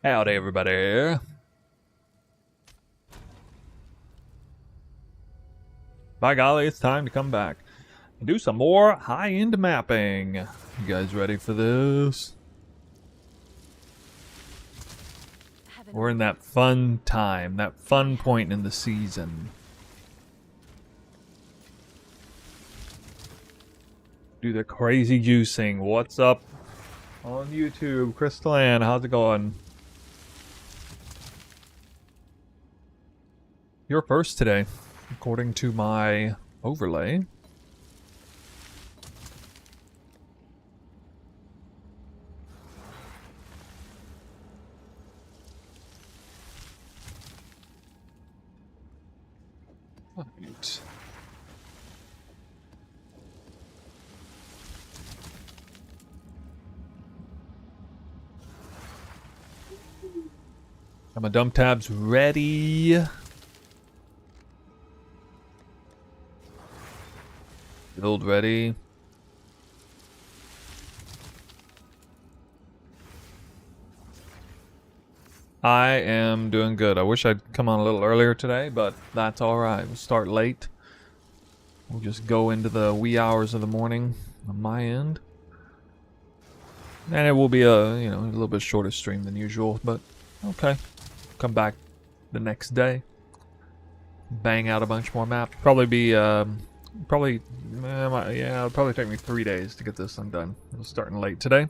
Howdy, everybody. By golly, it's time to come back and do some more high-end mapping. You guys ready for this? We're in that fun time, that fun point in the season. Do the crazy juicing. What's up on YouTube? Crystal Ann, how's it going? You're first today, according to my overlay. Right. Got my dump tabs ready. Build ready. I am doing good. I wish I'd come on a little earlier today, but that's alright. We'll start late. We'll just go into the wee hours of the morning on my end. And it will be a little bit shorter stream than usual, but okay. Come back the next day. Bang out a bunch more maps. Probably be it'll probably take me 3 days to get this undone. We're starting late today.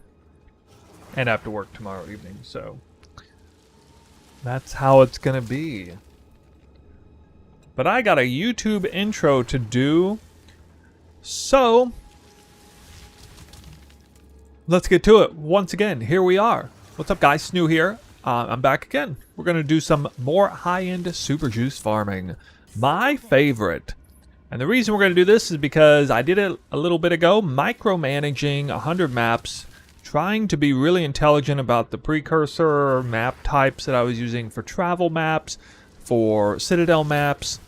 And after work tomorrow evening, so that's how it's gonna be. But I got a YouTube intro to do, so let's get to it. Once again, here we are. What's up, guys? Snoo here. I'm back again. We're gonna do some more high-end super juice farming. My favorite. And the reason we're going to do this is because I did it a little bit ago, micromanaging 100 maps, trying to be really intelligent about the precursor map types that I was using for travel maps, for citadel maps,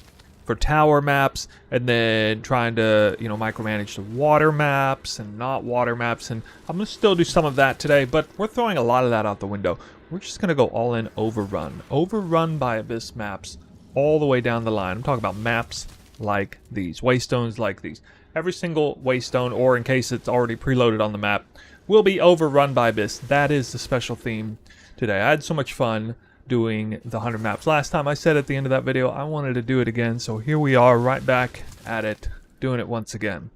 for tower maps, and then trying to, micromanage the water maps and not water maps. And I'm going to still do some of that today, but we're throwing a lot of that out the window. We're just going to go all in Overrun. Overrun by Abyss maps all the way down the line. I'm talking about maps like these, waystones like these. Every single waystone, or in case it's already preloaded on the map, will be overrun by Abyss. That is the special theme today. I had so much fun doing the 100 maps last time. I said at the end of that video I wanted to do it again, so here we are right back at it, doing it once again.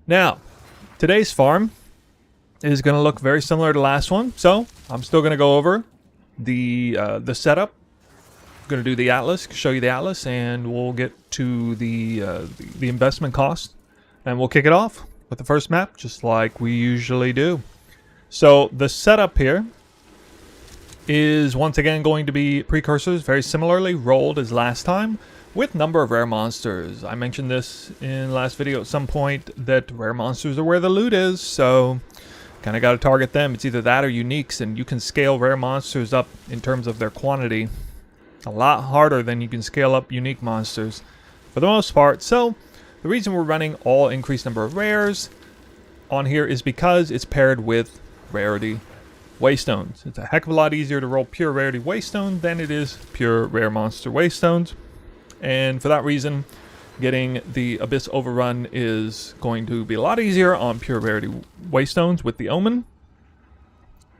Now, today's farm is going to look very similar to last one, so I'm still going to go over the setup. Going to do the atlas, show you the atlas, and we'll get to the investment cost, and we'll kick it off with the first map just like we usually do. So the setup here is once again going to be precursors, very similarly rolled as last time, with number of rare monsters. I mentioned this in last video at some point, that rare monsters are where the loot is, so kind of got to target them. It's either that or uniques, and you can scale rare monsters up in terms of their quantity a lot harder than you can scale up unique monsters for the most part. So the reason we're running all increased number of rares on here is because it's paired with rarity waystones. It's a heck of a lot easier to roll pure rarity waystone than it is pure rare monster waystones, and for that reason getting the Abyss Overrun is going to be a lot easier on pure rarity waystones with the Omen.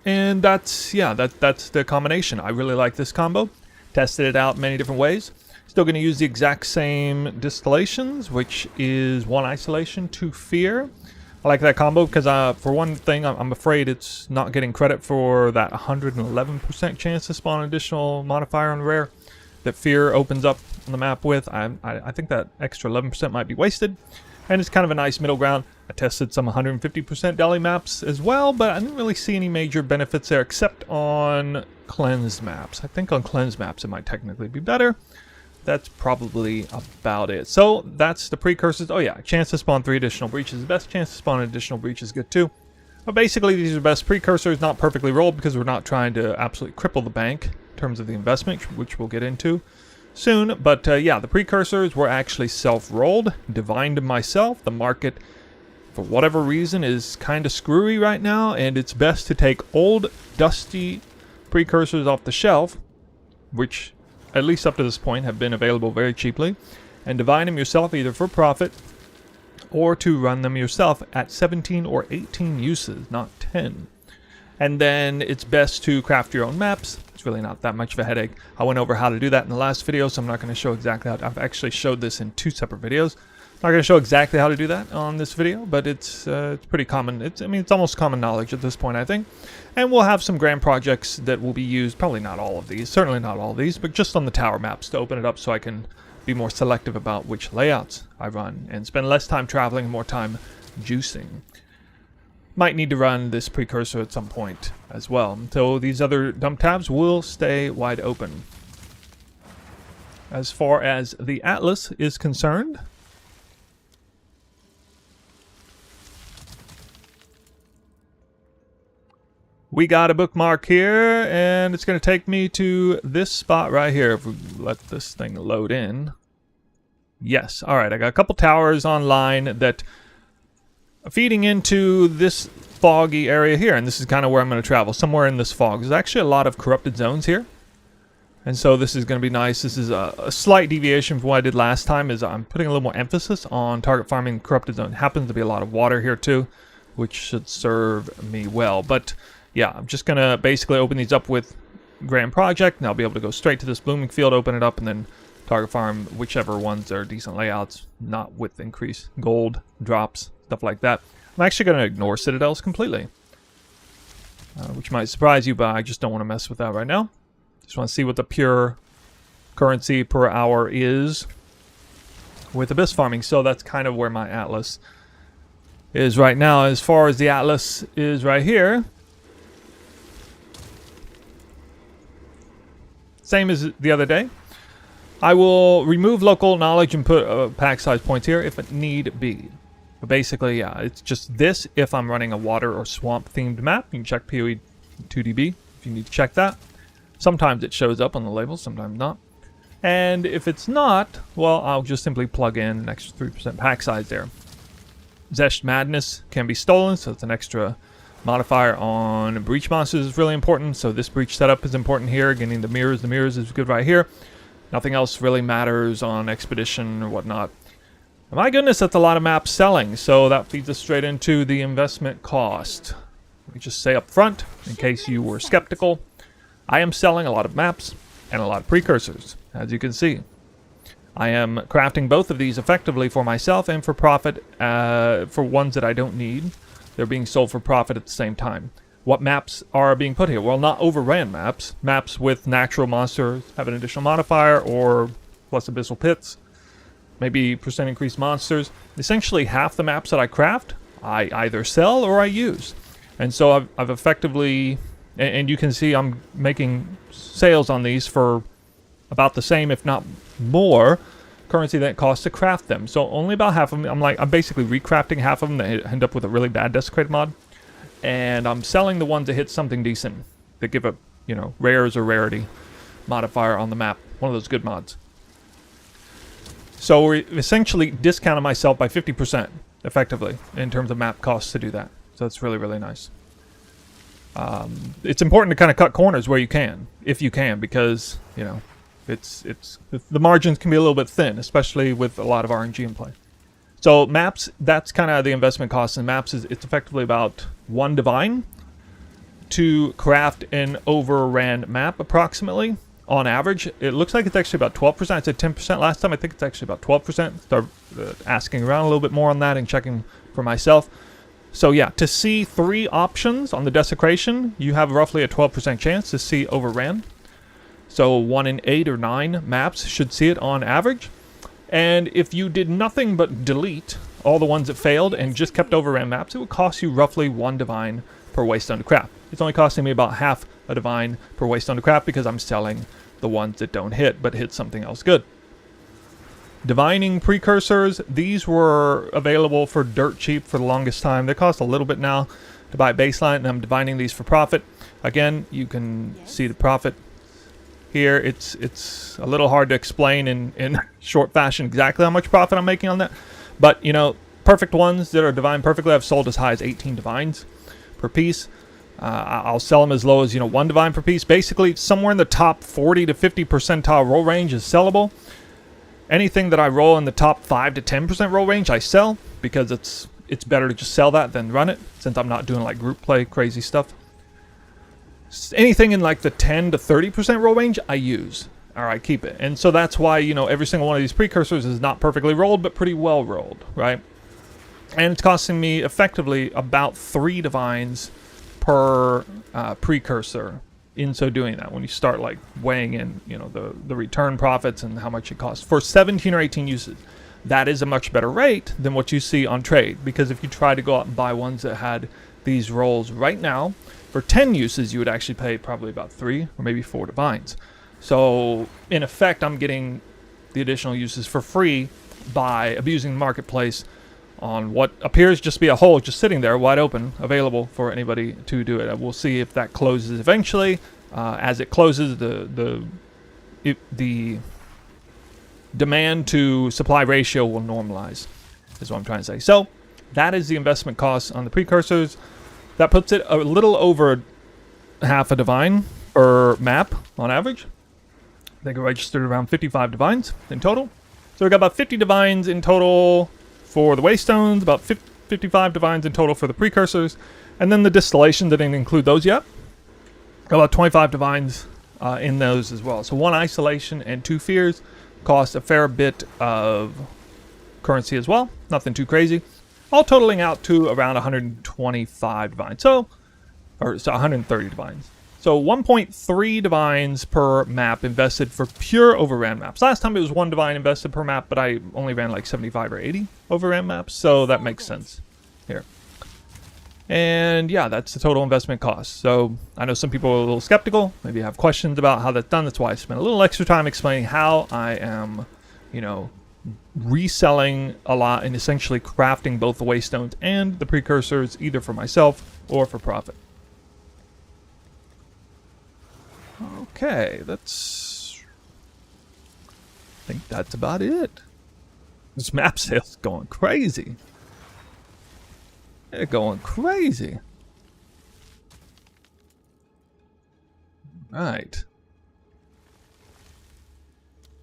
And that's the combination. I really like this combo. Tested it out many different ways. Still going to use the exact same distillations, which is 1 isolation, 2 fear. I like that combo because for one thing, I'm afraid it's not getting credit for that 111% chance to spawn an additional modifier on rare that fear opens up on the map with. I think that extra 11% might be wasted, and it's kind of a nice middle ground. I tested some 150% deli maps as well, but I didn't really see any major benefits there except on cleansed maps. I think on cleansed maps it might technically be better. That's probably about it. So that's the precursors. Oh yeah, chance to spawn 3 additional breaches. The best chance to spawn an additional breach is good too. But basically these are best precursors, not perfectly rolled because we're not trying to absolutely cripple the bank in terms of the investment, which we'll get into soon. But yeah, the precursors were actually self-rolled, divined myself. The market, for whatever reason, is kind of screwy right now, and it's best to take old, dusty precursors off the shelf, which at least up to this point have been available very cheaply, and divine them yourself either for profit or to run them yourself at 17 or 18 uses, not 10. And then it's best to craft your own maps. It's really not that much of a headache. I went over how to do that in the last video, so I'm not going to show exactly how. I've actually showed this in 2 separate videos. I'm not going to show exactly how to do that on this video, but it's pretty common. I mean, it's almost common knowledge at this point, I think. And we'll have some grand projects that will be used, probably not all of these, certainly not all of these, but just on the tower maps to open it up so I can be more selective about which layouts I run and spend less time traveling and more time juicing. Might need to run this precursor at some point as well. So these other dump tabs will stay wide open. As far as the Atlas is concerned, we got a bookmark here, and it's going to take me to this spot right here. If we let this thing load in. Yes. All right. I got a couple towers online that are feeding into this foggy area here, and this is kind of where I'm going to travel, somewhere in this fog. There's actually a lot of corrupted zones here, and so this is going to be nice. This is a slight deviation from what I did last time, is I'm putting a little more emphasis on target farming corrupted zone. Happens to be a lot of water here too, which should serve me well. But yeah, I'm just going to basically open these up with Grand Project, and I'll be able to go straight to this blooming field, open it up, and then target farm whichever ones are decent layouts, not with increased gold drops, stuff like that. I'm actually going to ignore citadels completely, which might surprise you, but I just don't want to mess with that right now. Just want to see what the pure currency per hour is with abyss farming. So that's kind of where my Atlas is right now. As far as the Atlas is right here, same as the other day. I will remove local knowledge and put pack size points here if it need be. But basically, yeah, it's just this if I'm running a water or swamp themed map. You can check PoE 2DB if you need to check that. Sometimes it shows up on the label, sometimes not. And if it's not, well, I'll just simply plug in an extra 3% pack size there. Zesh Madness can be stolen, so it's an extra modifier on breach monsters is really important. So this breach setup is important here. Getting the mirrors is good right here. Nothing else really matters on expedition or whatnot. My goodness, that's a lot of maps selling. So that feeds us straight into the investment cost. Let me just say up front, in case you were skeptical, I am selling a lot of maps and a lot of precursors, as you can see. I am crafting both of these effectively for myself and for profit for ones that I don't need. They're being sold for profit at the same time. What maps are being put here? Well, not overran maps. Maps with natural monsters have an additional modifier or plus abyssal pits. Maybe percent increased monsters. Essentially half the maps that I craft, I either sell or I use. And so I've effectively, and you can see I'm making sales on these for about the same, if not more, currency that it costs to craft them. So only about half of them. I'm basically recrafting half of them that end up with a really bad desecrated mod. And I'm selling the ones that hit something decent, that give a, rares or rarity modifier on the map. One of those good mods. So we're essentially discounting myself by 50%, effectively, in terms of map costs to do that. So it's really, really nice. It's important to kind of cut corners where you can, if you can, because, it's the margins can be a little bit thin, especially with a lot of RNG in play. So maps, that's kind of the investment cost in maps. It's effectively about 1 divine to craft an overran map, approximately. On average, it looks like it's actually about 12%. I said 10% last time. I think it's actually about 12%. Start asking around a little bit more on that and checking for myself. So yeah, to see 3 options on the desecration, you have roughly a 12% chance to see overran. So 1 in 8 or 9 maps should see it on average. And if you did nothing but delete all the ones that failed and just kept overran maps, it would cost you roughly 1 divine per waystone to craft. It's only costing me about half a divine per waystone to craft because I'm selling the ones that don't hit, but hit something else good. Divining precursors, these were available for dirt cheap for the longest time. They cost a little bit now to buy baseline, and I'm divining these for profit. Again, you can see the profit here. It's a little hard to explain in short fashion exactly how much profit I'm making on that. But, perfect ones that are divine perfectly, I've sold as high as 18 divines per piece. I'll sell them as low as, 1 divine per piece. Basically, somewhere in the top 40 to 50 percentile roll range is sellable. Anything that I roll in the top 5 to 10% roll range, I sell, because it's better to just sell that than run it, since I'm not doing like group play crazy stuff. Anything in like the 10 to 30% roll range, I use, or I keep it. And so that's why, every single one of these precursors is not perfectly rolled, but pretty well rolled, right? And it's costing me effectively about 3 divines per precursor in so doing that, when you start like weighing in the return profits and how much it costs for 17 or 18 uses. That is a much better rate than what you see on trade, because if you try to go out and buy ones that had these rolls right now for 10 uses, you would actually pay probably about 3 or maybe 4 divines. So in effect, I'm getting the additional uses for free by abusing the marketplace on what appears just to be a hole just sitting there wide open, available for anybody to do it. We'll see if that closes eventually. As it closes, the demand to supply ratio will normalize, is what I'm trying to say. So that is the investment cost on the precursors. That puts it a little over half a divine per map on average. I think I registered around 55 divines in total. So we got about 50 divines in total for the waystones, about 55 divines in total for the precursors, and then the distillation didn't include those yet. Got about 25 divines in those as well. So 1 isolation and 2 fears cost a fair bit of currency as well. Nothing too crazy. All totaling out to around 125 divines. So 130 divines. So 1.3 divines per map invested for pure overran maps. Last time it was 1 divine invested per map, but I only ran like 75 or 80 overran maps, so that makes sense here. And yeah, that's the total investment cost. So I know some people are a little skeptical, maybe have questions about how that's done. That's why I spent a little extra time explaining how I am, reselling a lot and essentially crafting both the waystones and the precursors, either for myself or for profit. Okay, I think that's about it. This map sale's going crazy. They're going crazy. Right.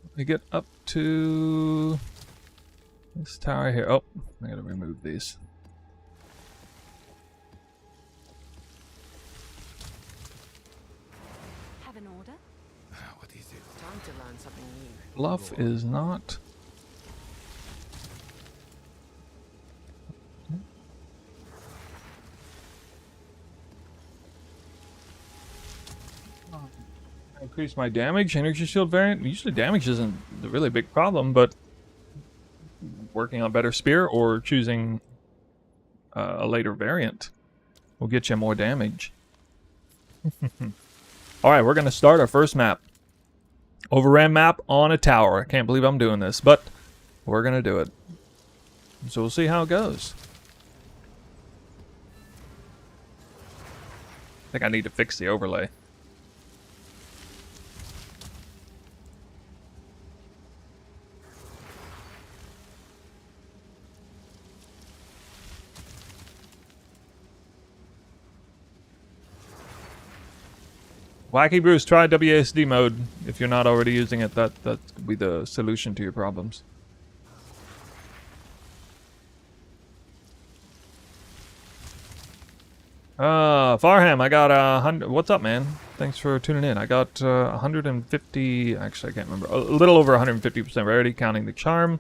Let me get up to this tower here. Oh, I gotta remove these. Bluff is not. Increase my damage. Energy shield variant. Usually damage isn't the really big problem, but working on better spear or choosing a later variant will get you more damage. Alright, we're going to start our first map. Overran map on a tower. I can't believe I'm doing this, but we're going to do it. So we'll see how it goes. I think I need to fix the overlay. Wacky Bruce, try WASD mode if you're not already using it. That could be the solution to your problems. Farham, I got 100. What's up, man? Thanks for tuning in. I got 150. Actually, I can't remember. A little over 150% rarity, counting the charm.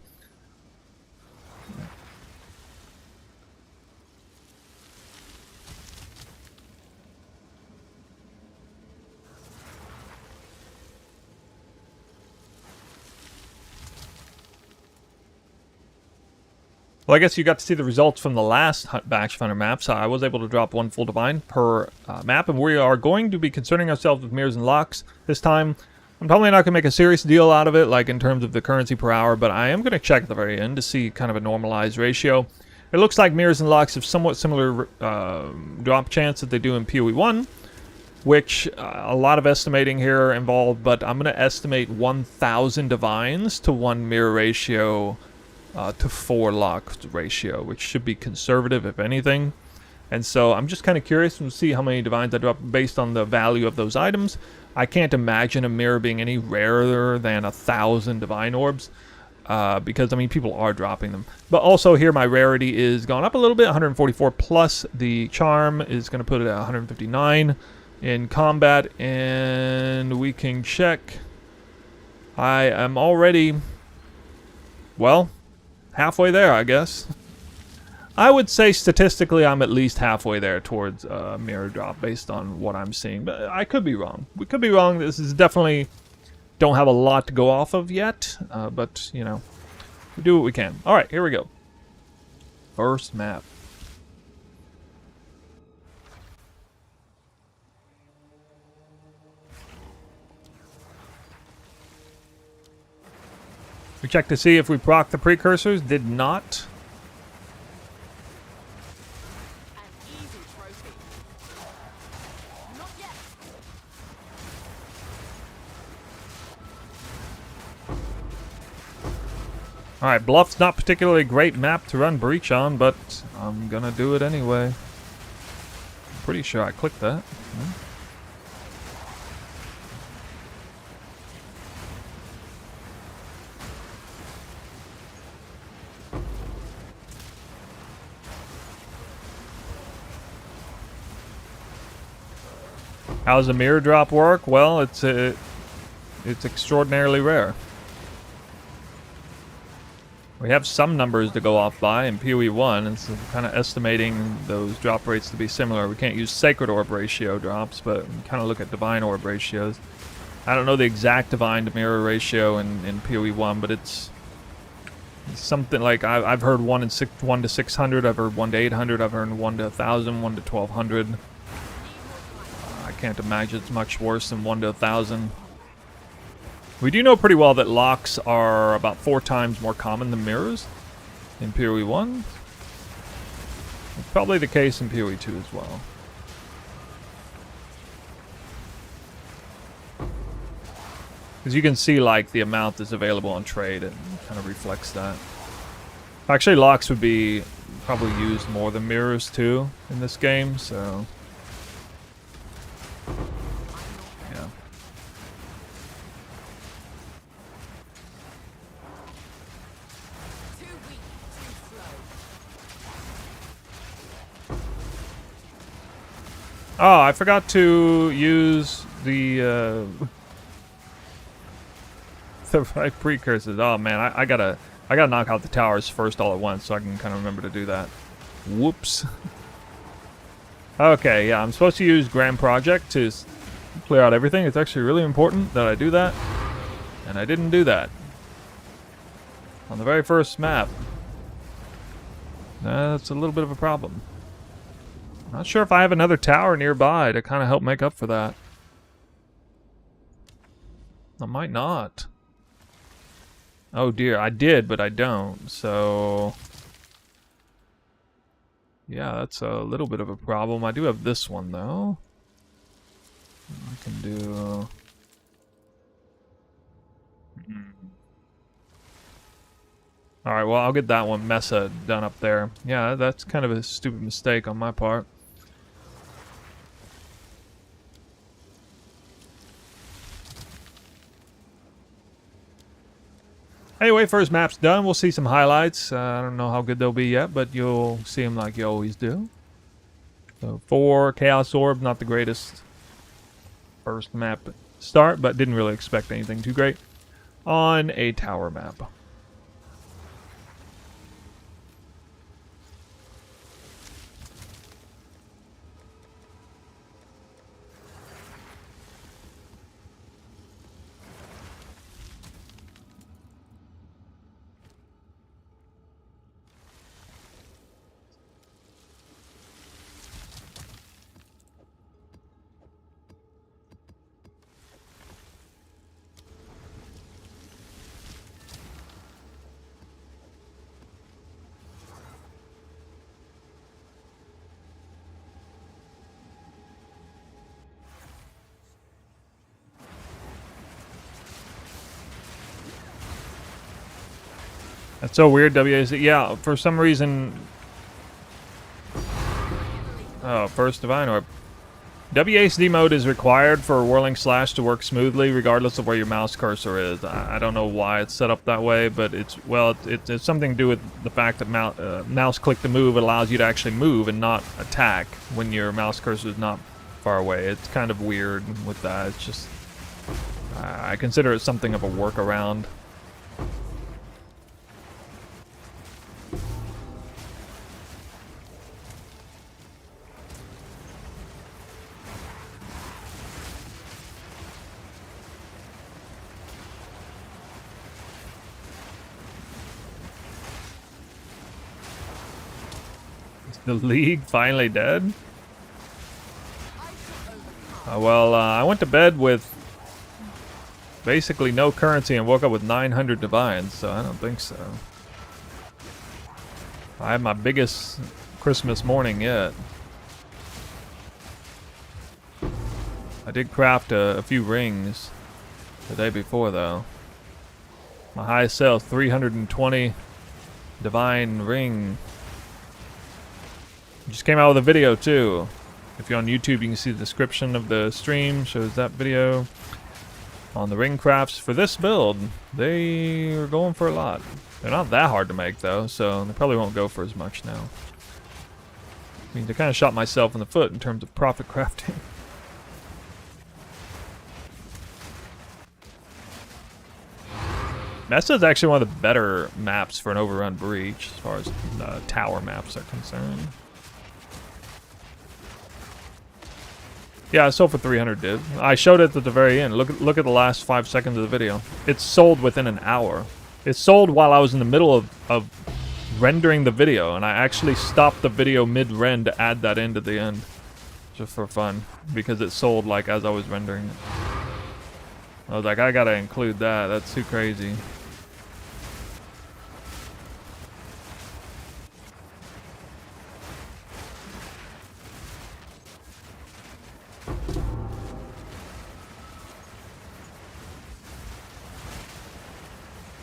Well, I guess you got to see the results from the last batch of 100 maps. I was able to drop 1 full divine per map, and we are going to be concerning ourselves with mirrors and locks this time. I'm probably not going to make a serious deal out of it, like in terms of the currency per hour, but I am going to check at the very end to see kind of a normalized ratio. It looks like mirrors and locks have somewhat similar drop chance that they do in PoE 1, which a lot of estimating here involved, but I'm going to estimate 1,000 divines to 1 mirror ratio to 4 lock ratio, which should be conservative if anything. And so I'm just kind of curious to see how many divines I drop based on the value of those items. I can't imagine a mirror being any rarer than 1,000 divine orbs. Because, I mean, people are dropping them. But also here my rarity is gone up a little bit, 144, plus the charm is going to put it at 159 in combat. And we can check. I am already, well, halfway there, I guess. I would say statistically I'm at least halfway there towards mirror drop based on what I'm seeing. But I could be wrong. We could be wrong. This is definitely... Don't have a lot to go off of yet, but, you know, we do what we can. All right, here we go. First map. We checked to see if we proc the precursors. Did not. Alright, Bluff's not particularly a great map to run Breach on, but I'm gonna do it anyway. Pretty sure I clicked that. How does a mirror drop work? Well, it's extraordinarily rare. We have some numbers to go off by in PoE 1, and so kind of estimating those drop rates to be similar. We can't use Sacred Orb ratio drops, but we kind of look at Divine Orb ratios. I don't know the exact Divine to Mirror ratio in PoE 1, but it's something like I've heard 1 to 600, I've heard 1 to 800, I've heard 1 to 1,000, 1 to 1,200. I can't imagine it's much worse than 1 to 1,000. We do know pretty well that locks are about 4 times more common than mirrors in PoE 1. It's probably the case in PoE 2 as well. Because you can see like the amount that's available on trade, and kind of reflects that. Actually, locks would be probably used more than mirrors too in this game, so... Oh, I forgot to use the right precursors. Oh man, I gotta knock out the towers first all at once so I can kind of remember to do that. Whoops. Okay, yeah, I'm supposed to use Grand Project to clear out everything. It's actually really important that I do that, and I didn't do that on the very first map. That's a little bit of a problem. Not sure if I have another tower nearby to kind of help make up for that. I might not. Oh dear, I did, but I don't, so... Yeah, that's a little bit of a problem. I do have this one, though. I can do... Alright, well, I'll get that one, Mesa, done up there. Yeah, that's kind of a stupid mistake on my part. Anyway, first map's done. We'll see some highlights. I don't know how good they'll be yet, but you'll see them like you always do. So 4 Chaos Orb, not the greatest first map start, but didn't really expect anything too great on a tower map. That's so weird, WAC. Yeah, for some reason... Oh, first Divine Orb. WASD mode is required for Whirling Slash to work smoothly, regardless of where your mouse cursor is. I don't know why it's set up that way, but it's something to do with the fact that mouse click to move allows you to actually move and not attack when your mouse cursor is not far away. It's kind of weird with that. It's just I consider it something of a workaround. The League finally dead? Well, I went to bed with basically no currency and woke up with 900 divines, so I don't think so. I had my biggest Christmas morning yet. I did craft a few rings the day before, though. My highest sale, 320 divine ring. Just came out with a video too. If you're on YouTube, you can see the description of the stream. Shows that video on the ring crafts for this build. They are going for a lot. They're not that hard to make though, so they probably won't go for as much now. I mean, I kind of shot myself in the foot in terms of profit crafting. Mesa is actually one of the better maps for an Overrun breach as far as tower maps are concerned. Yeah, I sold for 300, dude. I showed it at the very end. Look at the last 5 seconds of the video. It's sold within an hour. It sold while I was in the middle of rendering the video, and I actually stopped the video mid-rend to add that in to the end. Just for fun. Because it sold like as I was rendering it. I was like, I gotta include that. That's too crazy.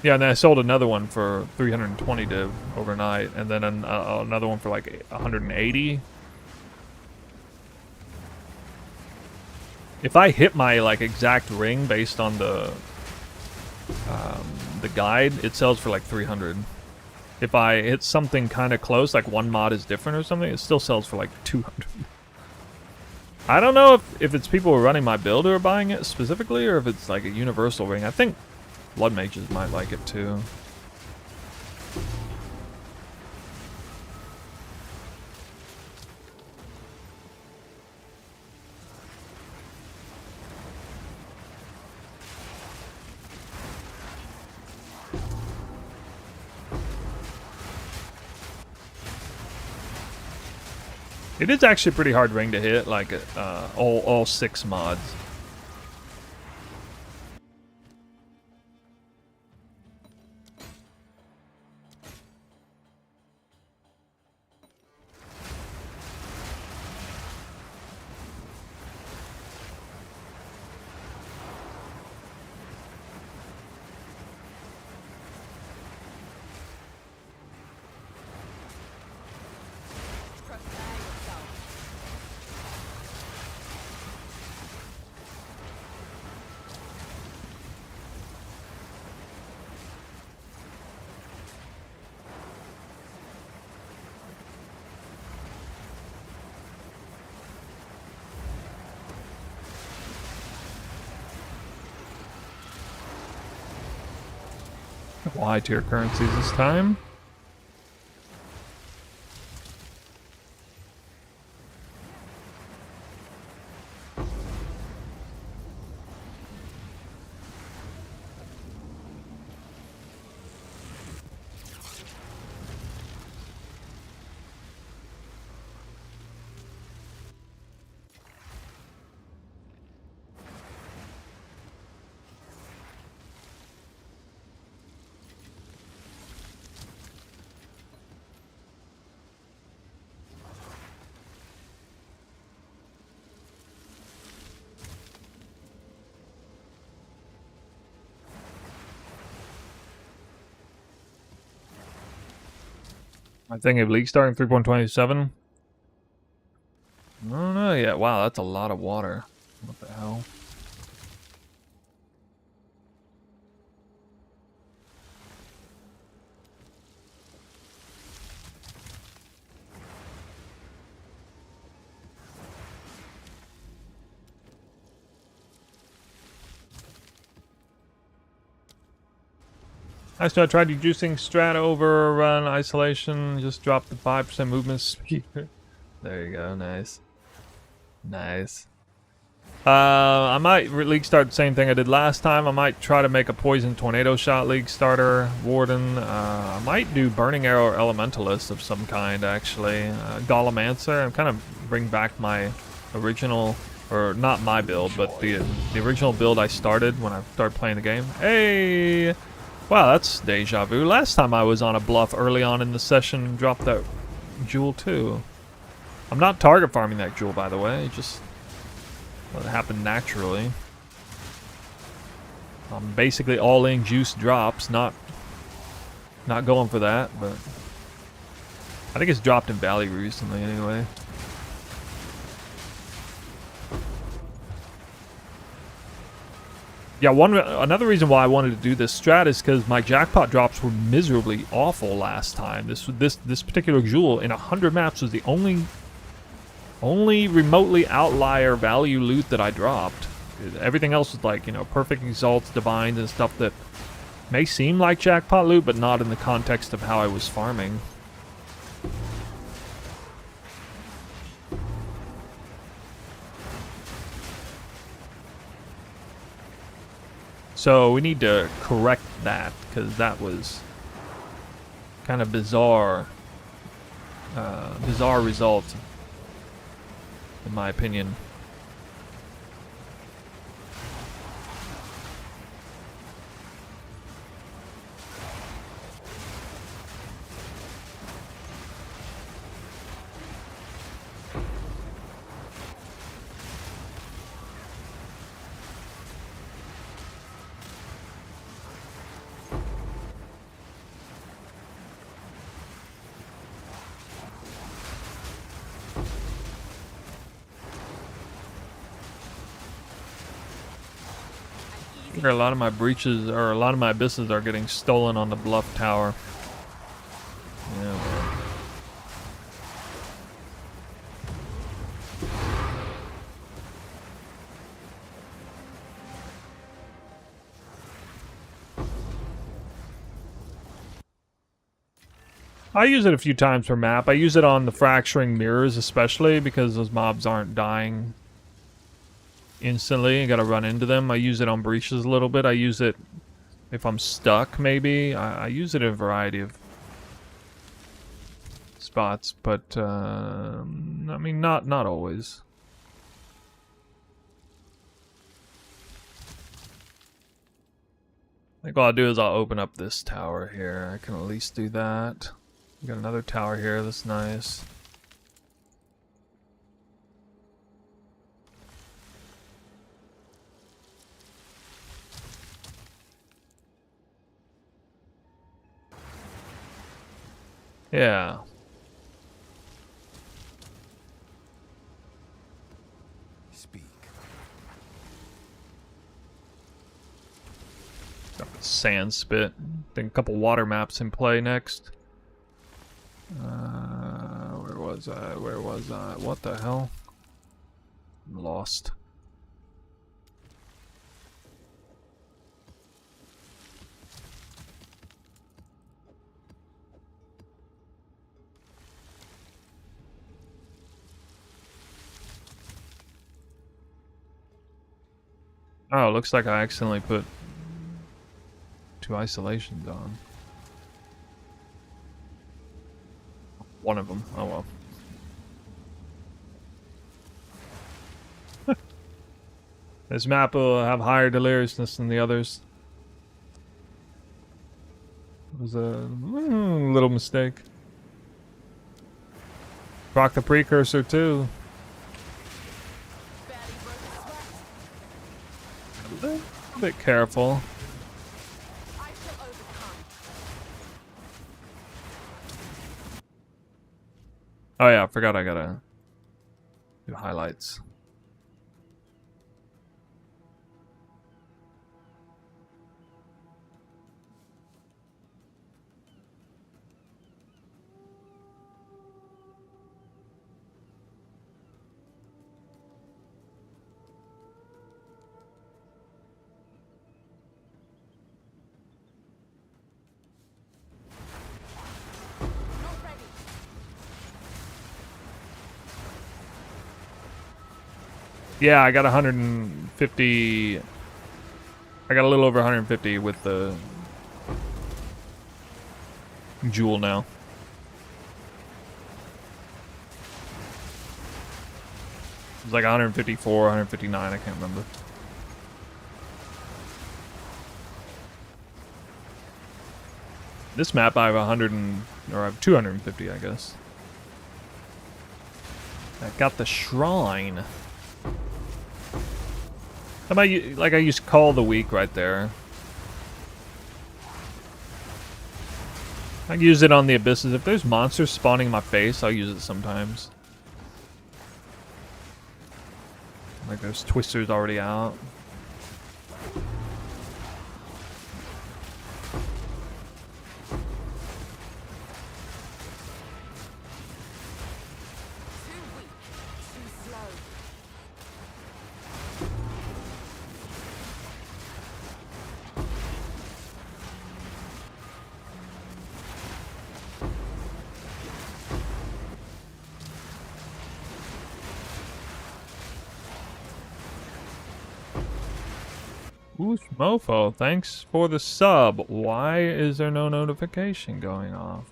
Yeah, and then I sold another one for 320 div overnight, and then another one for like 180. If I hit my like exact ring based on the guide, it sells for like 300. If I hit something kind of close, like one mod is different or something, it still sells for like 200. I don't know if it's people who are running my build who are buying it specifically, or if it's like a universal ring. I think Blood Mages might like it too. It is actually a pretty hard ring to hit, like all 6 mods. Y tier currencies this time. I think if League starting 3.27. that. Wow, that's a lot of water. What the hell? I tried juicing strat overrun isolation. Just dropped the 5% movement speed. There you go. Nice. Nice. I might league start the same thing I did last time. I might try to make a poison tornado shot league starter warden. I might do burning arrow or elementalist of some kind actually. Golemancer. I'm kind of bring back my original, or not my build, but the original build I started when I started playing the game. Hey. Wow, that's deja vu. Last time I was on a bluff early on in the session, dropped that jewel too. I'm not target farming that jewel, by the way. It just happened naturally. I'm basically all in juice drops, not going for that, but I think it's dropped in value recently anyway. Yeah, another reason why I wanted to do this strat is because my jackpot drops were miserably awful last time. This particular jewel in 100 maps was the only remotely outlier value loot that I dropped. Everything else was like, you know, perfect exalts, divines, and stuff that may seem like jackpot loot, but not in the context of how I was farming. So we need to correct that, because that was kind of bizarre results, in my opinion. A lot of my breaches, or a lot of my abysses, are getting stolen on the bluff tower. Yeah, man. I use it a few times per map. I use it on the fracturing mirrors especially because those mobs aren't dying instantly. I gotta run into them. I use it on breaches a little bit. I use it if I'm stuck, maybe. I use it in a variety of spots, but I mean, not always. I think what I'll do is I'll open up this tower here. I can at least do that. We got another tower here. That's nice. Yeah. Speak. Got the sand spit. Think a couple water maps in play next. Where was I? Where was I? What the hell? I'm lost. Oh, looks like I accidentally put 2 isolations on. One of them. Oh well. This map will have higher deliriousness than the others. It was a little mistake. Proc the precursor too. A bit careful. Oh yeah, I forgot I gotta do highlights. Yeah, I got 150. I got a little over 150 with the jewel now. It's like 154, 159, I can't remember. This map I have 100 or I have 250, I guess. I got the shrine. How about you? Like I used Call of the Week right there. I use it on the abysses. If there's monsters spawning in my face, I'll use it sometimes. Like there's twisters already out. Ooh, Mofo, thanks for the sub. Why is there no notification going off?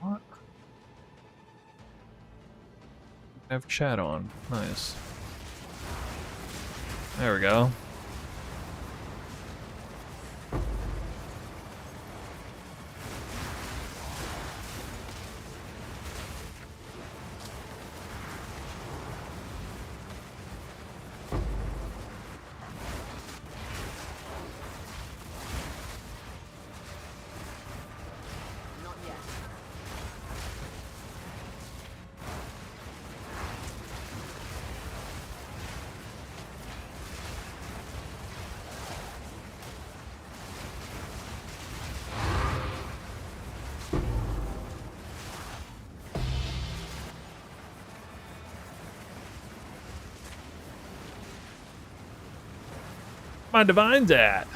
What? I have chat on. Nice. There we go. My divine's at.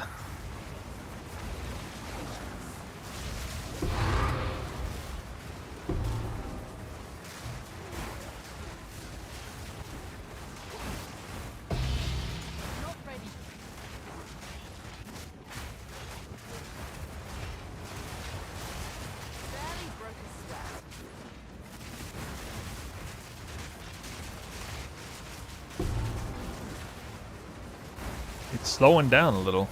It's slowing down a little.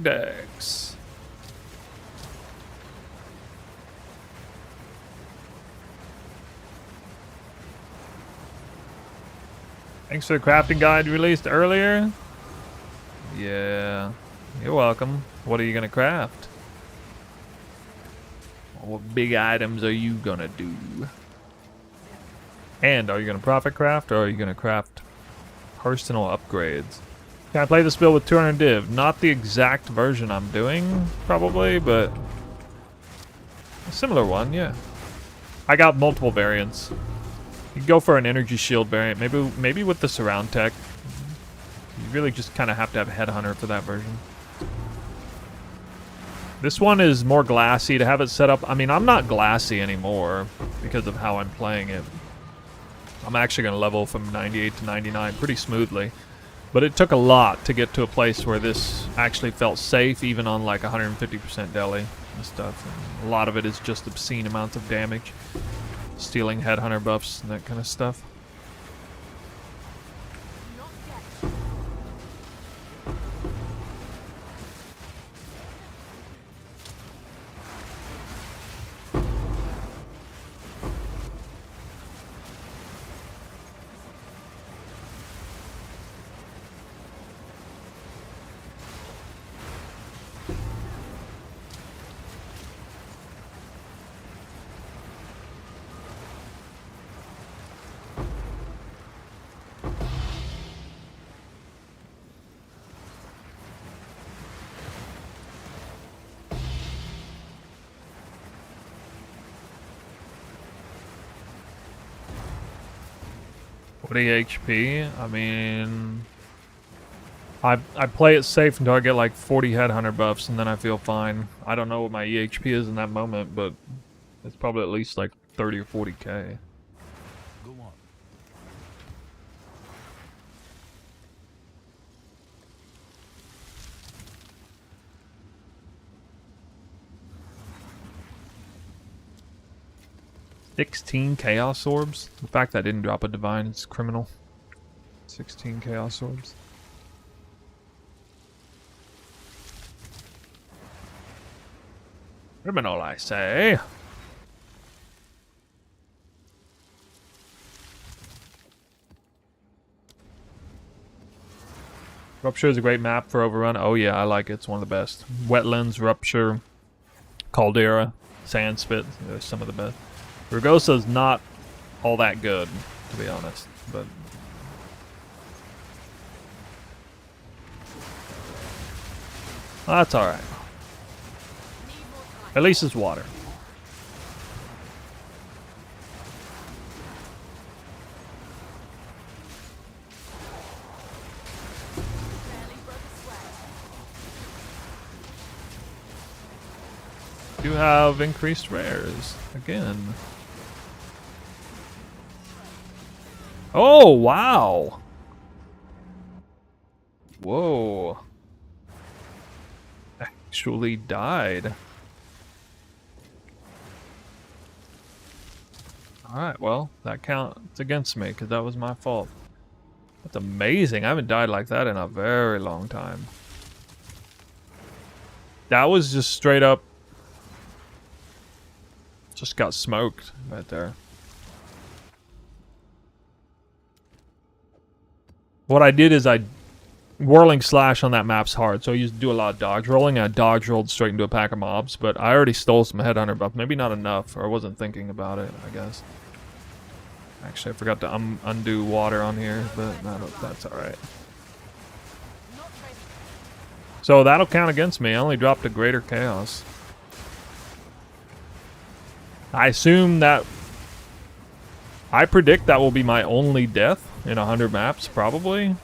Decks. Thanks for the crafting guide released earlier. Yeah, you're welcome. What are you gonna craft? What big items are you gonna do? And are you gonna profit craft or are you gonna craft personal upgrades? Can I play this build with 200 div? Not the exact version I'm doing, probably, but a similar one, yeah. I got multiple variants. You can go for an energy shield variant, maybe with the surround tech. You really just kind of have to have a headhunter for that version. This one is more glassy to have it set up. I mean, I'm not glassy anymore because of how I'm playing it. I'm actually going to level from 98 to 99 pretty smoothly. But it took a lot to get to a place where this actually felt safe, even on like 150% deli and stuff. And a lot of it is just obscene amounts of damage. Stealing headhunter buffs and that kind of stuff. What HP? I mean, I play it safe until I get like 40 headhunter buffs, and then I feel fine. I don't know what my EHP is in that moment, but it's probably at least like 30 or 40k. Go on. $16 Chaos Orbs? The fact that I didn't drop a Divine is criminal. 16 Chaos Orbs. Criminal, I say. Rupture is a great map for Overrun. Oh yeah, I like it. It's one of the best. Wetlands, Rupture, Caldera, Sandspit. They're some of the best. Rugosa's not all that good, to be honest, but that's alright. At least it's water. You have increased rares again. Oh, wow. Whoa. Actually died. Alright, well, that counts against me, because that was my fault. That's amazing. I haven't died like that in a very long time. That was just straight up... just got smoked right there. What I did is Whirling Slash on that map's hard, so I used to do a lot of dodge rolling. I dodge rolled straight into a pack of mobs, but I already stole some headhunter buff. Maybe not enough, or I wasn't thinking about it, I guess. Actually, I forgot to undo water on here, but that's alright. So that'll count against me. I only dropped a Greater Chaos. I assume that... I predict that will be my only death in 100 maps, probably.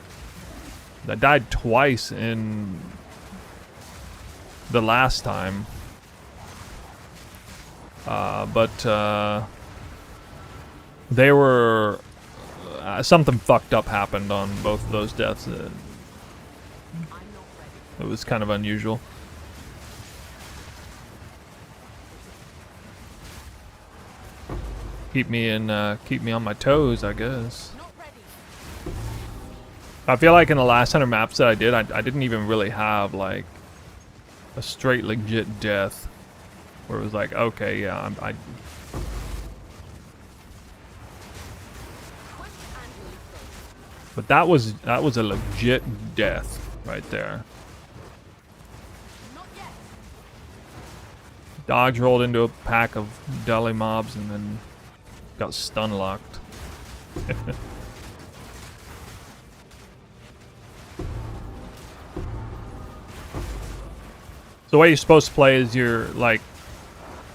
I died twice in the last time. But they were... something fucked up happened on both of those deaths. It was kind of unusual. Keep me on my toes, I guess. I feel like in the last 100 maps that I did, I didn't even really have like a straight legit death where it was like, okay, yeah, but that was a legit death right there. Dodge rolled into a pack of deli mobs and then got stun locked. So the way you're supposed to play is you're like,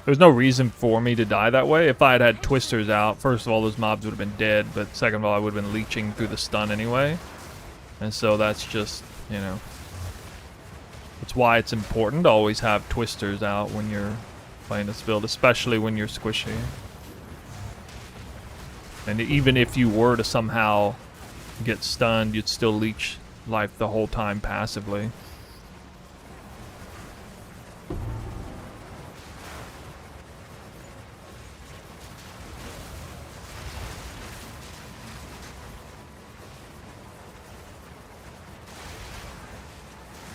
there's no reason for me to die that way. If I had had twisters out, first of all, those mobs would have been dead, but second of all, I would have been leeching through the stun anyway. And so that's just, you know, that's why it's important to always have twisters out when you're playing this build, especially when you're squishy. And even if you were to somehow get stunned, you'd still leech life the whole time passively.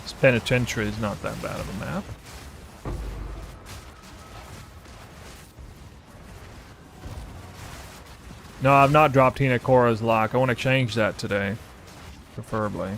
This penitentiary is not that bad of a map. No, I've not dropped Hinakora's lock. I want to change that today, preferably.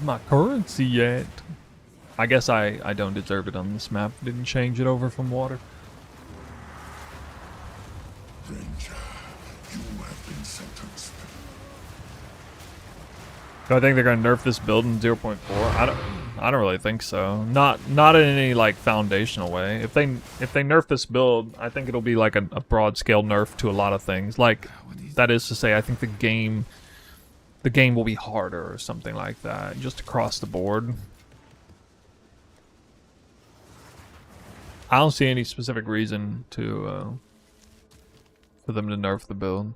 My currency yet. I guess I don't deserve it on this map. Didn't change it over from water. Ranger, you have been sentenced. Do I think they're gonna nerf this build in 0.4? I don't really think so. Not in any like foundational way. If they nerf this build, I think it'll be like a broad scale nerf to a lot of things. Like, that is to say, I think the game will be harder or something like that, just across the board. I don't see any specific reason to for them to nerf the build.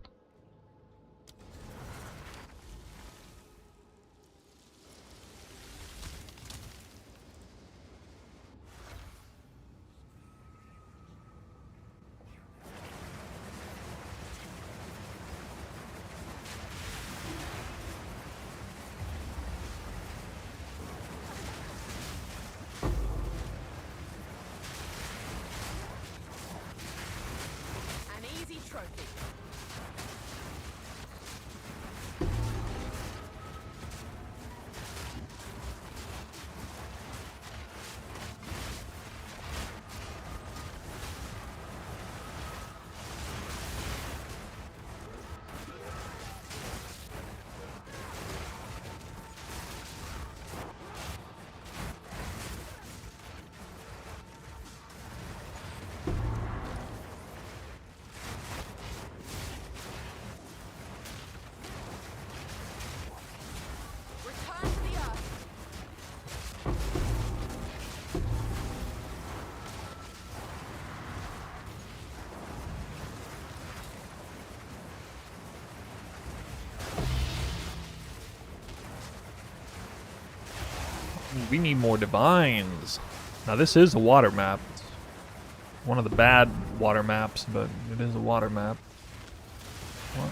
We need more divines. Now this is a water map. It's one of the bad water maps, but it is a water map. What?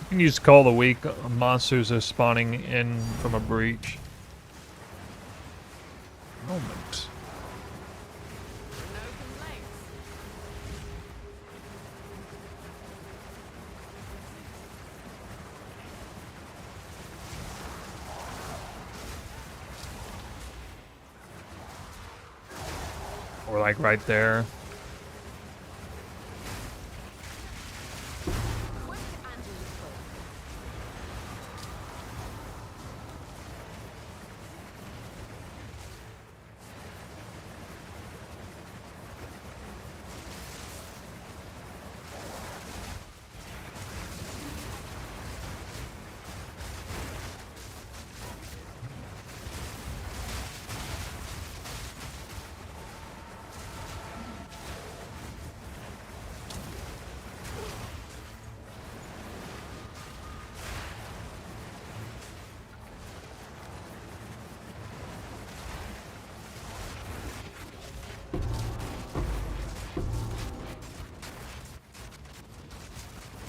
You can use Call of the Week. Monsters are spawning in from a breach. Moment. Or like right there.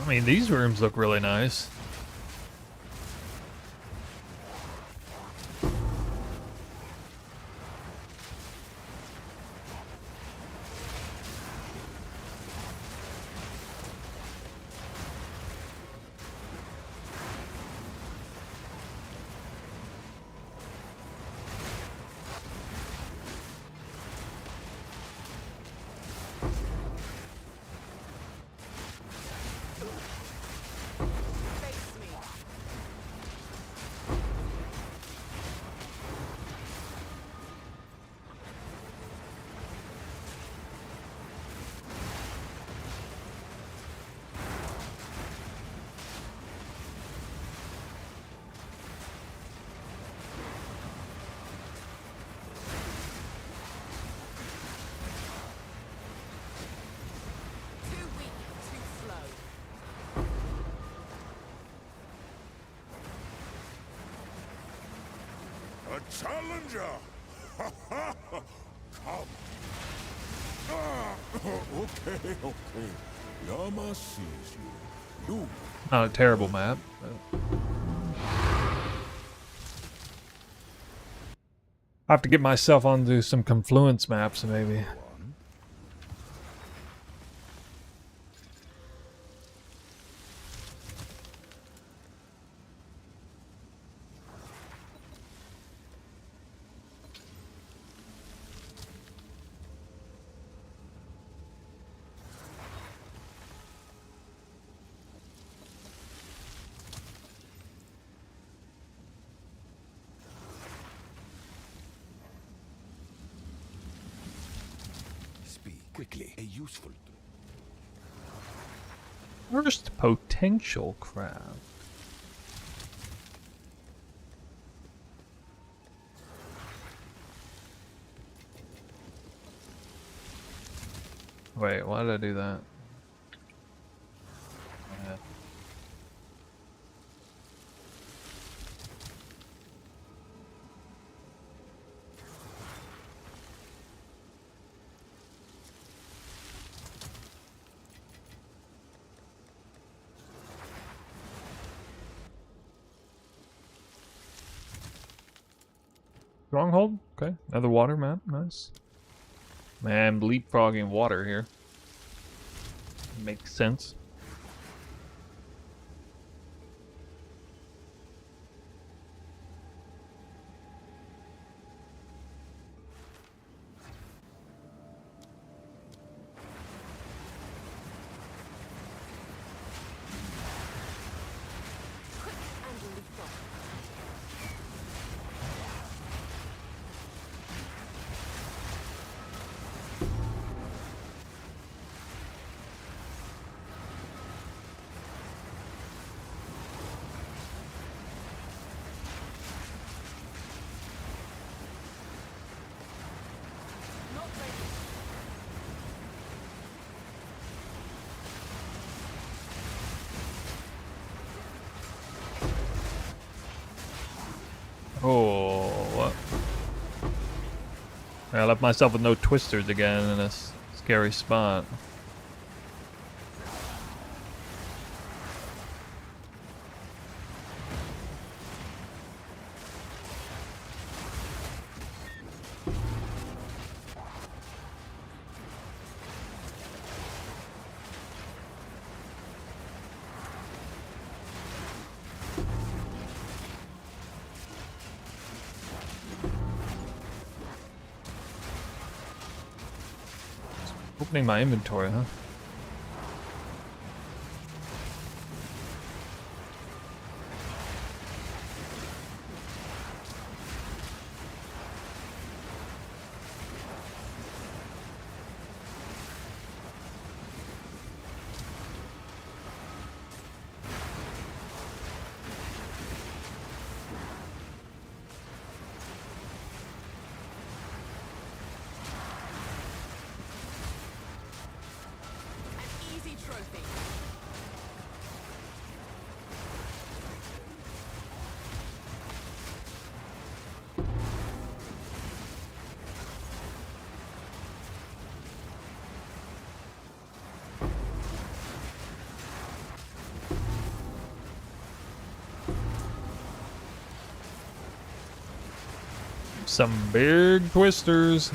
I mean, these rooms look really nice. Face me. Too weak, too slow. A challenger! Come. Okay. Yama sees you. You Not a terrible map. But... I have to get myself onto some confluence maps, maybe. run. Speak quickly. A useful. First potential craft. Wait, why did I do that? Yeah. Stronghold? Okay, another water map, nice. Man, leapfrogging water here. Makes sense. Quick and lethal. Not ready. Oh, what? I left myself with no twisters again in this scary spot. Opening my inventory, huh? Some big twisters.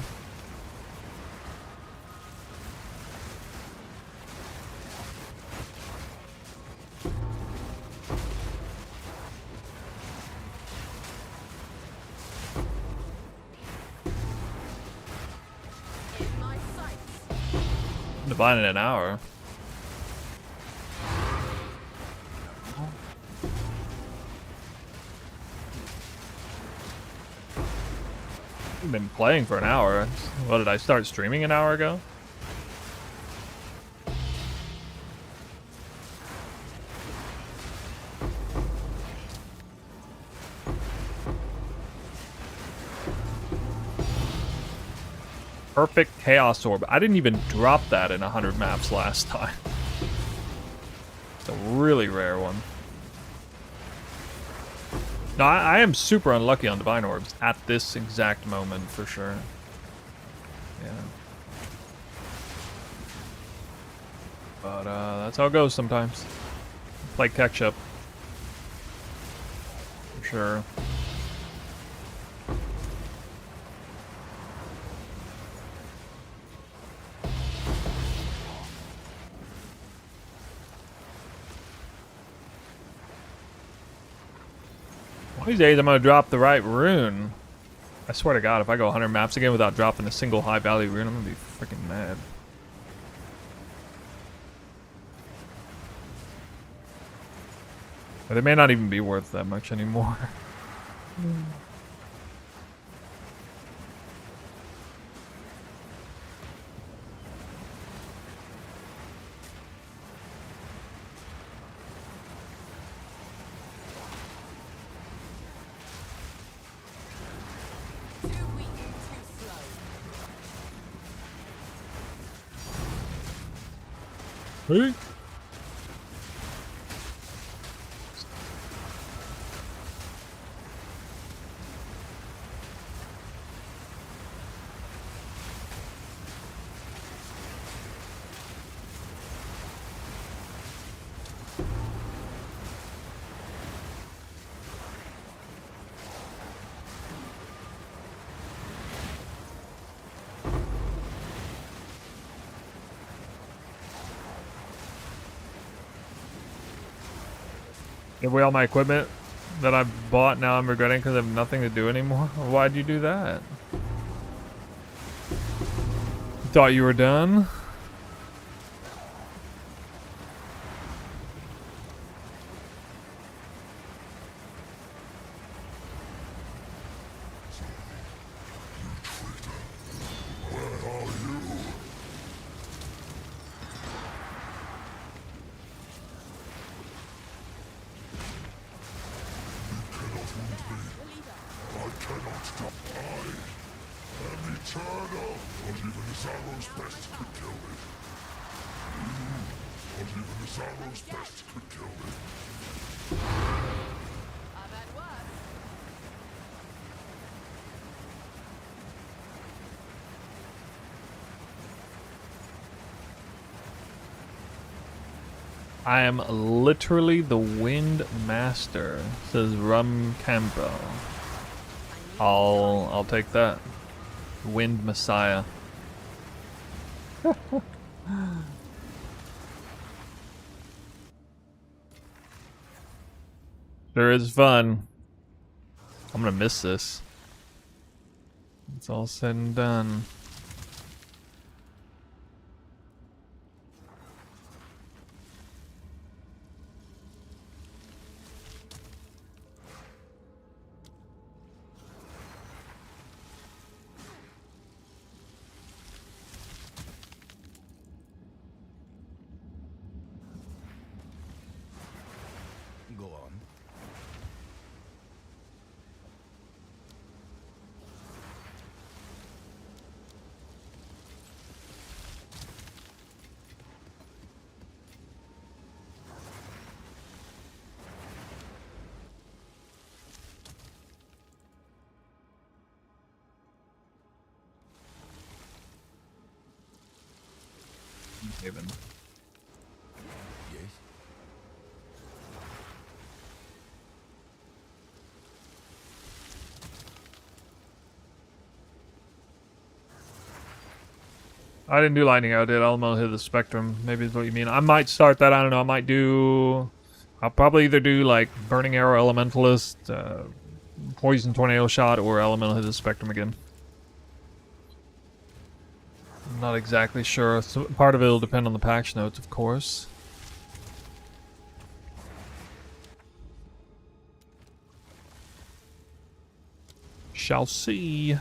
In my sights. Divine in an hour. I've been playing for an hour. What did I start streaming an hour ago? Perfect Chaos Orb. I didn't even drop that in 100 maps last time. It's a really rare one. No, I am super unlucky on Divine Orbs at this exact moment, for sure. Yeah. But, that's how it goes sometimes. Play catch-up. For sure. One of these days I'm gonna drop the right rune. I swear to God, if I go 100 maps again without dropping a single high value rune, I'm gonna be freaking mad. But they may not even be worth that much anymore. Too weak, too slow. Hey. Give away all my equipment that I bought, now I'm regretting because I have nothing to do anymore. Why'd you do that? You thought you were done? I cannot stop. I am eternal. Not even the Zarro's best could kill me. Not even the Zarro's best could kill me. I've had worse. I am literally the Wind Master, says Rum Campo. I'll take that. Wind Messiah. Sure is fun. I'm gonna miss this. It's all said and done. Go on. Haven. Yes. I didn't do lightning. I did elemental hit of the spectrum. Maybe is what you mean. I might start that. I don't know. I might do. I'll probably either do like burning arrow elementalist, poison tornado shot, or elemental hit of the spectrum again. I'm not exactly sure. So part of it will depend on the patch notes, of course. Shall see.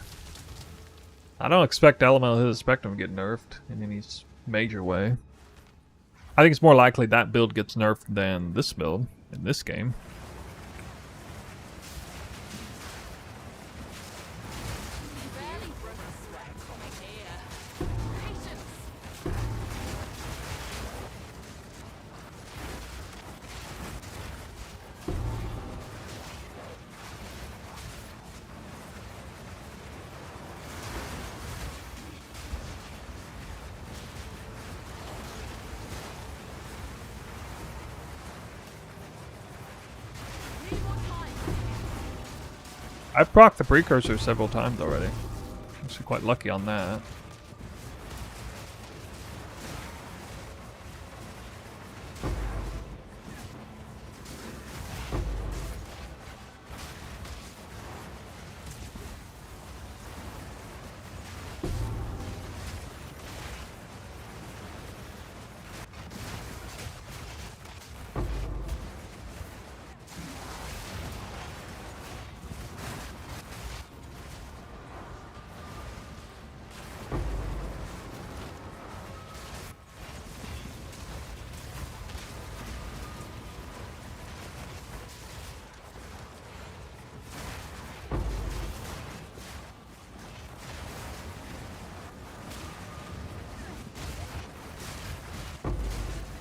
I don't expect elemental hit of the spectrum to get nerfed in any major way. I think it's more likely that build gets nerfed than this build in this game. Barely broke a sweat. Here. Patience. Need more time. I've procced the precursor several times already. Actually quite lucky on that.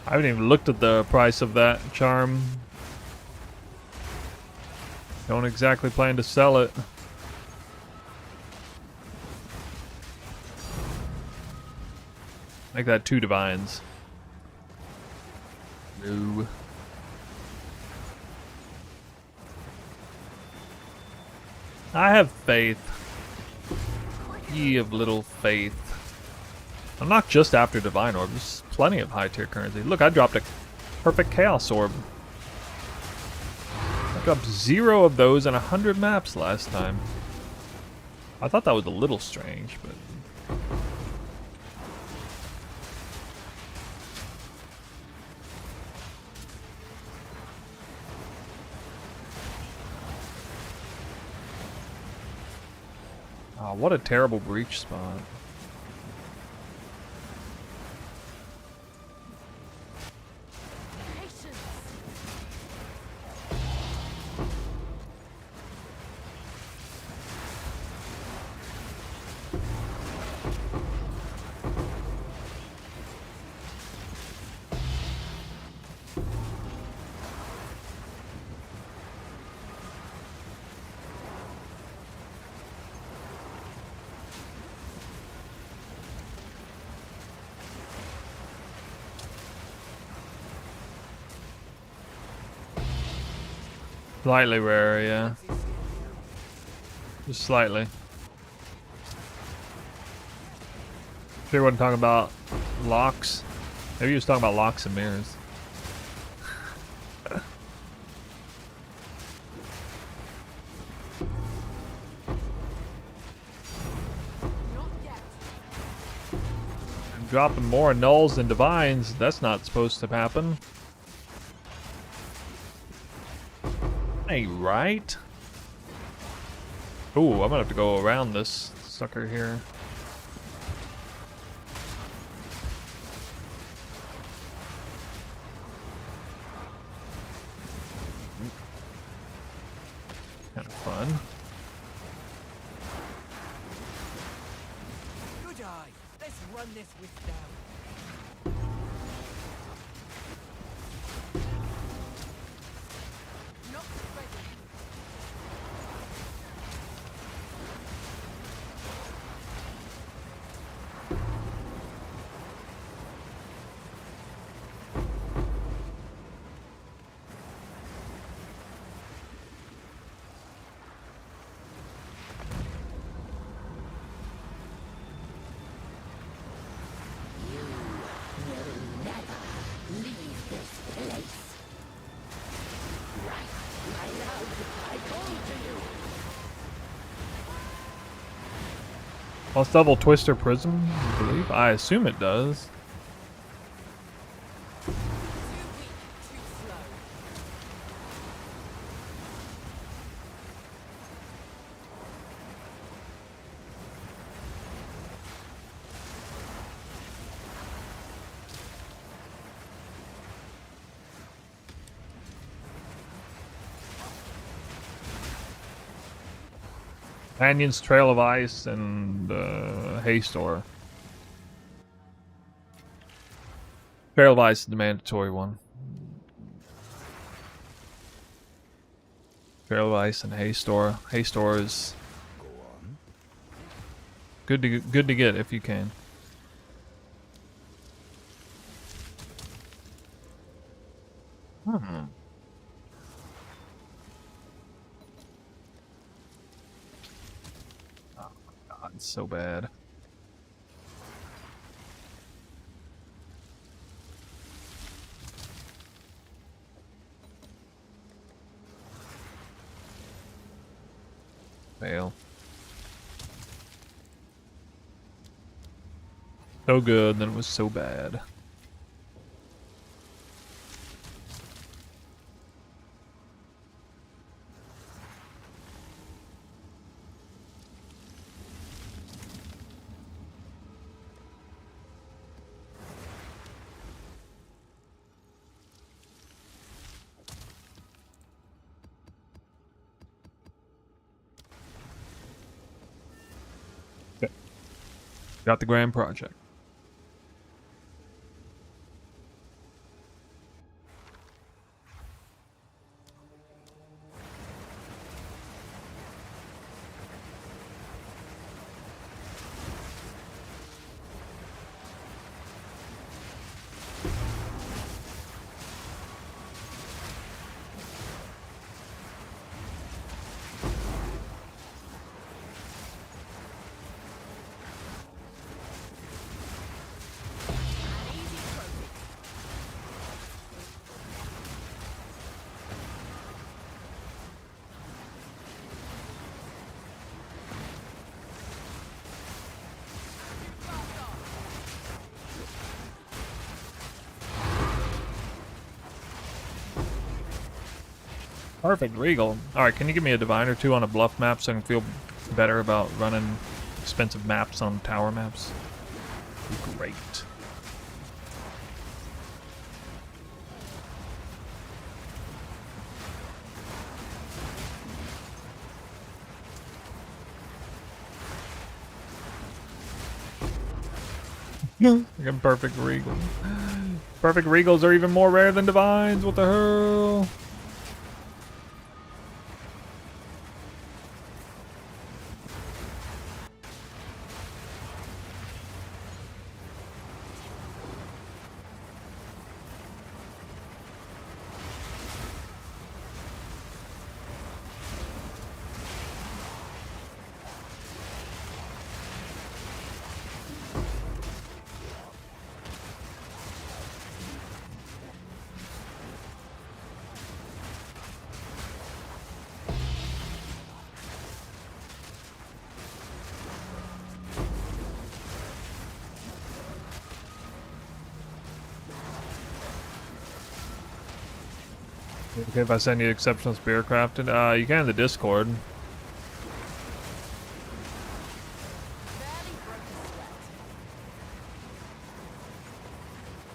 I haven't even looked at the price of that charm. Don't exactly plan to sell it. Make that 2 divines. No. I have faith. Ye of little faith. I'm not just after divine orbs. There's plenty of high tier currency. Look, I dropped a perfect chaos orb. I dropped 0 of those in 100 maps last time. I thought that was a little strange, but... Oh, what a terrible breach spot. Patience. Slightly rare, yeah. Just slightly. Sure wasn't talking about locks. Maybe he was talking about locks and mirrors. Not yet. And dropping more nulls than divines, that's not supposed to happen. Hey, right? Ooh, I'm gonna have to go around this sucker here. Kind of fun. Good eye. Let's run this with down. Not ready. Plus double Twister Prism, I believe. I assume it does. Too weak, too slow. Companions, Trail of Ice, and Haystor. Trail of Ice is the mandatory one. Trail of Ice and Haystor. Haystor is Go on. good to get if you can. Hmm. Oh God, it's so bad. Fail. So good, then it was so bad. Okay. Got the grand project. Easy trophy. Fast off. Perfect, Regal. Alright, can you give me a divine or two on a bluff map so I can feel better about running expensive maps on tower maps? Great. Freaking perfect Regal. Perfect Regals are even more rare than divines. What the hell? Okay, if I send you exceptional spear crafted, you can in the Discord. Barely broke a sweat.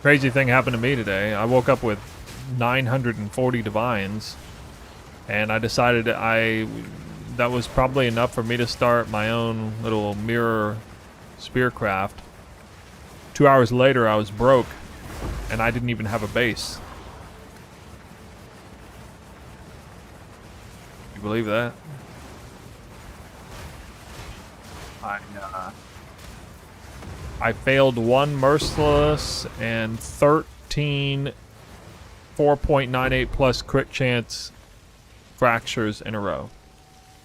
Crazy thing happened to me today. I woke up with 940 divines, and I decided that was probably enough for me to start my own little mirror spearcraft. 2 hours later, I was broke, and I didn't even have a base. You believe that? I failed one merciless and 13 4.98 plus crit chance fractures in a row.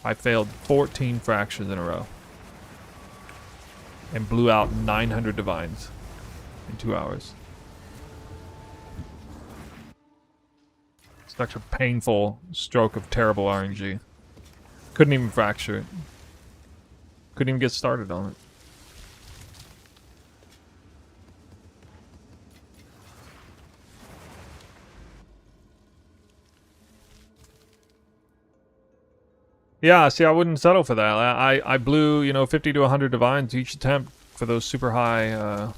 I failed 14 fractures in a row. And blew out 900 divines in 2 hours. Such a painful stroke of terrible RNG. Couldn't even fracture it. Couldn't even get started on it. Yeah, see, I wouldn't settle for that. I blew, you know, 50 to 100 divines each attempt for those super high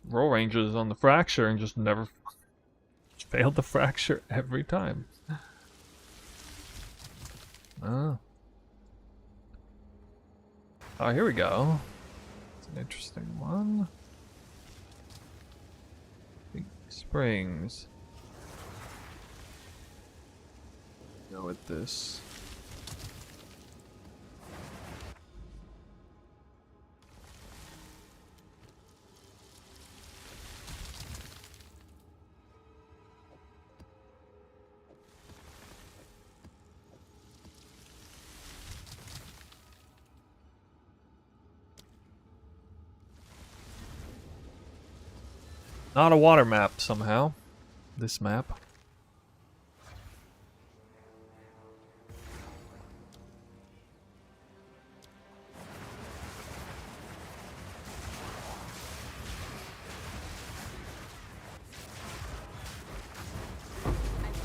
roll ranges on the fracture and just never failed the fracture every time. Oh. Oh, here we go. It's an interesting one. Big Springs. Go with this. Not a water map somehow. This map.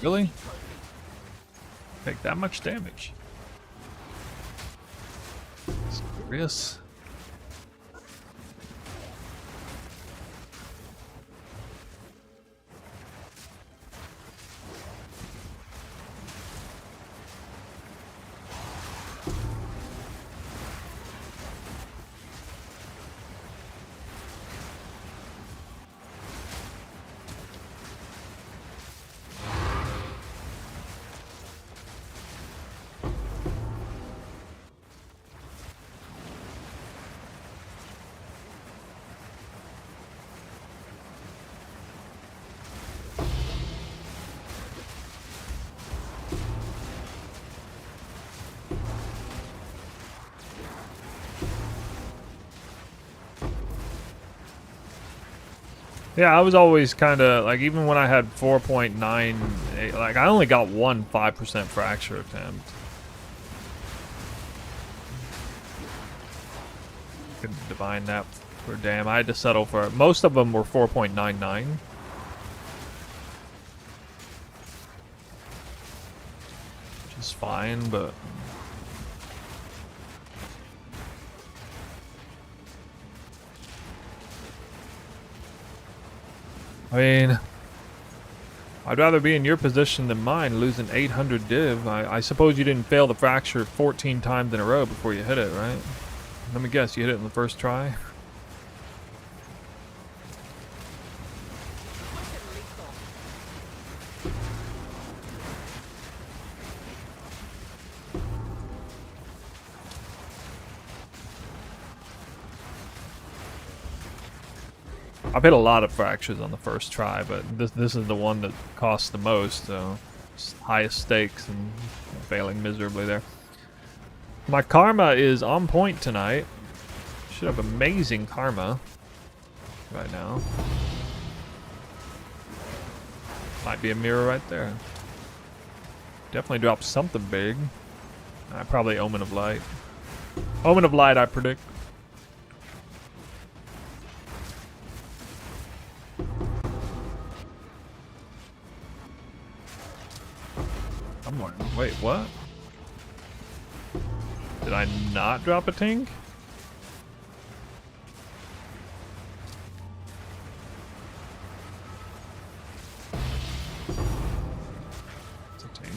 Really? Take that much damage? It's curious. Yeah, I was always kind of like, even when I had 4.98, like I only got one 5% fracture attempt. Couldn't divine that for damn. I had to settle for it. Most of them were 4.99. Which is fine, but I mean, I'd rather be in your position than mine, losing 800 div. I suppose you didn't fail the fracture 14 times in a row before you hit it, right? Let me guess, you hit it in the first try? I've hit a lot of fractures on the first try, but this is the one that costs the most, so it's highest stakes and failing miserably there. My karma is on point tonight. Should have amazing karma right now. Might be a mirror right there. Definitely dropped something big. Probably Omen of Light. Omen of Light, I predict. Wait, what? Did I not drop a tink? It's a tink.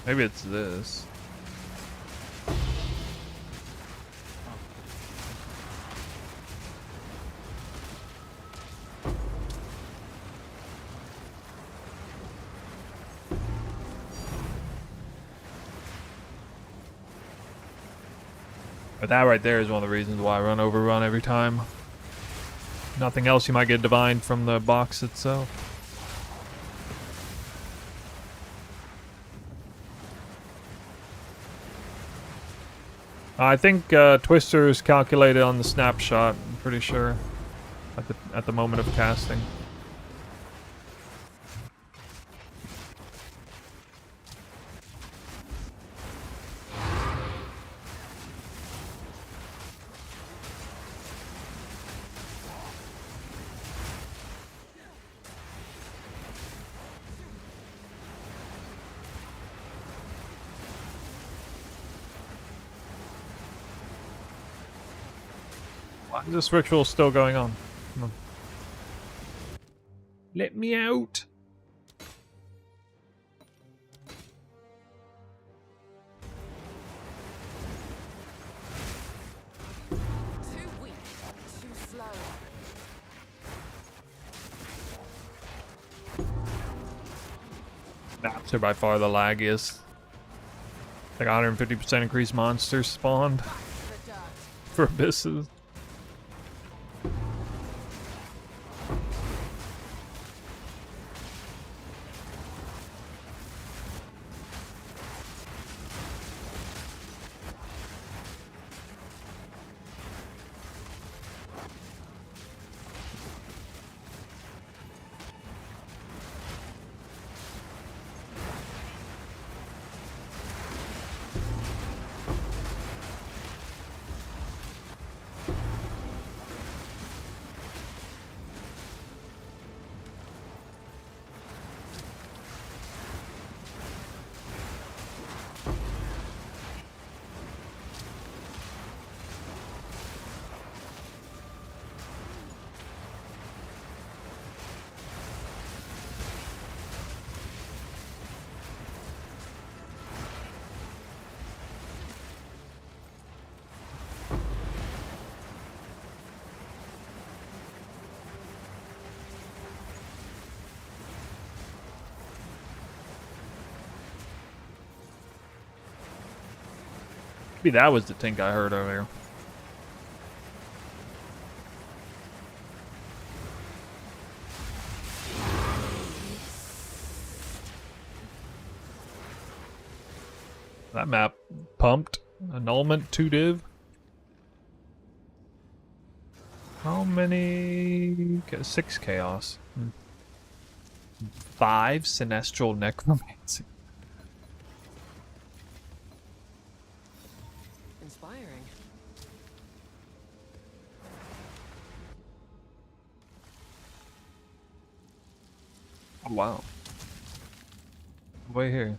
Maybe it's this. But that right there is one of the reasons why I run Overrun every time. Nothing else, you might get divined from the box itself. I think Twister's calculated on the snapshot, I'm pretty sure, at the moment of casting. Why is this ritual still going on? Come on. Let me out. Too weak, too slow. Maps are by far the laggiest. Like 150% increased monsters spawned Back to the dirt. for abysses. Maybe that was the tink I heard earlier. That map pumped. Annulment 2 div. How many? 6 chaos. 5 sinestral necromancy. Inspiring. Oh, wow. Way here.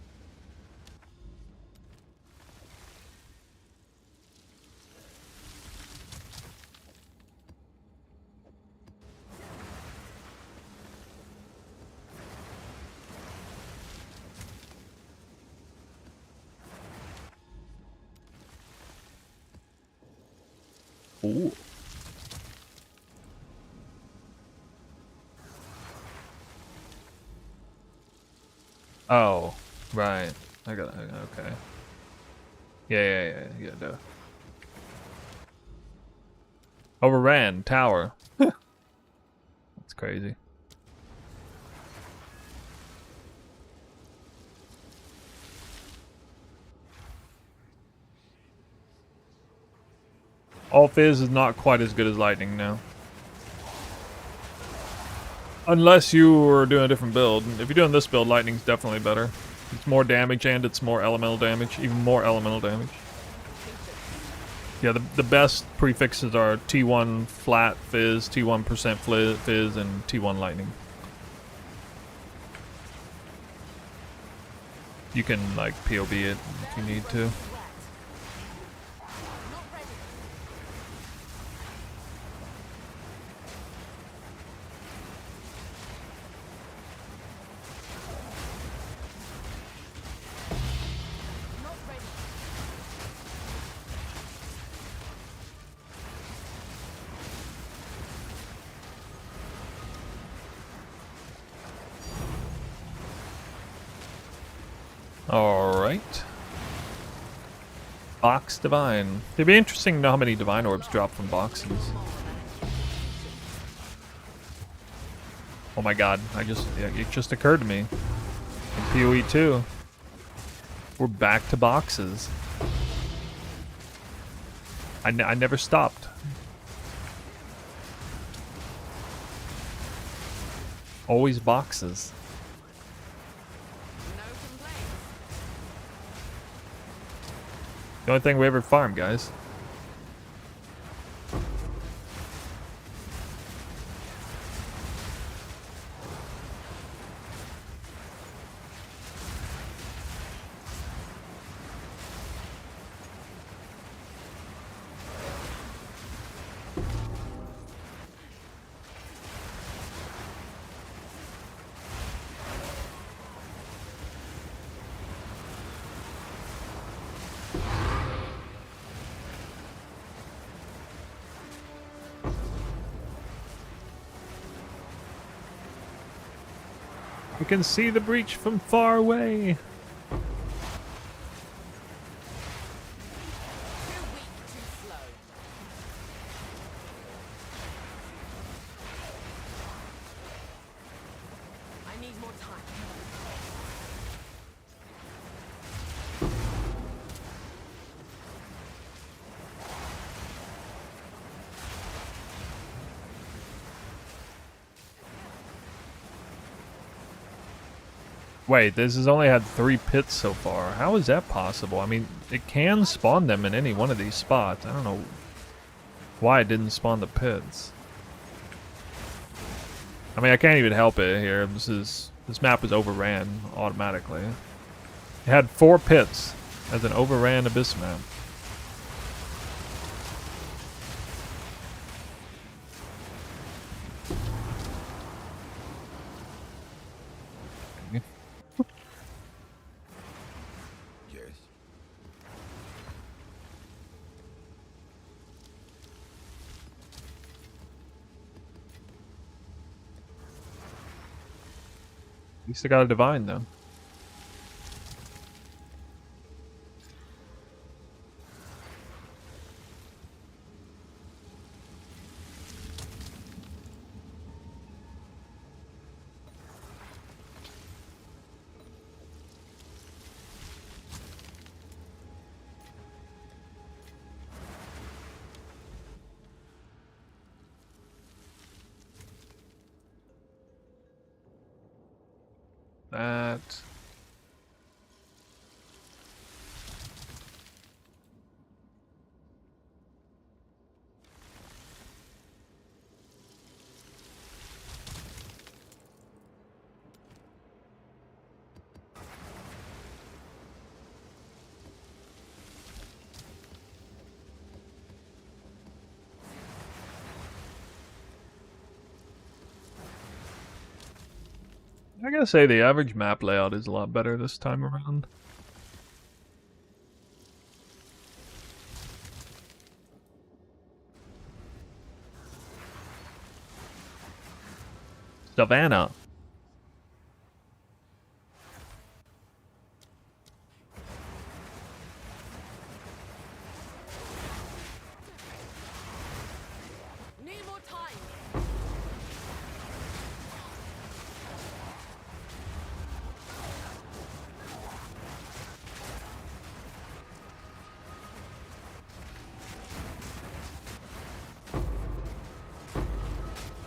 Ooh. Oh, right. I got it. Okay. Yeah, duh. Overran tower. That's crazy. All fizz is not quite as good as lightning now. Unless you were doing a different build. If you're doing this build, lightning's definitely better. It's more damage and it's more elemental damage. Even more elemental damage. Yeah, the best prefixes are T1 flat fizz, T1% fizz, and T1 lightning. You can, like, POB it if you need to. Alright. Box Divine. It'd be interesting to know how many Divine Orbs drop from boxes. Oh my god, it just occurred to me. In PoE 2, we're back to boxes. I never stopped. Always boxes. No complaints. The only thing we ever farm, guys. We can see the breach from far away. Too weak, too slow. I need more time. Wait, this has only had 3 pits so far. How is that possible? I mean, it can spawn them in any one of these spots. I don't know why it didn't spawn the pits. I mean, I can't even help it here. This map was overran automatically. It had 4 pits as an overran abyss map. Yes. At least I got a divine though. That. I gotta say the average map layout is a lot better this time around. Savannah. Need more time.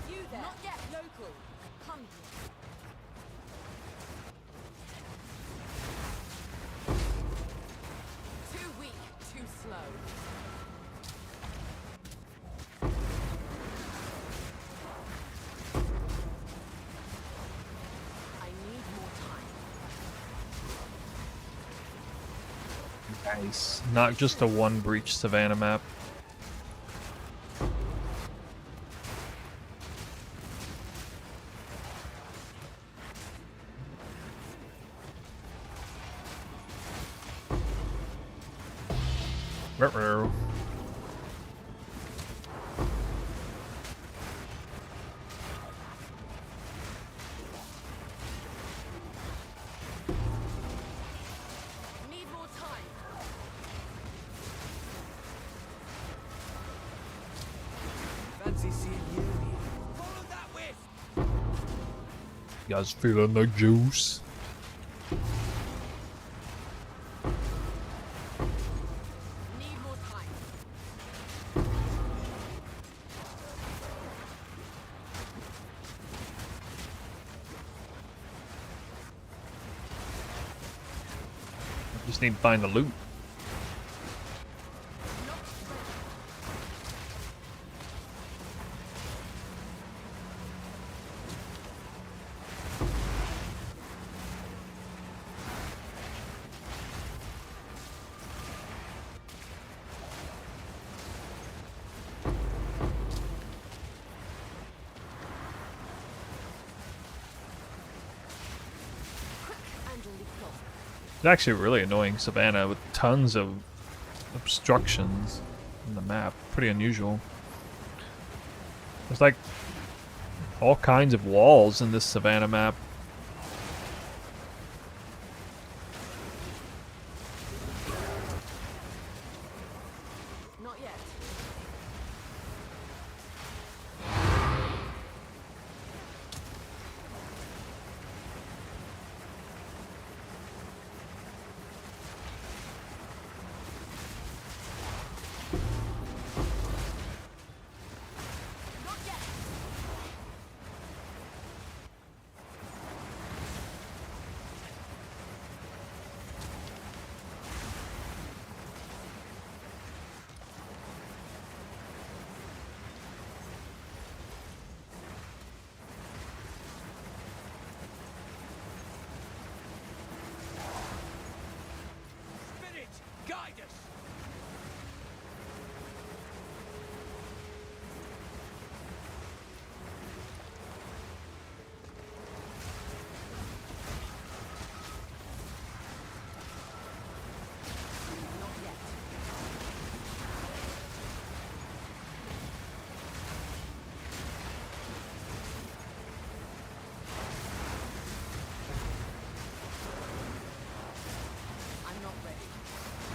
You there? Not yet. Local. Come here. Too weak, too slow. I need more time. Nice. Not just a 1 breach Savannah map. Ruh-roh. Need more time. Fancy seeing you here. Follow that wisp. You guys feeling the juice? Need more time. Just need to find the loot. And lethal. It's actually really annoying Savannah with tons of obstructions in the map. Pretty unusual. There's like all kinds of walls in this Savannah map.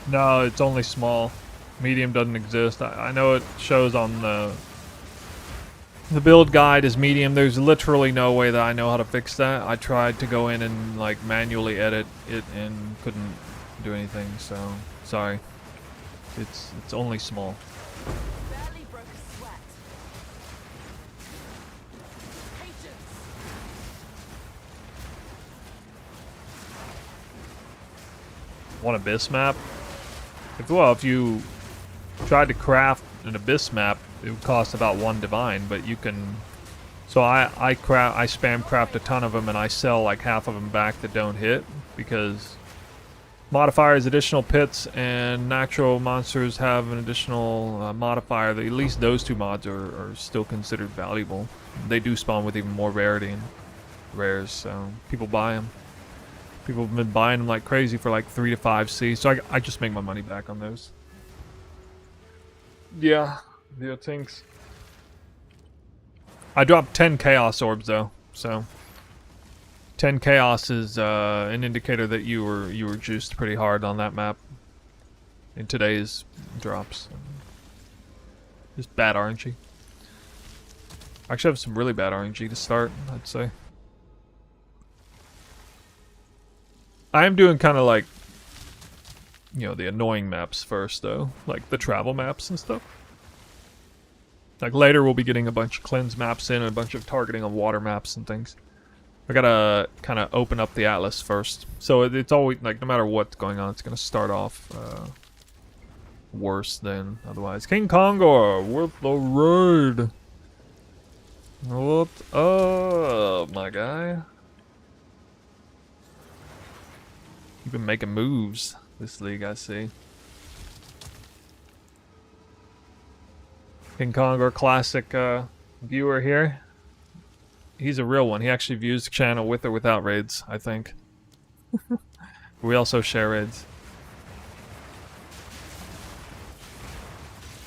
No, it's only small. Medium doesn't exist. I know it shows on the build guide is medium. There's literally no way that I know how to fix that. I tried to go in and like manually edit it and couldn't do anything, so sorry. It's only small. Barely broke a sweat. Patience. One abyss map? If you tried to craft an abyss map, it would cost about 1 divine, but you can. So I spam craft a ton of them, and I sell like half of them back that don't hit because modifiers, additional pits, and natural monsters have an additional modifier. That at least those 2 mods are still considered valuable. They do spawn with even more rarity and rares, so people buy them. People have been buying them like crazy for like 3 to 5 C, so I just make my money back on those. Yeah, thanks. I dropped 10 Chaos Orbs though, so 10 Chaos is an indicator that you were juiced pretty hard on that map in today's drops. Just bad RNG. I actually have some really bad RNG to start, I'd say. I am doing kind of like, you know, the annoying maps first though, like the travel maps and stuff. Like later we'll be getting a bunch of cleanse maps in and a bunch of targeting on water maps and things. I gotta kind of open up the atlas first. So it's always, like, no matter what's going on, it's gonna start off worse than otherwise. King Kongor, with the raid. What up, my guy? You've been making moves this league, I see. King Kongor, classic viewer here. He's a real one. He actually views the channel with or without raids, I think. We also share raids.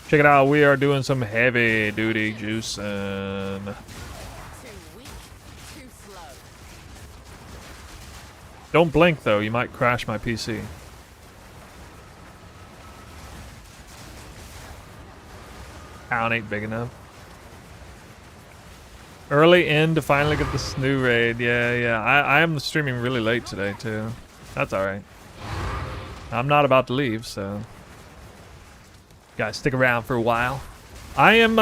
Check it out, we are doing some heavy duty juicing. Too weak, too slow. Don't blink though, you might crash my PC. Town ain't big enough. Early in to finally get the snoo raid. Yeah. I am streaming really late today too. That's alright. I'm not about to leave, so gotta stick around for a while. I am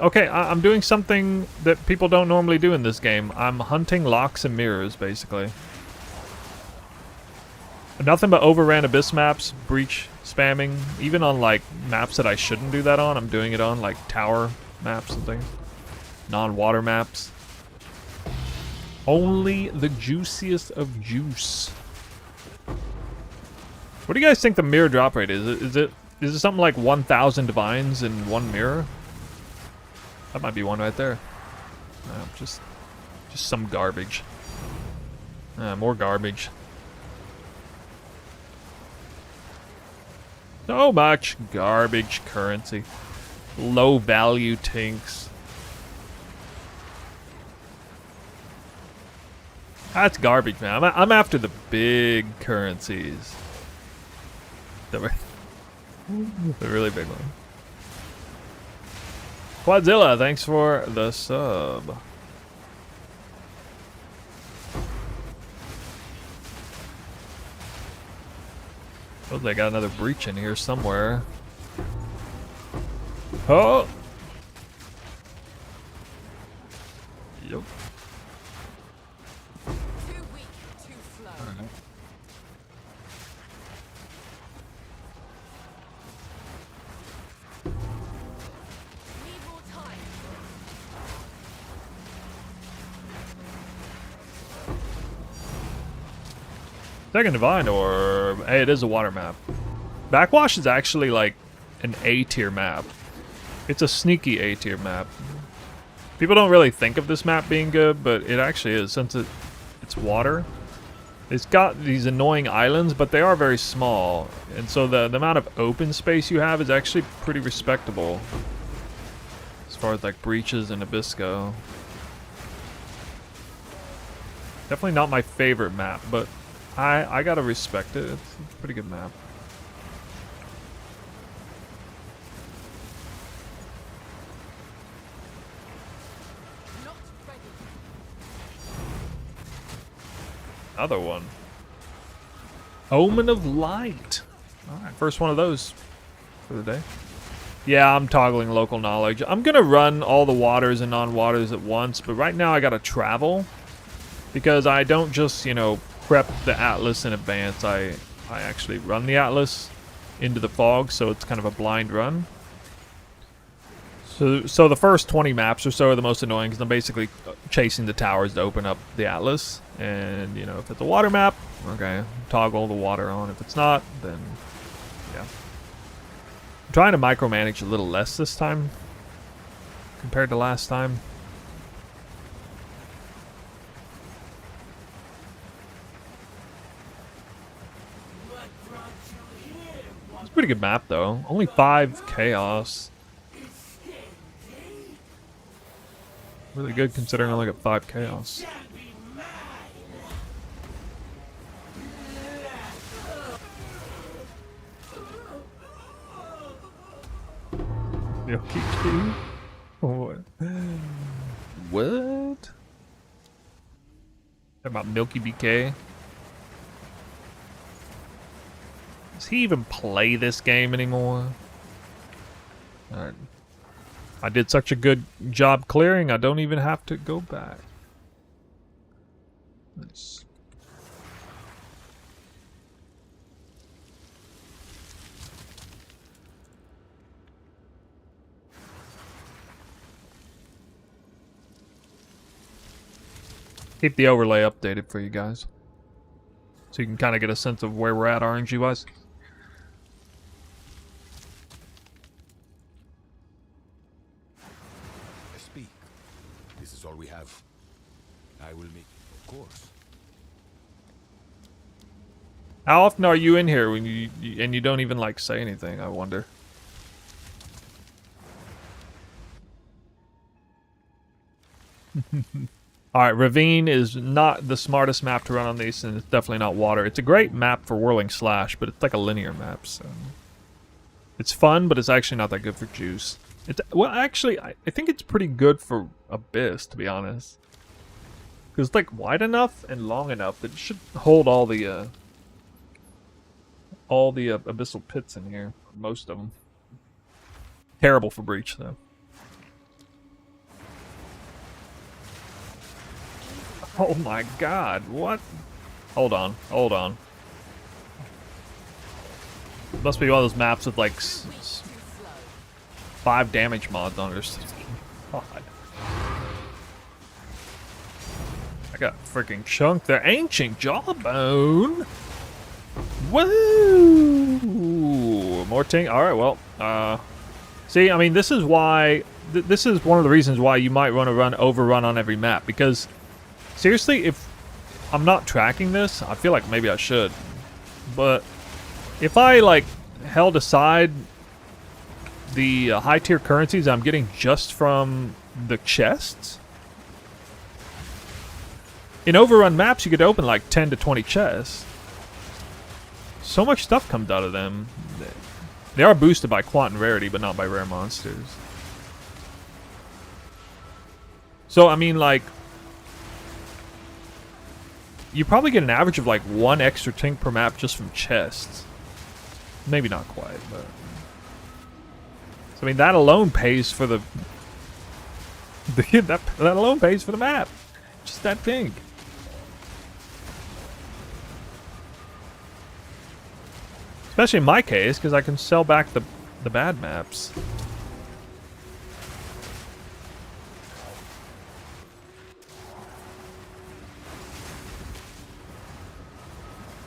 okay, I'm doing something that people don't normally do in this game. I'm hunting locks and mirrors, basically. Nothing but overran abyss maps, breach spamming, even on like maps that I shouldn't do that on. I'm doing it on like tower maps and things. Non-water maps. Only the juiciest of juice. What do you guys think the mirror drop rate is? Is it something like 1,000 divines in 1 mirror? That might be one right there. Just some garbage. More garbage. So much garbage currency. Low value tinks. That's garbage, man. I'm after the big currencies. The really big one. Quadzilla, thanks for the sub. Oh, they got another breach in here somewhere. Oh! Yep. Too weak, too slow. Need more time. Second Divine Orb. Hey, it is a water map. Backwash is actually like an A tier map. It's a sneaky A tier map. People don't really think of this map being good, but it actually is, since it's water. It's got these annoying islands, but they are very small. And so the amount of open space you have is actually pretty respectable. As far as like breaches and abyss go. Definitely not my favorite map, but I gotta respect it. It's a pretty good map. Another one. Omen of Light. Alright, first one of those for the day. Yeah, I'm toggling local knowledge. I'm gonna run all the waters and non-waters at once, but right now I gotta travel. Because I don't just, you know, prep the Atlas in advance. I actually run the Atlas into the fog, so it's kind of a blind run. So the first 20 maps or so are the most annoying because I'm basically chasing the towers to open up the Atlas. And, you know, if it's a water map, okay, toggle the water on. If it's not, then, yeah. I'm trying to micromanage a little less this time compared to last time. It's a pretty good map, though. Only 5 chaos. Really good considering I only got 5 chaos. Yoki. What? What? Talking about Milky BK? Does he even play this game anymore? Alright. I did such a good job clearing, I don't even have to go back. Nice. Keep the overlay updated for you guys, so you can kind of get a sense of where we're at RNG-wise. Speak. This is all we have. I will meet, of course. How often are you in here when you don't even like say anything? I wonder. Alright, Ravine is not the smartest map to run on these, and it's definitely not water. It's a great map for Whirling Slash, but it's like a linear map, so... It's fun, but it's actually not that good for Juice. It's, well, actually, I think it's pretty good for Abyss, to be honest. Because it's like wide enough and long enough that it should hold all the abyssal pits in here. Most of them. Terrible for Breach, though. Oh my god, what? Hold on, hold on. Must be one of those maps with like 5 damage mods on it. God. I got freaking chunked there. Ancient Jawbone! Woo! More ting. Alright, well, see, I mean, this is why... This is one of the reasons why you might want to run Overrun on every map, because... Seriously, if I'm not tracking this, I feel like maybe I should. But if I, like, held aside the high tier currencies I'm getting just from the chests, in Overrun maps you could open like 10 to 20 chests. So much stuff comes out of them. They are boosted by quant and rarity, but not by rare monsters. So, I mean, like... You probably get an average of like 1 extra tink per map just from chests. Maybe not quite, but... So, I mean, that alone pays for the... that alone pays for the map. Just that pink. Especially in my case, because I can sell back the bad maps.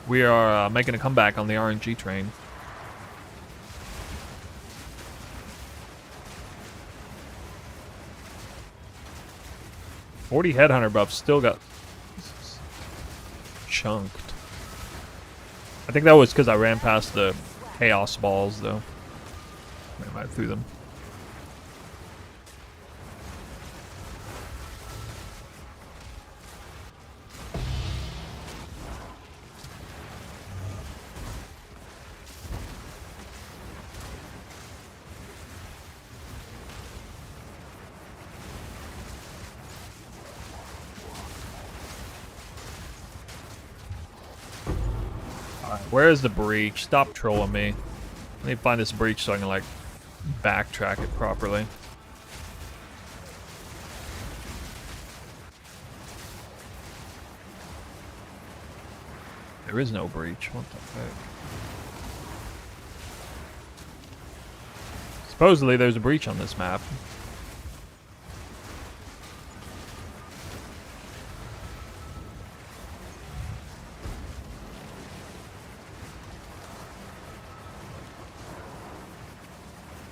We are making a comeback on the RNG train. $40 Headhunter buffs still got chunked. I think that was because I ran past the Chaos Balls, though. I might threw them. Where's the breach? Stop trolling me. I need to find this breach so I can, like, backtrack it properly. There is no breach. What the heck? Supposedly there's a breach on this map.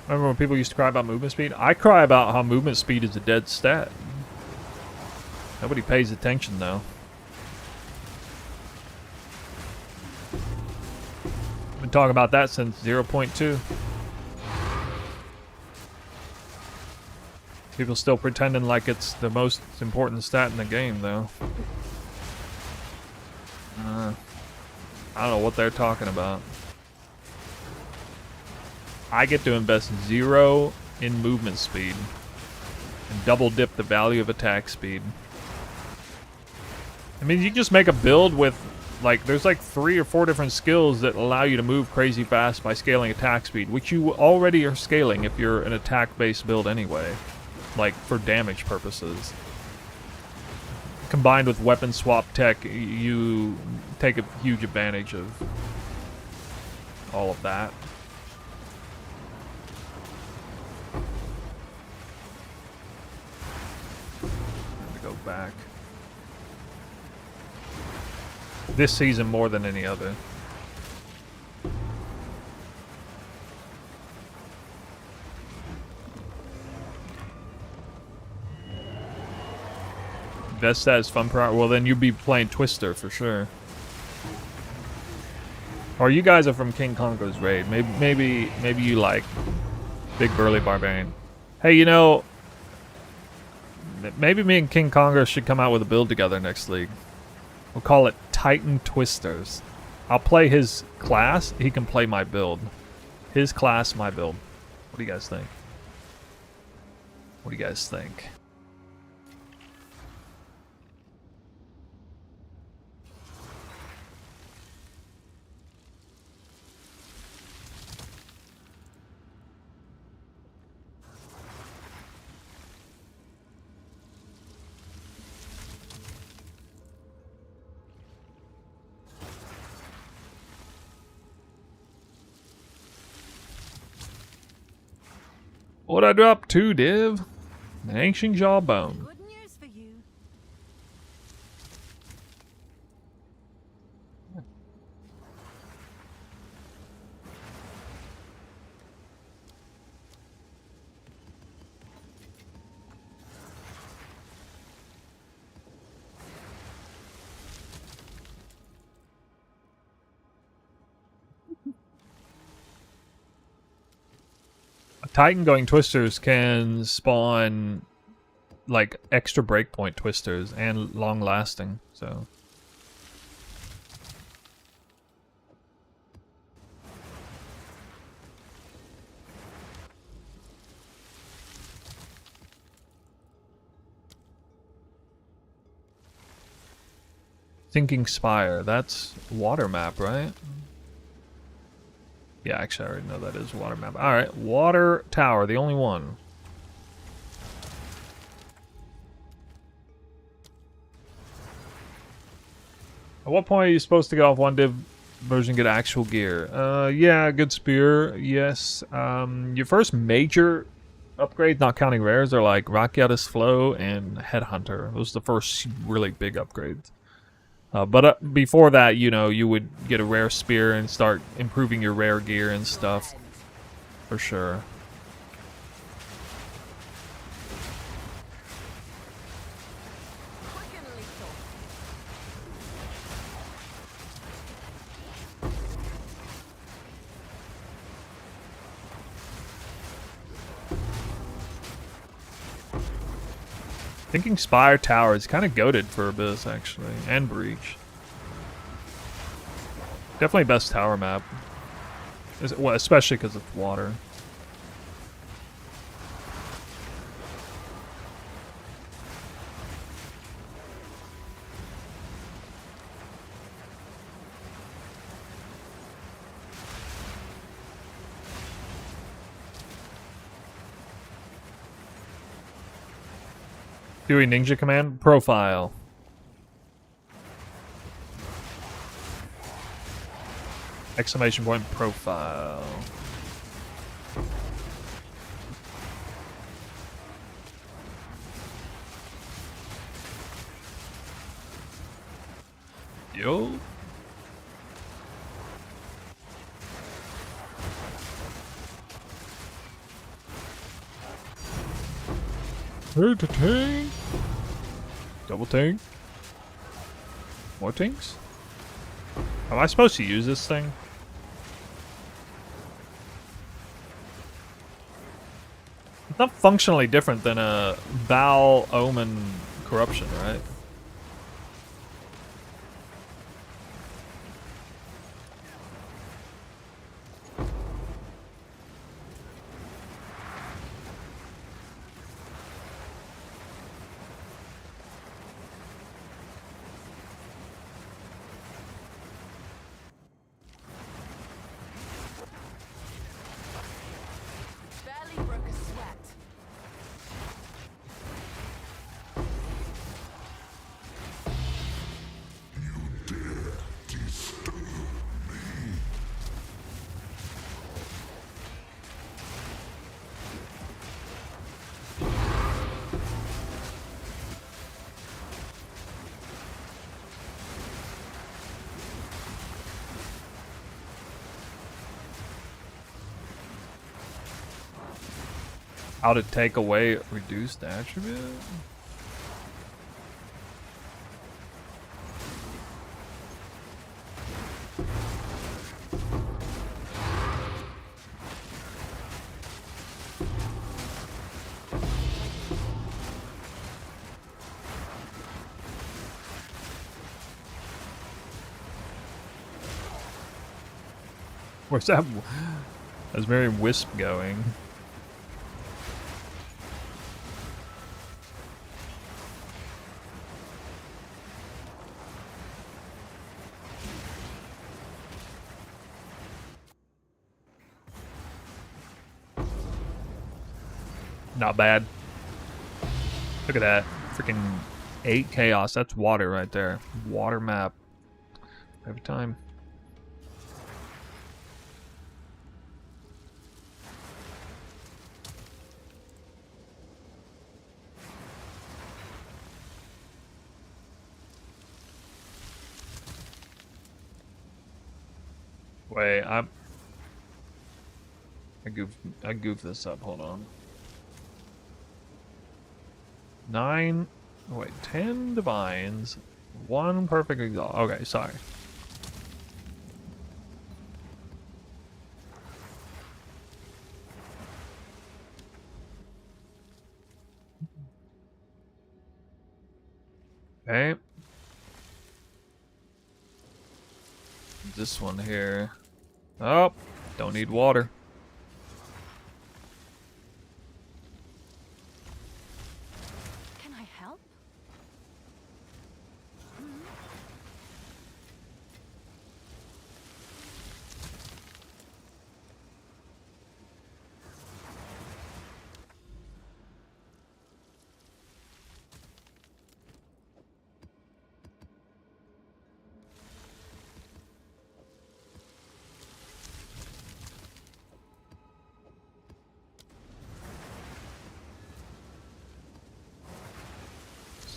Remember when people used to cry about movement speed? I cry about how movement speed is a dead stat. Nobody pays attention though. Been talking about that since 0.2. People still pretending like it's the most important stat in the game though. I don't know what they're talking about. I get to invest 0 in movement speed and double dip the value of attack speed. I mean, you just make a build with, like, there's like 3 or 4 different skills that allow you to move crazy fast by scaling attack speed, which you already are scaling if you're an attack-based build anyway, like for damage purposes. Combined with weapon swap tech, you take a huge advantage of all of that. Go back. This season more than any other. Best stat is fun power. Well, then you'd be playing Twister for sure. Or you guys are from King Kongo's raid. Maybe you like Big Burly Barbarian. Hey, you know, maybe me and King Kongo should come out with a build together next league. We'll call it Titan Twisters. I'll play his class. He can play my build. His class, my build. What do you guys think? What do you guys think? What'd I drop? 2 div? An ancient jawbone. Good news for you. Titan going twisters can spawn like extra breakpoint twisters and long lasting, so Thinking Spire, that's water map, right? Yeah, actually, I already know that is water map. Alright, water tower, the only one. At what point are you supposed to get off 1 div version, get actual gear? Yeah, good spear, yes. Your first major upgrades, not counting rares, are like Rakiatis Flow and Headhunter. Those are the first really big upgrades. But before that, you know, you would get a rare spear and start improving your rare gear and stuff. For sure. Quick and lethal. Thinking Spire Tower is kind of goated for Abyss, actually, and Breach. Definitely best tower map. Well, especially because it's water. Huey Ninja Command profile. Exclamation point profile. Yo. Hey, to tank. Double tank. More tanks? Am I supposed to use this thing? It's not functionally different than a Val Omen Corruption, right? Barely broke a sweat. How to take away reduced attribute? Where's that? That's very wisp going. Not bad. Look at that. Freaking 8 chaos. That's water right there. Water map. Every time. Wait, I goofed this up. Hold on. 9. Wait, 10 divines, 1 perfect exalt. Okay, sorry. Okay. This one here. Oh, don't need water. Can I help?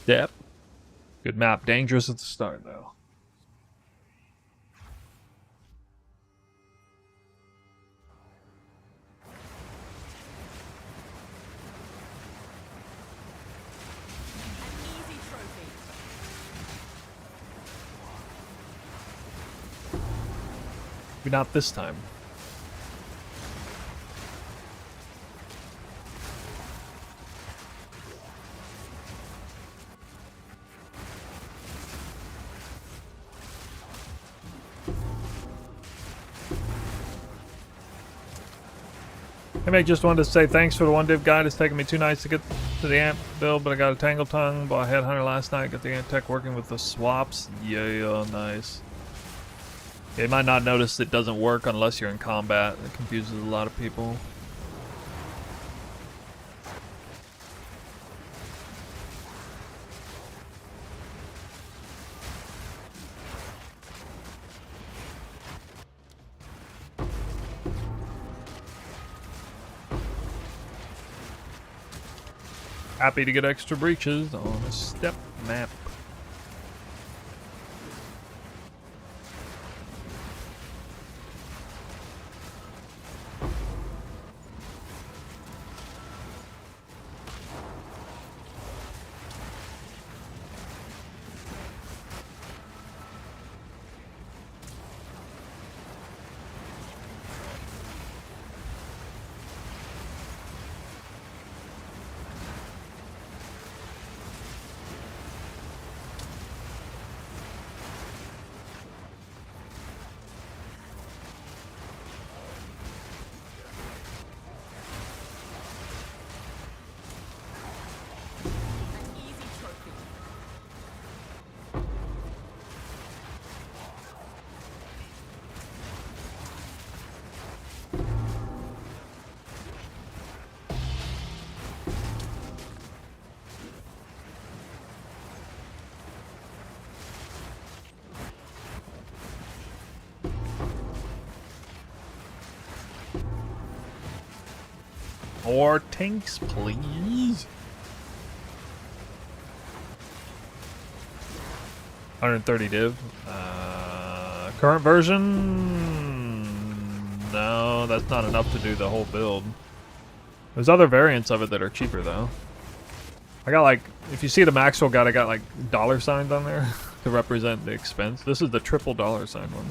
Step. Good map. Dangerous at the start, though. An easy trophy. Maybe not this time. Hey mate, just wanted to say thanks for the one div guide. It's taken me 2 nights to get to the amp build, but I got a Tangle Tongue, bought a Headhunter last night, got the amp tech working with the swaps. Yeah, nice. You might not notice it doesn't work unless you're in combat. It confuses a lot of people. Happy to get extra breaches on a step map. An easy trophy. More tanks, please. 130 div. Current version? No, that's not enough to do the whole build. There's other variants of it that are cheaper though. I got like, if you see the Maxwell guide, I got like dollar signs on there to represent the expense. This is the triple dollar sign one.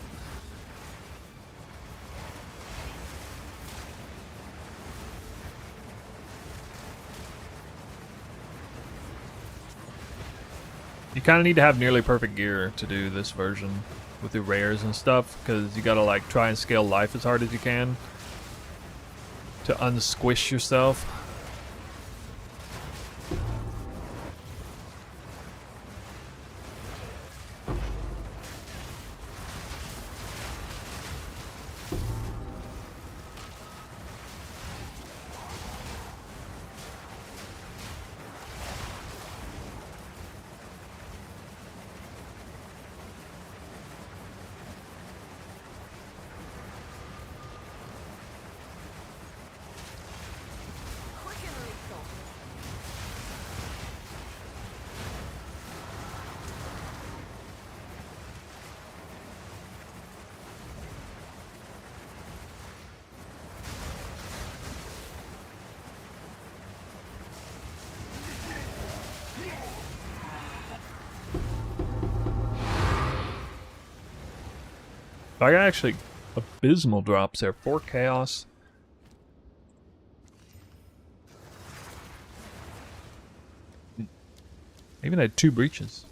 You kind of need to have nearly perfect gear to do this version with your rares and stuff, because you gotta like try and scale life as hard as you can to unsquish yourself. Quick and lethal. I got actually abysmal drops there. 4 chaos. Even had 2 breaches.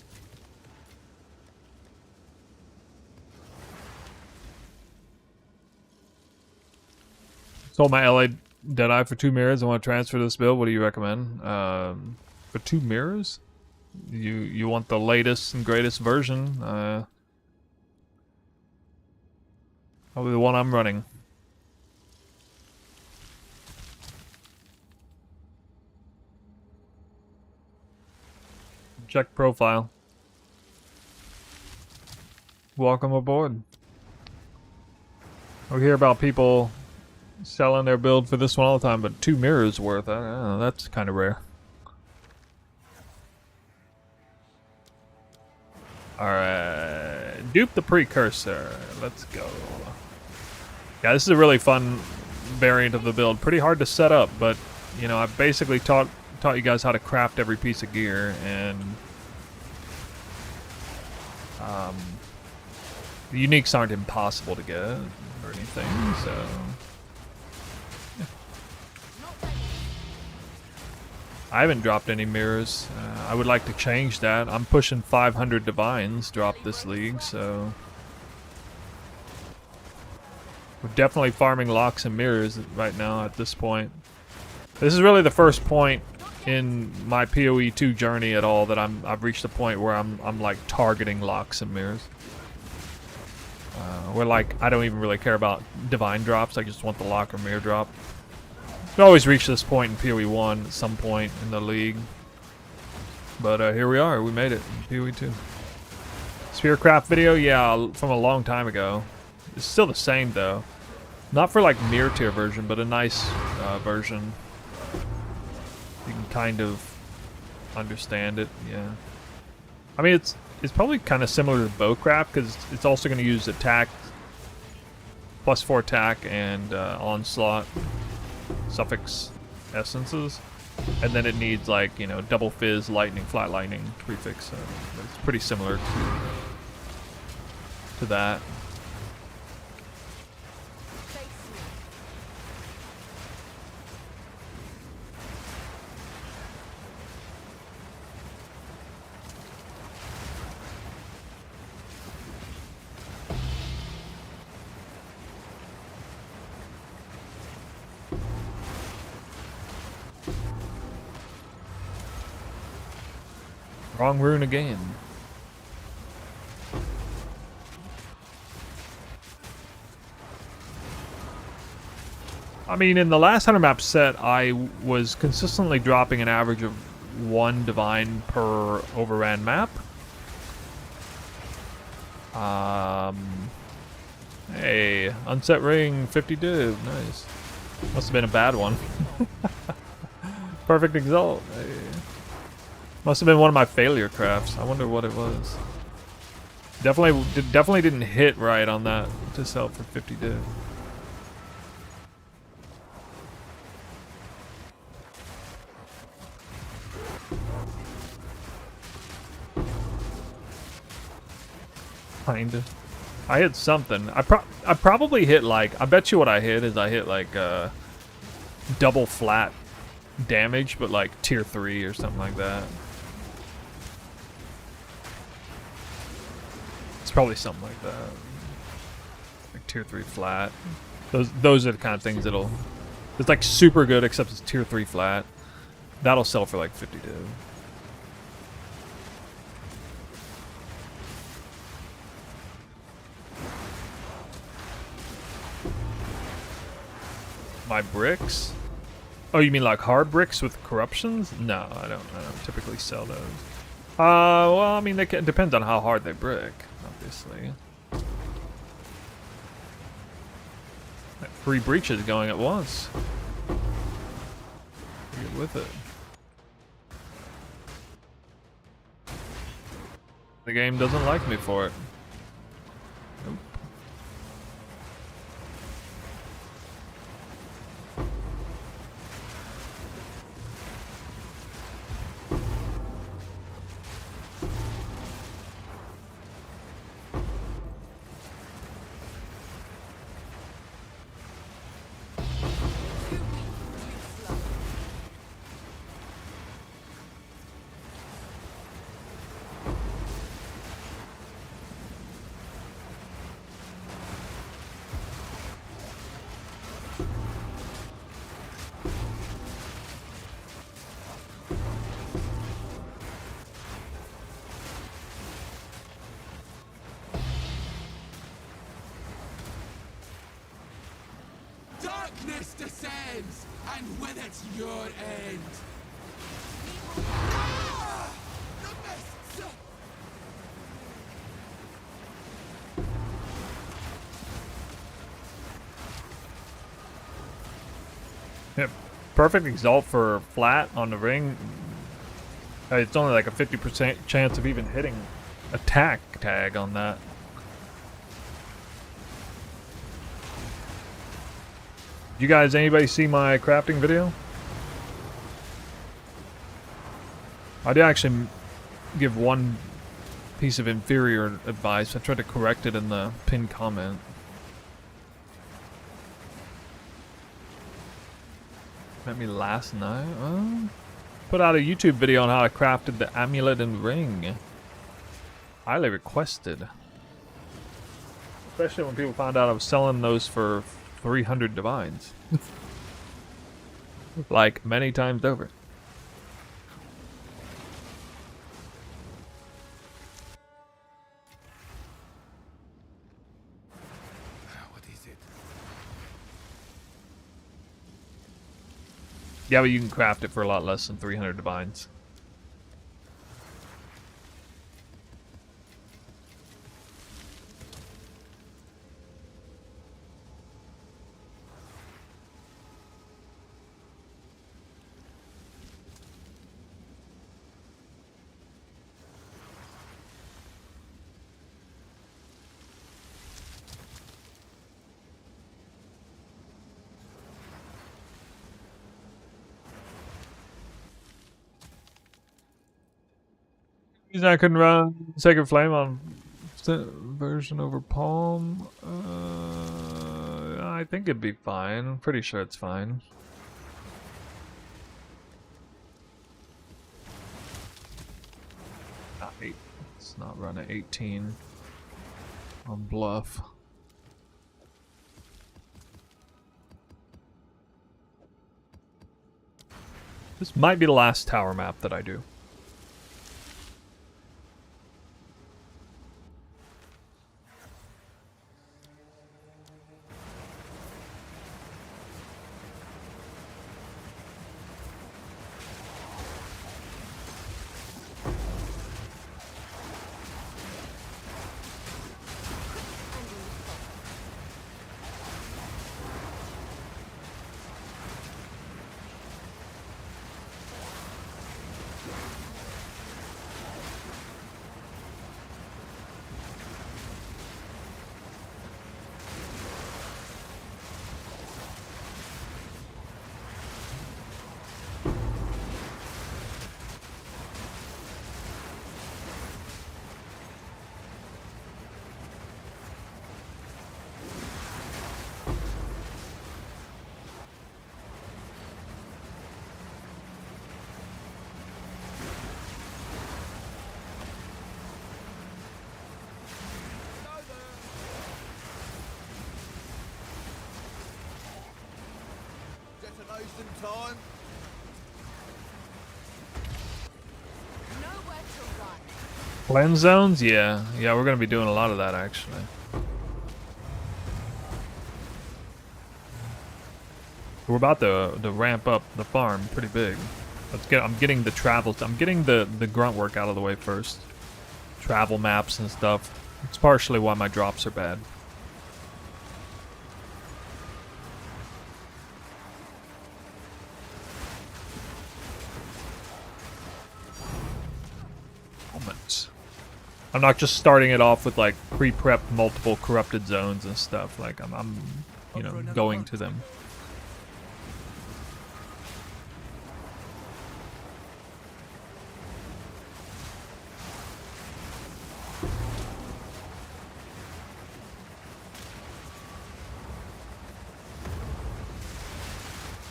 Sold my LA Deadeye for 2 mirrors. I want to transfer this build. What do you recommend? For 2 mirrors? You want the latest and greatest version. Probably the one I'm running. Check profile. Welcome aboard. We hear about people selling their build for this one all the time, but 2 mirrors worth, I don't know, that's kind of rare. Alright, dupe the precursor. Let's go. Yeah, this is a really fun variant of the build. Pretty hard to set up, but you know, I've basically taught you guys how to craft every piece of gear, and the uniques aren't impossible to get or anything, so yeah. I haven't dropped any mirrors. I would like to change that. I'm pushing 500 divines drop this league, so we're definitely farming locks and mirrors right now at this point. This is really the first point in my PoE 2 journey at all that I've reached a point where I'm like targeting locks and mirrors. Where like I don't even really care about divine drops. I just want the lock or mirror drop. We always reach this point in PoE 1 at some point in the league. But here we are. We made it in PoE 2. Spearcraft video, yeah, from a long time ago. It's still the same though. Not for like mirror tier version, but a nice version. You can kind of understand it. Yeah. I mean, it's probably kind of similar to bowcraft because it's also going to use attack, +4 attack, and onslaught suffix essences, and then it needs like double fizz, lightning, flat lightning prefix. So it's pretty similar to that. Wrong rune again. I mean, in the last 100 map set, I was consistently dropping an average of 1 divine per overran map. Hey, unset ring, 50 div, nice. Must have been a bad one. Perfect exalt. Hey. Must have been one of my failure crafts. I wonder what it was. Definitely didn't hit right on that to sell for 50 div. Kinda. I hit something. I probably hit like, I bet you what I hit is I hit like double flat damage, but like tier 3 or something like that. It's probably something like that. Like tier 3 flat. Those are the kind of things that'll, it's like super good except it's tier 3 flat. That'll sell for like 50 div. My bricks? Oh, you mean like hard bricks with corruptions? No, I don't typically sell those. Well, I mean, it depends on how hard they brick, obviously. Like 3 breaches going at once. Get with it. The game doesn't like me for it. Nope. Darkness descends, and with it your end. Ah! The mists! Yeah, perfect exalt for flat on the ring. It's only like a 50% chance of even hitting attack tag on that. You guys, anybody see my crafting video? I did actually give one piece of inferior advice. I tried to correct it in the pinned comment. Met me last night. Put out a YouTube video on how I crafted the amulet and ring. Highly requested. Especially when people found out I was selling those for 300 divines. Like many times over. What is it? Yeah, but you can craft it for a lot less than 300 divines. He's not couldn't run Sacred Flame on version over Palm. I think it'd be fine. I'm pretty sure it's fine. Let's not run at 18 on Bluff. This might be the last tower map that I do. Detonation time. Nowhere to run. Cleanse zones? Yeah. Yeah, we're going to be doing a lot of that, actually. We're about to ramp up the farm pretty big. I'm getting the travel. I'm getting the grunt work out of the way first. Travel maps and stuff. It's partially why my drops are bad. Moment. I'm not just starting it off with like pre-prepped multiple corrupted zones and stuff. Like I'm you know, going to them.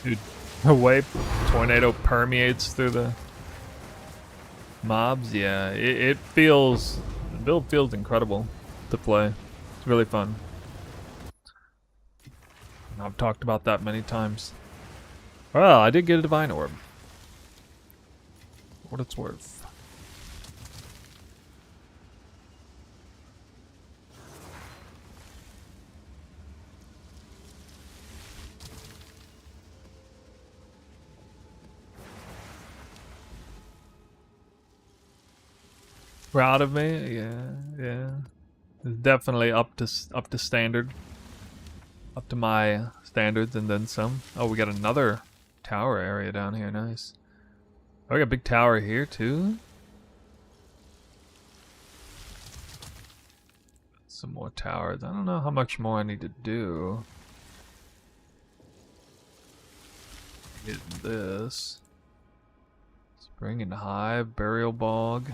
Dude, the way Tornado permeates through the mobs, yeah, it feels, the build feels incredible to play. It's really fun. I've talked about that many times. Well, I did get a Divine Orb. For what it's worth. Proud of me? Yeah. It's definitely up to standard. Up to my standards and then some. Oh, we got another tower area down here. Nice. Oh, we got a big tower here too. Some more towers. I don't know how much more I need to do. Get this. Spring and Hive, Burial Bog.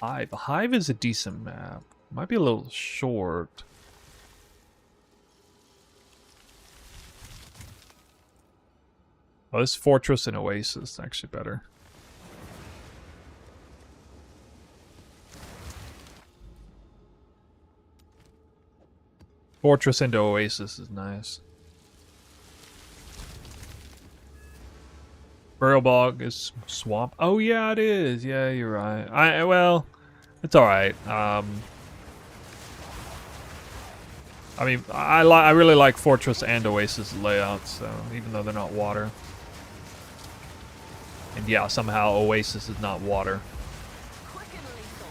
Hive. Hive is a decent map. Might be a little short. Oh, this Fortress and Oasis is actually better. Fortress into Oasis is nice. Burial Bog is swamp. Oh yeah, it is. Yeah, you're right. Well, it's all right. I mean, I really like Fortress and Oasis layouts, so even though they're not water. And yeah, somehow Oasis is not water. Quick and lethal.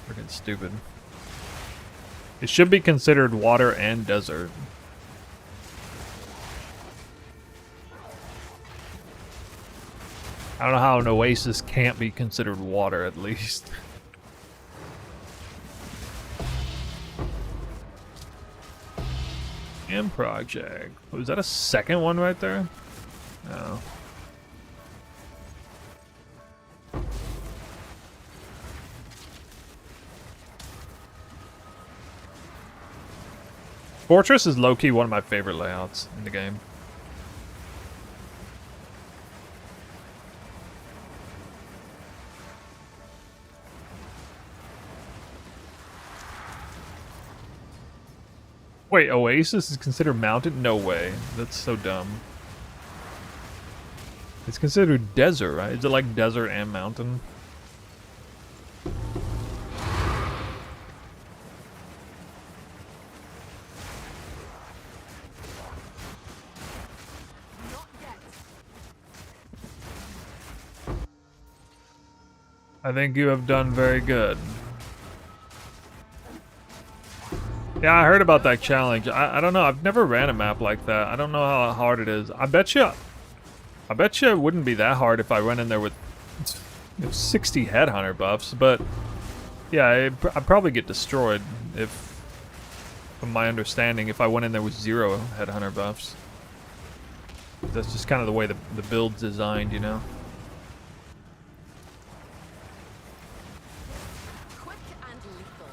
Freaking stupid. It should be considered water and desert. I don't know how an Oasis can't be considered water, at least. And Project. Was that a second one right there? No. Fortress is low-key one of my favorite layouts in the game. Wait, Oasis is considered mountain? No way. That's so dumb. It's considered desert, right? Is it like desert and mountain? Not yet. I think you have done very good. Yeah, I heard about that challenge. I don't know. I've never ran a map like that. I don't know how hard it is. I bet you it wouldn't be that hard if I went in there with 60 headhunter buffs. But yeah, I'd probably get destroyed if, from my understanding, if I went in there with 0 headhunter buffs. That's just kind of the way the build's designed, you know. Quick and lethal.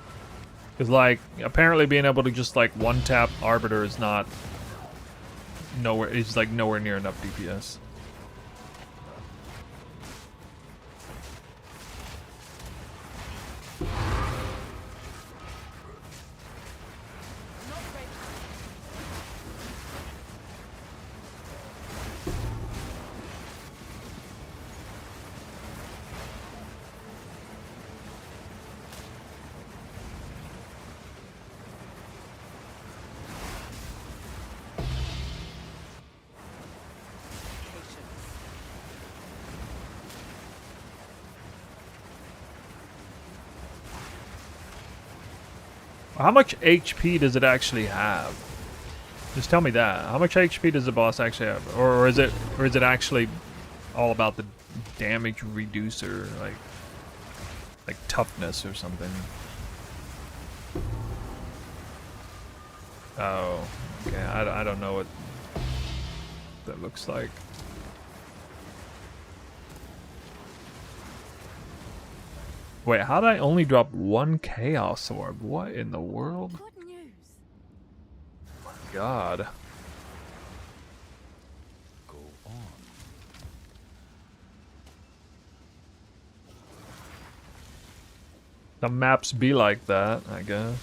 Because, like, apparently being able to just, like, one-tap Arbiter is not nowhere, it's, like, nowhere near enough DPS. Not ready. Patience. How much HP does it actually have? Just tell me that. How much HP does the boss actually have? Or is it actually all about the damage reducer, like toughness or something? Oh, okay. I don't know what that looks like. Wait, how did I only drop 1 Chaos Orb? What in the world? Good news. God. Go on. Some maps be like that, I guess.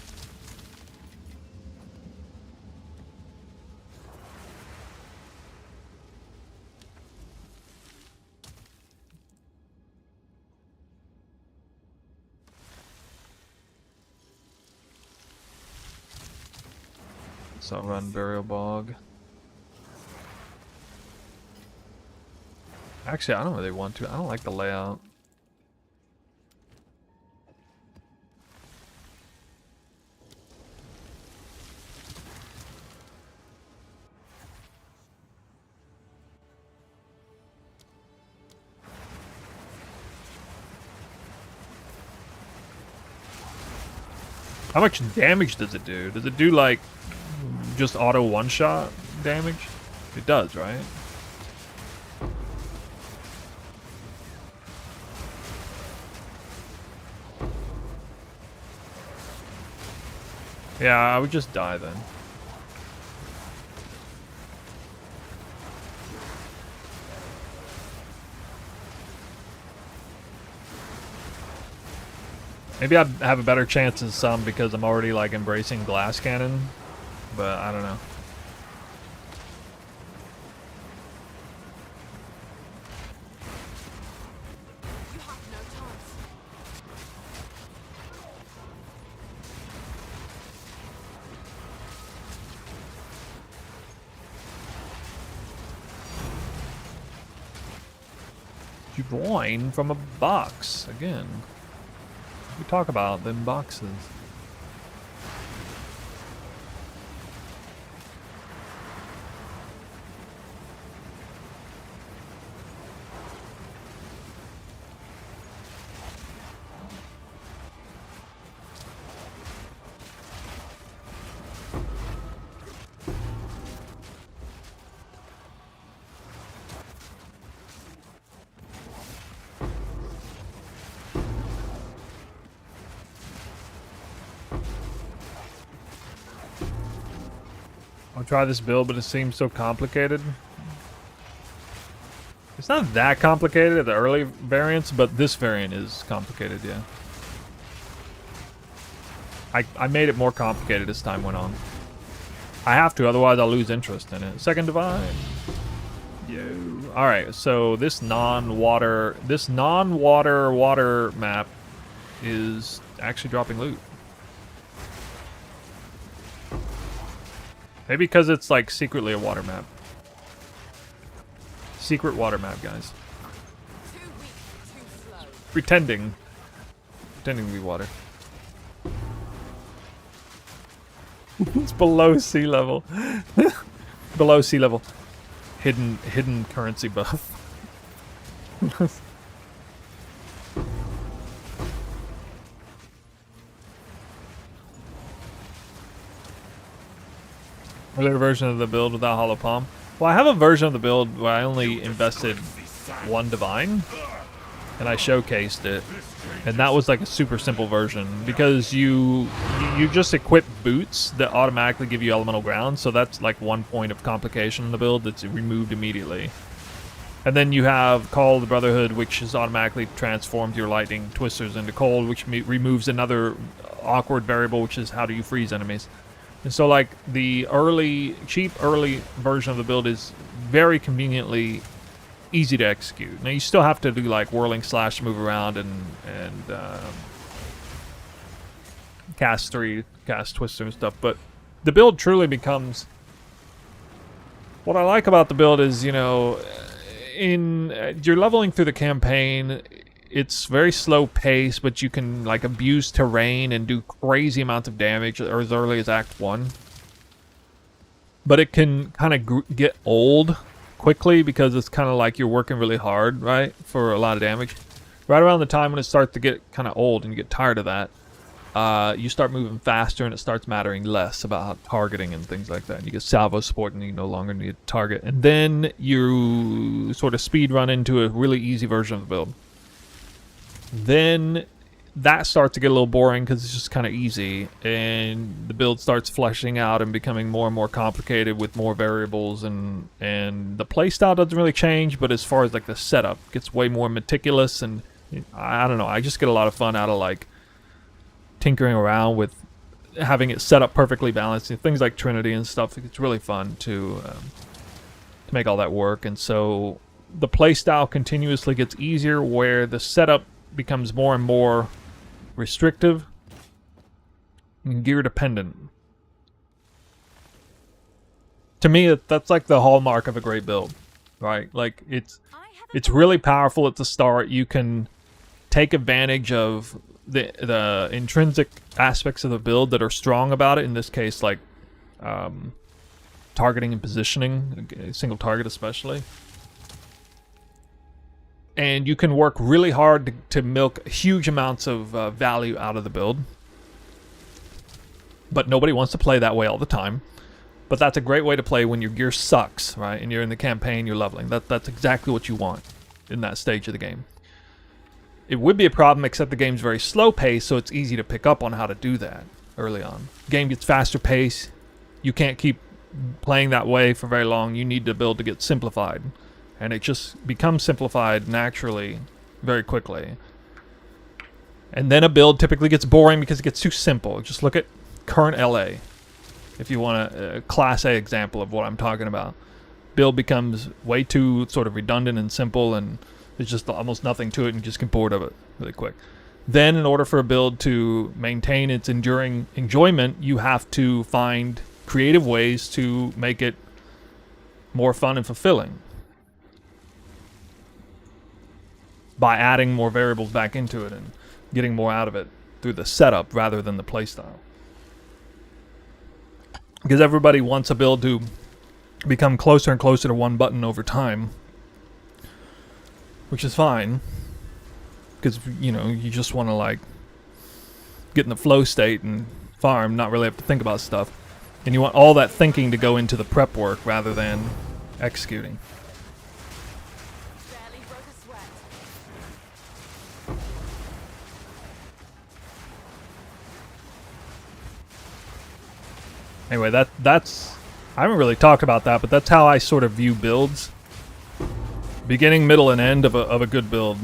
So run Burial Bog. Actually, I don't really want to. I don't like the layout. How much damage does it do? Does it do like just auto one-shot damage? It does, right? Yeah, I would just die then. Maybe I'd have a better chance than some because I'm already like embracing glass cannon, but I don't know. You have no chance. You join from a box again. We talk about them boxes. I'll try this build, but it seems so complicated. It's not that complicated, the early variants, but this variant is complicated, yeah. I made it more complicated as time went on. I have to, otherwise I'll lose interest in it. Second Divine. Yo. Alright, so this non-water water map is actually dropping loot. Maybe because it's like secretly a water map. Secret water map, guys. Too weak, too slow. Pretending to be water. It's below sea level. Below sea level. Hidden currency buff. Earlier version of the build without Hollow Palm. Well, I have a version of the build where I only invested 1 divine, and I showcased it, and that was like a super simple version because you just equip boots that automatically give you elemental ground, so that's like 1 point of complication in the build that's removed immediately. And then you have Call of the Brotherhood, which is automatically transformed your lightning twisters into cold, which removes another awkward variable, which is how do you freeze enemies. And so like the cheap early version of the build is very conveniently easy to execute. Now you still have to do like whirling slash to move around and cast twister and stuff, but the build truly becomes, what I like about the build is, you know, you're leveling through the campaign. It's very slow pace, but you can like abuse terrain and do crazy amounts of damage as early as Act 1. But it can kind of get old quickly because it's kind of like you're working really hard, right, for a lot of damage. Right around the time when it starts to get kind of old and you get tired of that, you start moving faster and it starts mattering less about targeting and things like that. And you get salvo support and you no longer need to target. And then you sort of speed run into a really easy version of the build. Then that starts to get a little boring because it's just kind of easy, and the build starts fleshing out and becoming more and more complicated with more variables, and the playstyle doesn't really change, but as far as like the setup, it gets way more meticulous, and I don't know, I just get a lot of fun out of like tinkering around with having it set up perfectly balanced, and things like Trinity and stuff. It's really fun to make all that work, and so the playstyle continuously gets easier where the setup becomes more and more restrictive and gear dependent. To me, that's like the hallmark of a great build, right? Like it's really powerful at the start. You can take advantage of the intrinsic aspects of the build that are strong about it. In this case, like targeting and positioning, a single target especially. And you can work really hard to milk huge amounts of value out of the build. But nobody wants to play that way all the time. But that's a great way to play when your gear sucks, right? And you're in the campaign, you're leveling. That's exactly what you want in that stage of the game. It would be a problem, except the game's very slow paced, so it's easy to pick up on how to do that early on. The game gets faster paced. You can't keep playing that way for very long. You need the build to get simplified. And it just becomes simplified naturally very quickly. And then a build typically gets boring because it gets too simple. Just look at current LA. If you want a Class A example of what I'm talking about. Build becomes way too sort of redundant and simple, and there's just almost nothing to it, and you just get bored of it really quick. Then in order for a build to maintain its enduring enjoyment, you have to find creative ways to make it more fun and fulfilling. By adding more variables back into it and getting more out of it through the setup rather than the playstyle. Because everybody wants a build to become closer and closer to one button over time. Which is fine. Because, you know, you just want to, like, get in the flow state and farm, not really have to think about stuff. And you want all that thinking to go into the prep work rather than executing. Barely broke a sweat. Anyway, that's I haven't really talked about that, but that's how I sort of view builds. Beginning, middle, and end of a good build.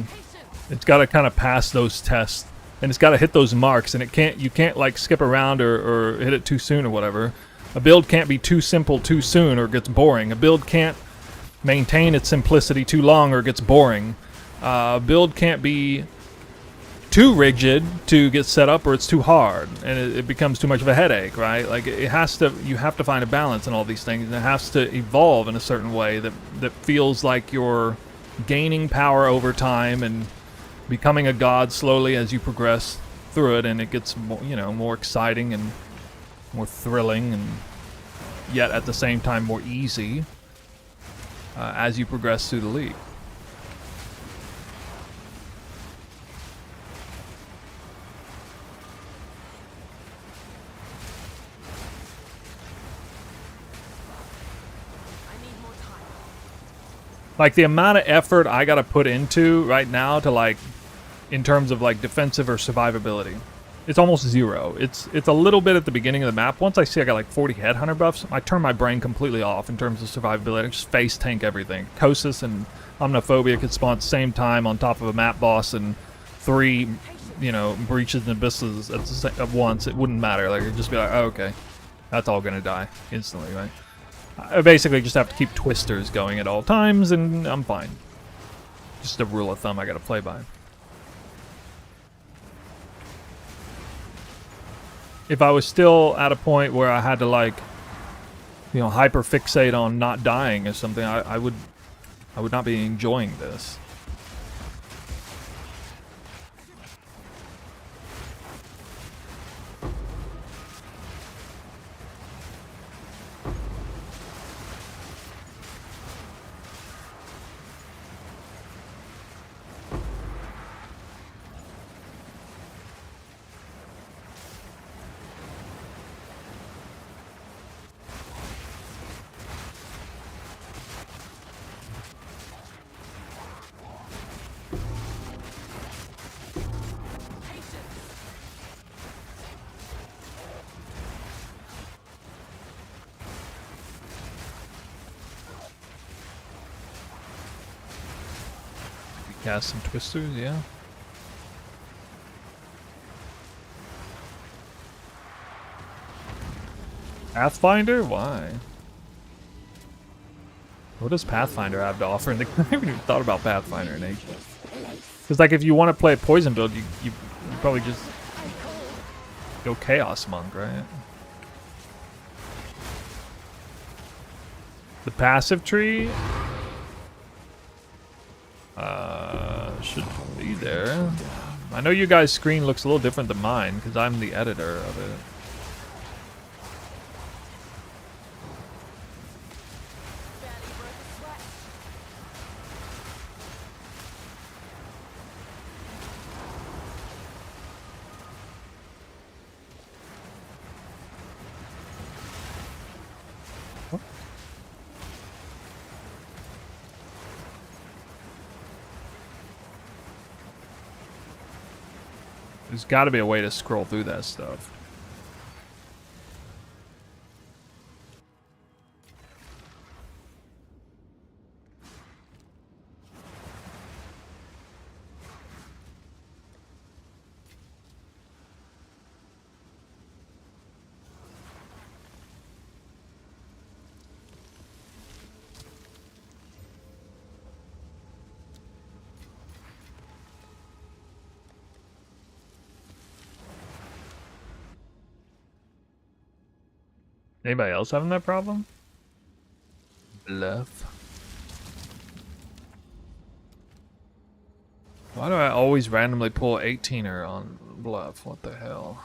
It's got to kind of pass those tests, and it's got to hit those marks, and you can't like skip around or hit it too soon or whatever. A build can't be too simple too soon or it gets boring. A build can't maintain its simplicity too long or it gets boring. A build can't be too rigid to get set up or it's too hard and it becomes too much of a headache, right? Like you have to find a balance in all these things, and it has to evolve in a certain way that feels like you're gaining power over time and becoming a god slowly as you progress through it, and it gets more, more exciting and more thrilling, and yet at the same time more easy as you progress through the league. Like the amount of effort I gotta put into right now to like, in terms of like defensive or survivability, it's almost zero. It's a little bit at the beginning of the map. Once I see I got like 40 headhunter buffs, I turn my brain completely off in terms of survivability. I just face tank everything. Kosis and Omniphobia could spawn at the same time on top of a map boss, and 3, breaches and abysses at once. It wouldn't matter. Like it'd just be like, oh, okay, that's all gonna die instantly, right? I basically just have to keep twisters going at all times, and I'm fine. Just a rule of thumb I gotta play by. If I was still at a point where I had to like, hyper fixate on not dying or something, I would not be enjoying this. Cast some twisters, yeah. Pathfinder? Why? What does Pathfinder have to offer? I haven't even thought about Pathfinder in ages. Because like if you want to play a poison build, you probably just go Chaos Monk, right? The passive tree should be there. I know you guys' screen looks a little different than mine because I'm the editor of it. There's got to be a way to scroll through that stuff. Anybody else having that problem? Bluff. Why do I always randomly pull 18er on bluff? What the hell?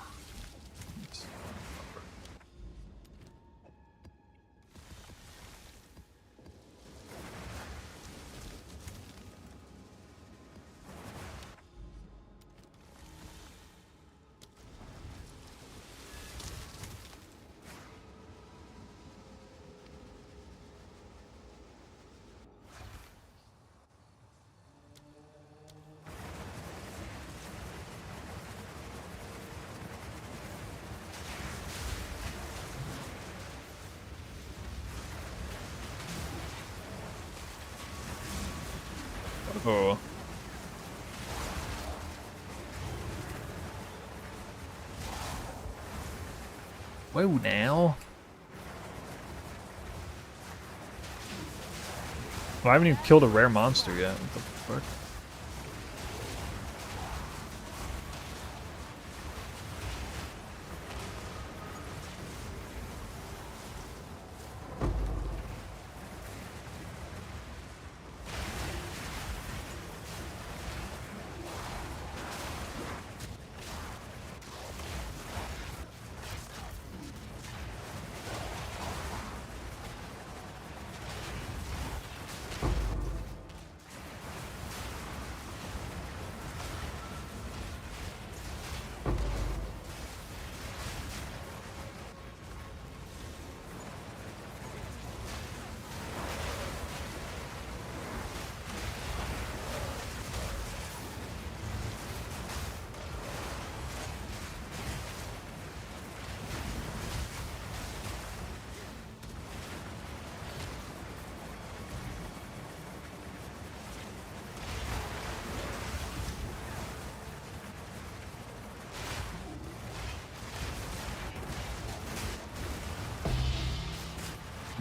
Oh. Whoa, now. Well, I haven't even killed a rare monster yet. What the fuck?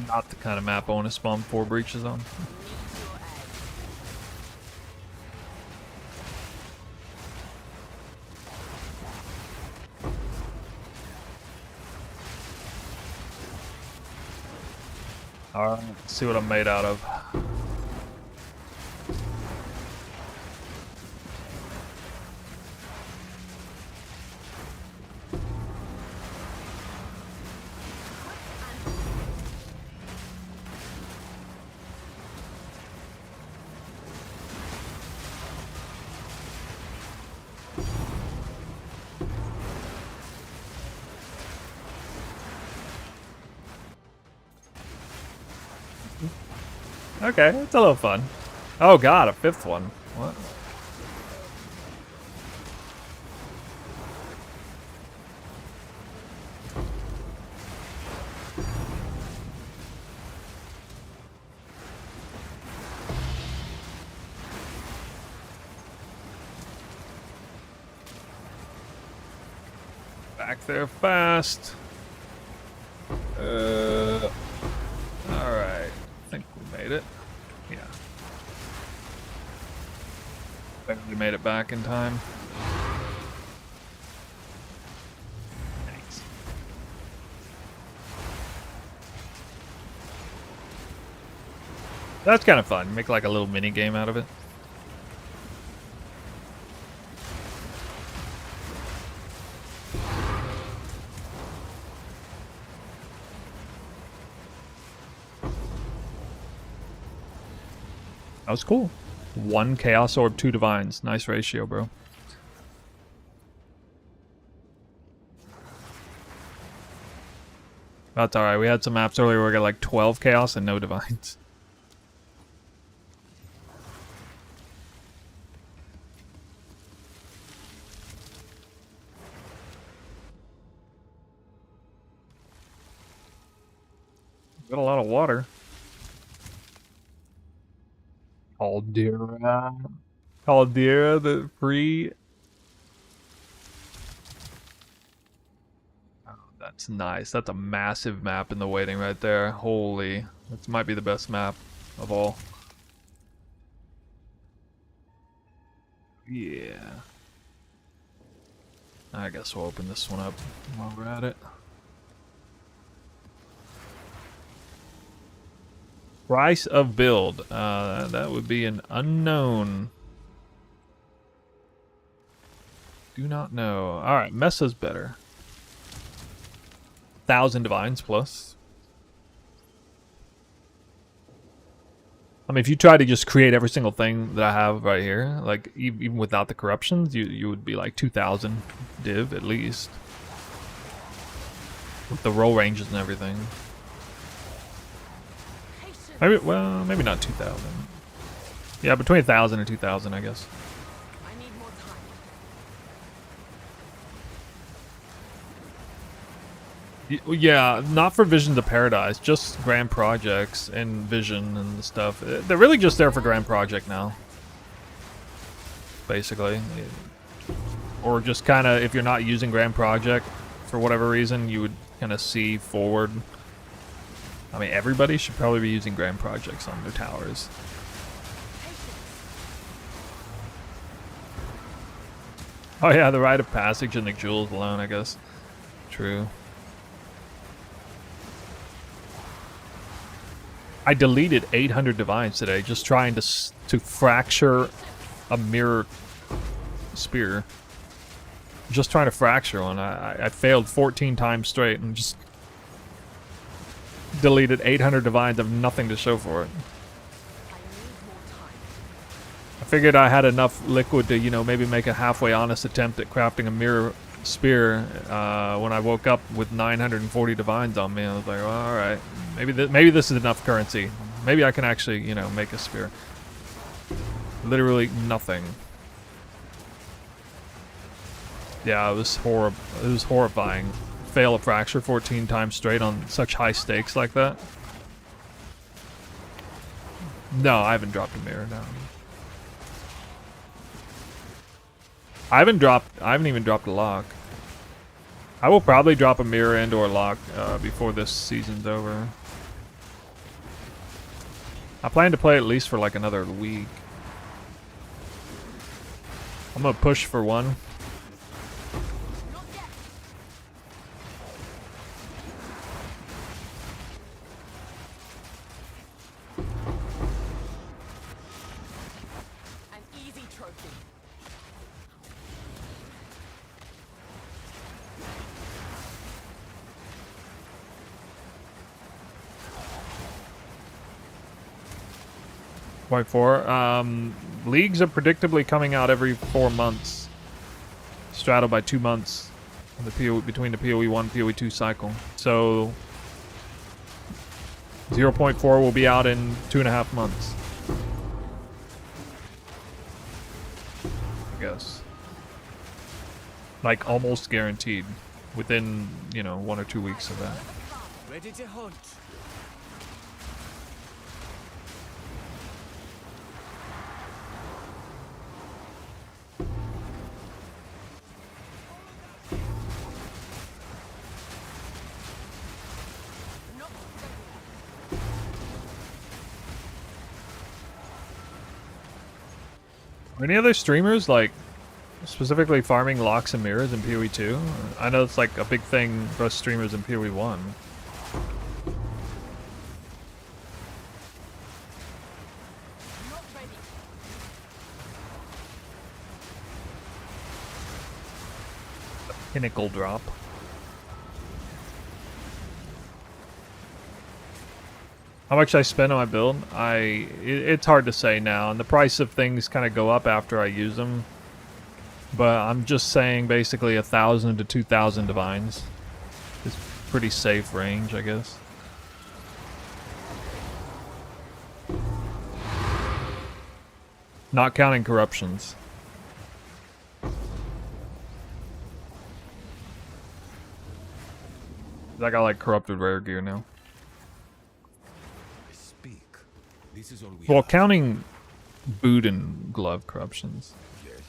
Not the kind of map I want to spawn 4 breaches on. Alright, let's see what I'm made out of. Okay, it's a little fun. Oh god, a 5th one. What? Back there fast. Alright. I think we made it. Yeah. Barely made it back in time. Thanks. That's kind of fun. Make like a little mini game out of it. That was cool. 1 Chaos Orb, 2 Divines. Nice ratio, bro. That's alright. We had some maps earlier where we got like 12 Chaos and no Divines. Got a lot of water. Caldera, the free. Oh, that's nice. That's a massive map in the waiting right there. Holy. This might be the best map of all. Yeah. I guess we'll open this one up while we're at it. Price of build. That would be an unknown. Do not know. Alright, Messa's better. 1,000 Divines plus. I mean, if you try to just create every single thing that I have right here, like even without the corruptions, you would be like 2,000 div at least. With the roll ranges and everything. Maybe, well, maybe not 2,000. Yeah, between 1,000 and 2,000, I guess. I need more time. Yeah, not for Visions of Paradise, just Grand Projects and Vision and stuff. They're really just there for Grand Project now. basically. Or just kind of, if you're not using Grand Project for whatever reason, you would kind of see forward. I mean, everybody should probably be using Grand Projects on their towers. Oh yeah, the rite of passage and the jewels alone, I guess. True. I deleted 800 divines today, just trying to fracture a mirror spear. Just trying to fracture one. I failed 14 times straight and just deleted 800 divines. I have nothing to show for it. I figured I had enough liquid to, you know, maybe make a halfway honest attempt at crafting a mirror spear when I woke up with 940 divines on me. I was like, well, all right, maybe this is enough currency. Maybe I can actually, you know, make a spear. Literally nothing. Yeah, it was horrible. It was horrifying. Fail a fracture 14 times straight on such high stakes like that. No, I haven't dropped a mirror. No. I haven't even dropped a lock. I will probably drop a mirror and or lock before this season's over. I plan to play at least for like another week. I'm gonna push for one. An easy trophy. Point 4. Leagues are predictably coming out every 4 months, straddled by 2 months in the PoE, between the PoE 1 and PoE 2 cycle. So 0.4 will be out in 2.5 months. I guess. Like almost guaranteed within, you know, 1 or 2 weeks of that. Ready to hunt. Are any other streamers like specifically farming locks and mirrors in PoE 2? I know it's like a big thing for us streamers in PoE 1. Not ready. Pinnacle drop. How much I spend on my build? It's hard to say now, and the price of things kind of go up after I use them. But I'm just saying basically 1,000 to 2,000 divines. It's pretty safe range, I guess. Not counting corruptions. I got like corrupted rare gear now. This is all we Well, have. counting boot and glove corruptions. Yes.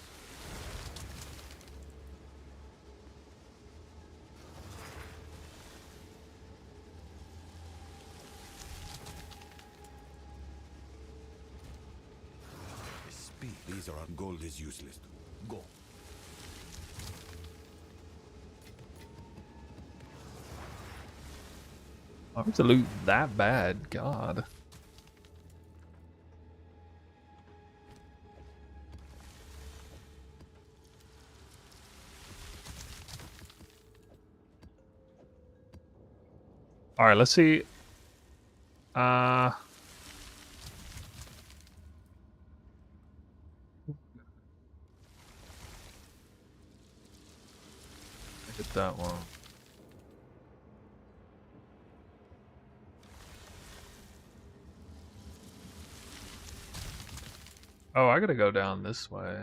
Speak. These are gold is useless. Go. Why was the loot that bad? God. All right, let's see. Get that one. Oh, I gotta go down this way.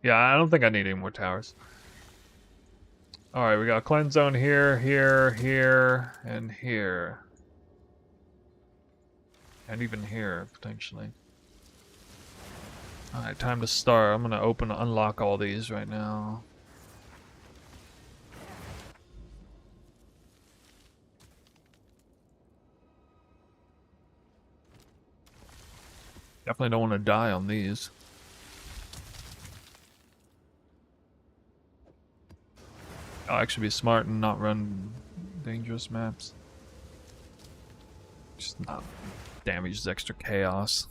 Yeah, I don't think I need any more towers. Alright, we got a cleanse zone here, here, here, and here. And even here, potentially. Alright, time to start. I'm gonna unlock all these right now. Definitely don't want to die on these. I'll actually be smart and not run dangerous maps. Just not damage extra chaos.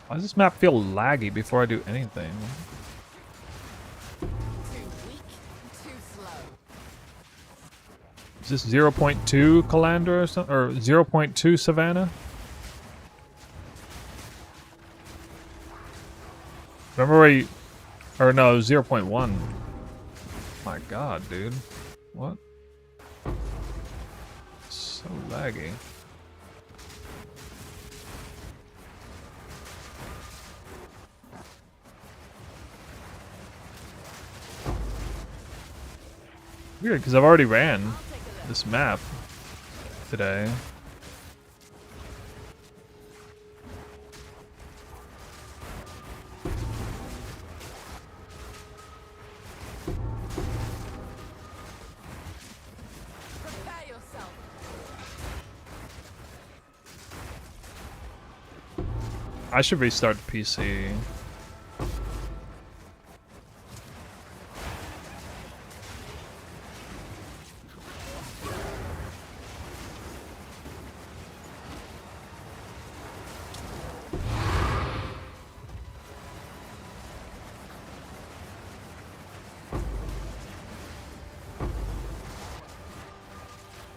Why does this map feel laggy before I do anything? Too weak, too slow. Is this 0.2 Calandra or something? Or 0.2 Savannah? Remember where you... Or no, 0.1. My god, dude. What? So laggy. Weird, because I've already ran this map today. Prepare yourself. I should restart the PC.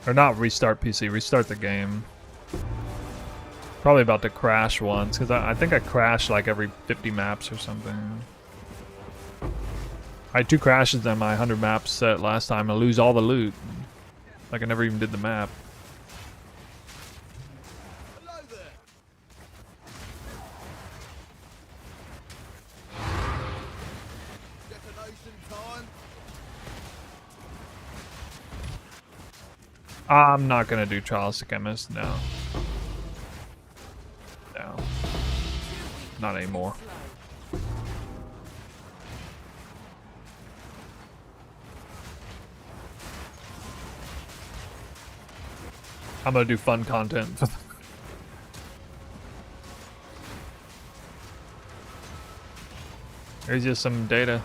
Or not restart PC, restart the game. Probably about to crash once, because I think I crashed like every 50 maps or something. I had 2 crashes on my 100 map set last time. I lose all the loot. Like I never even did the map. Hello there. Detonation time. I'm not gonna do Trials of Chemist, no. No. Not anymore. I'm gonna do fun content. Here's just some data.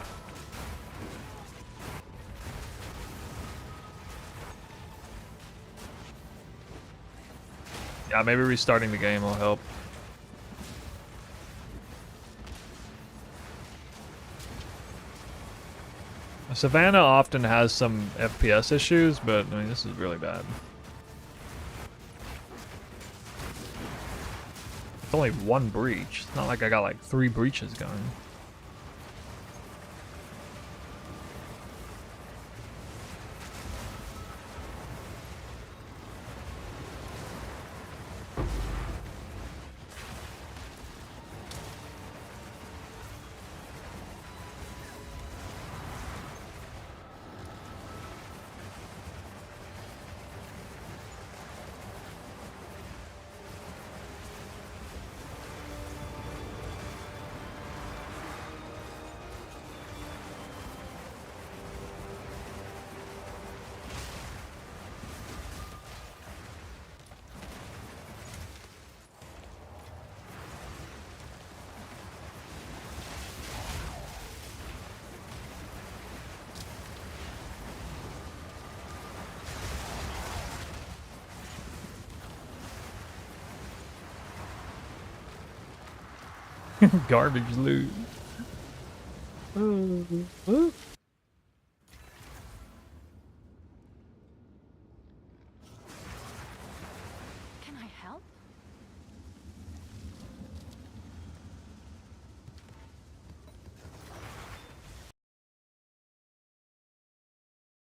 Yeah, maybe restarting the game will help. Savannah often has some FPS issues, but I mean, this is really bad. It's only 1 breach. It's not like I got like 3 breaches going. Garbage loot.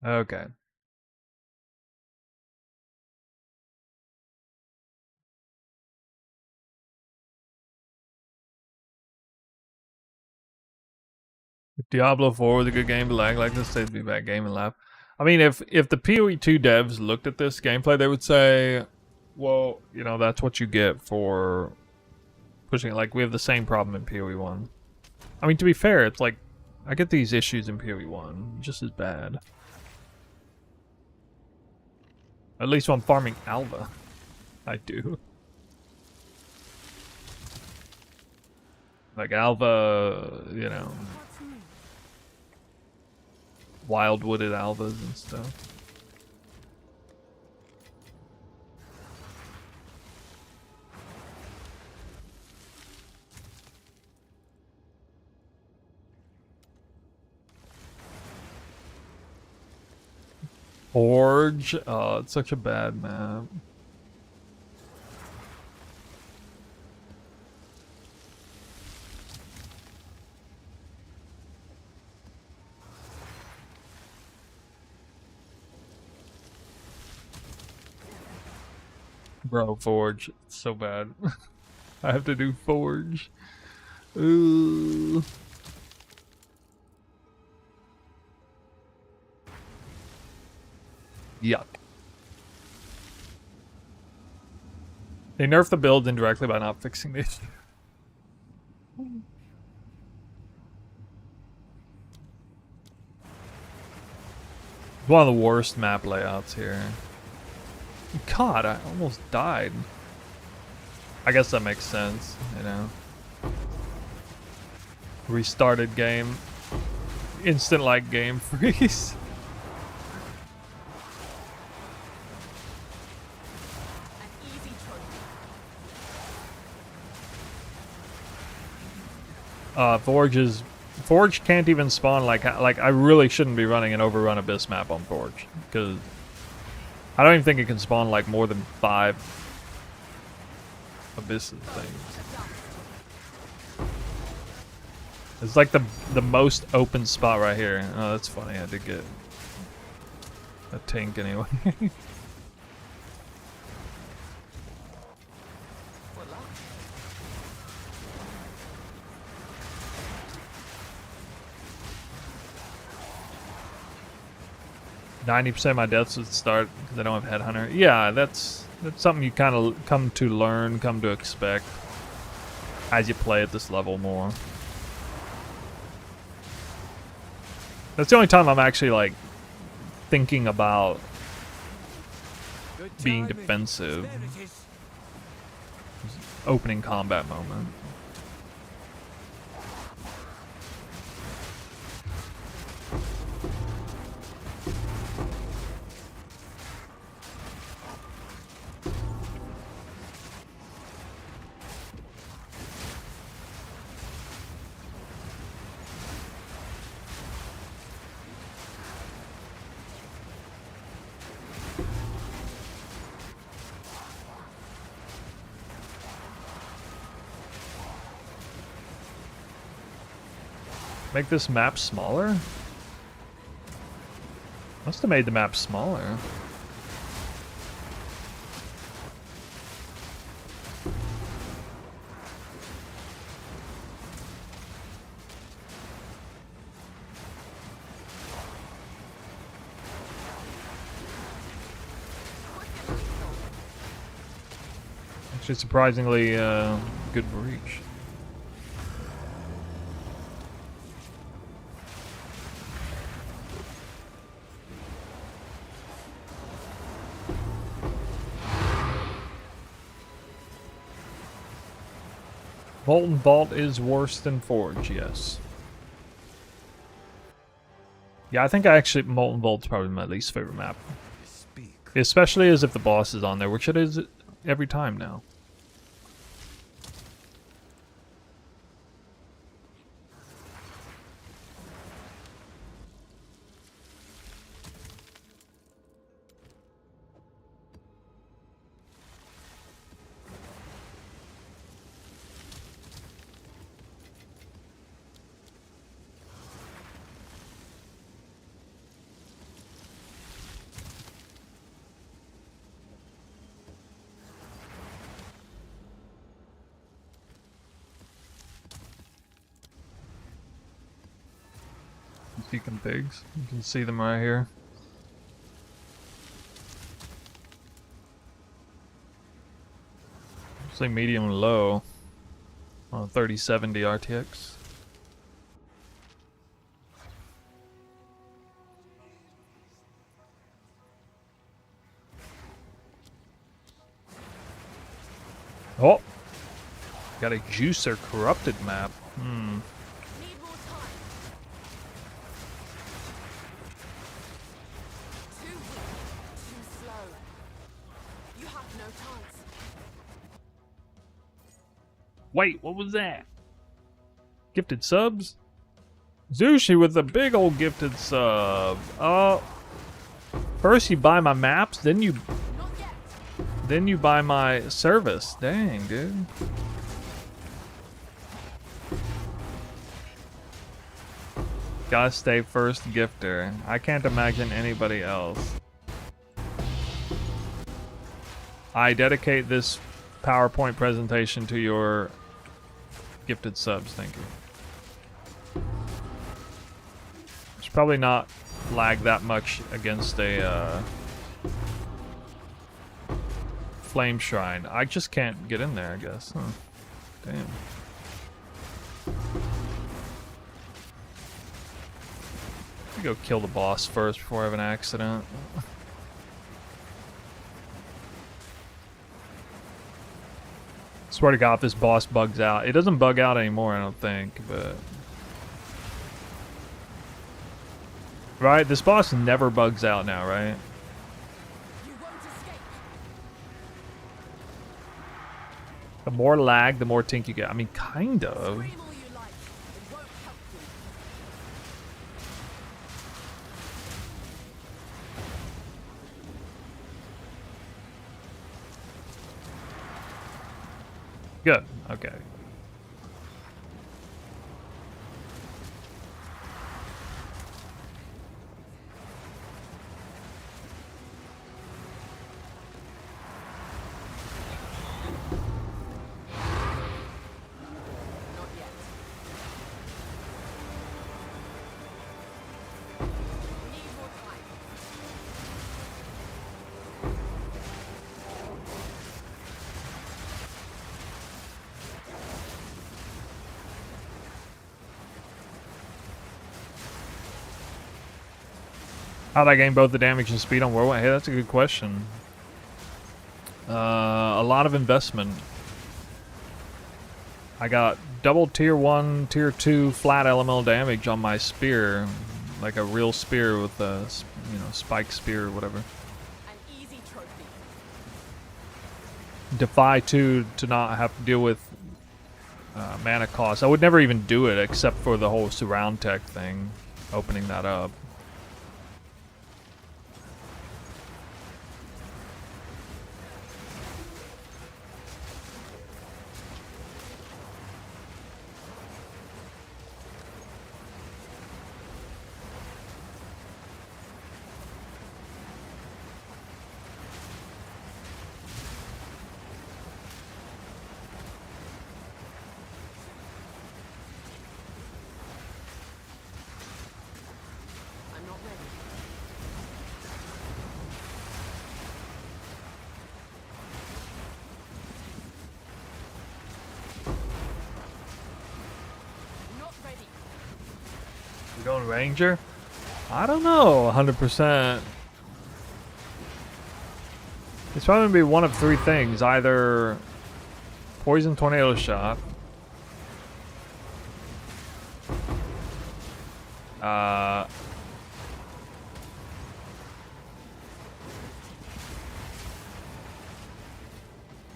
Okay. If Diablo 4 was a good game, but lag like this, they'd be a bad game and laugh. I mean, if the PoE 2 devs looked at this gameplay, they would say, well, you know, that's what you get for pushing it. Like, we have the same problem in PoE 1. I mean, to be fair, it's like, I get these issues in PoE 1, just as bad. At least when I'm farming Alva, I do. Like, Alva, you know, wild wooded Alvas and stuff. Forge, oh, it's such a bad map. Bro, Forge, it's so bad. I have to do Forge. Ooh. Yuck. They nerfed the build indirectly by not fixing the issue. One of the worst map layouts here. God, I almost died. I guess that makes sense, you know. Restarted game. Instant like game freeze. An easy choice. Forge can't even spawn like I really shouldn't be running an Overrun Abyss map on Forge because I don't even think it can spawn like more than 5 Abyss things. It's like the most open spot right here. Oh, that's funny. I did get a tank anyway. 90% of my deaths would start because I don't have Headhunter. Yeah, that's something you kind of come to learn, come to expect as you play at this level more. That's the only time I'm actually like thinking about being defensive. Opening combat moment. Make this map smaller? Must have made the map smaller. Actually, surprisingly good breach. Molten Vault is worse than Forge, yes. Yeah, I think Molten Vault's probably my least favorite map. Especially as if the boss is on there, which it is every time now. Deacon pigs. You can see them right here. Say medium and low on 3070 RTX. Oh, got a juicer corrupted map. Need more time. Too weak. Too slow. You have no chance. Wait, what was that? Gifted subs? Zushi with a big old gifted sub. Oh, first you buy my maps, then you Not yet. buy my service. Dang, dude. Gotta stay first gifter. I can't imagine anybody else. I dedicate this PowerPoint presentation to your gifted subs. Thank you. It's probably not lag that much against a flame shrine. I just can't get in there, I guess. Huh. Damn. Let me go kill the boss first before I have an accident. Swear to God, if this boss bugs out. It doesn't bug out anymore, I don't think, but... Right? This boss never bugs out now, right? You won't escape. The more lag, the more tink you get. I mean, kind of. Scream all you like. It won't help you. Good. Okay. Not yet. Need more time. How'd I gain both the damage and speed on Whirlwind? Hey, that's a good question. A lot of investment. I got double tier 1, tier 2 flat elemental damage on my spear. Like a real spear with a, you know, spike spear or whatever. An easy trophy. Defy 2 to not have to deal with mana cost. I would never even do it except for the whole surround tech thing. Opening that up. I'm not ready. Not ready. We going Ranger? I don't know, 100%. It's probably gonna be one of three things. Either poison tornado shot.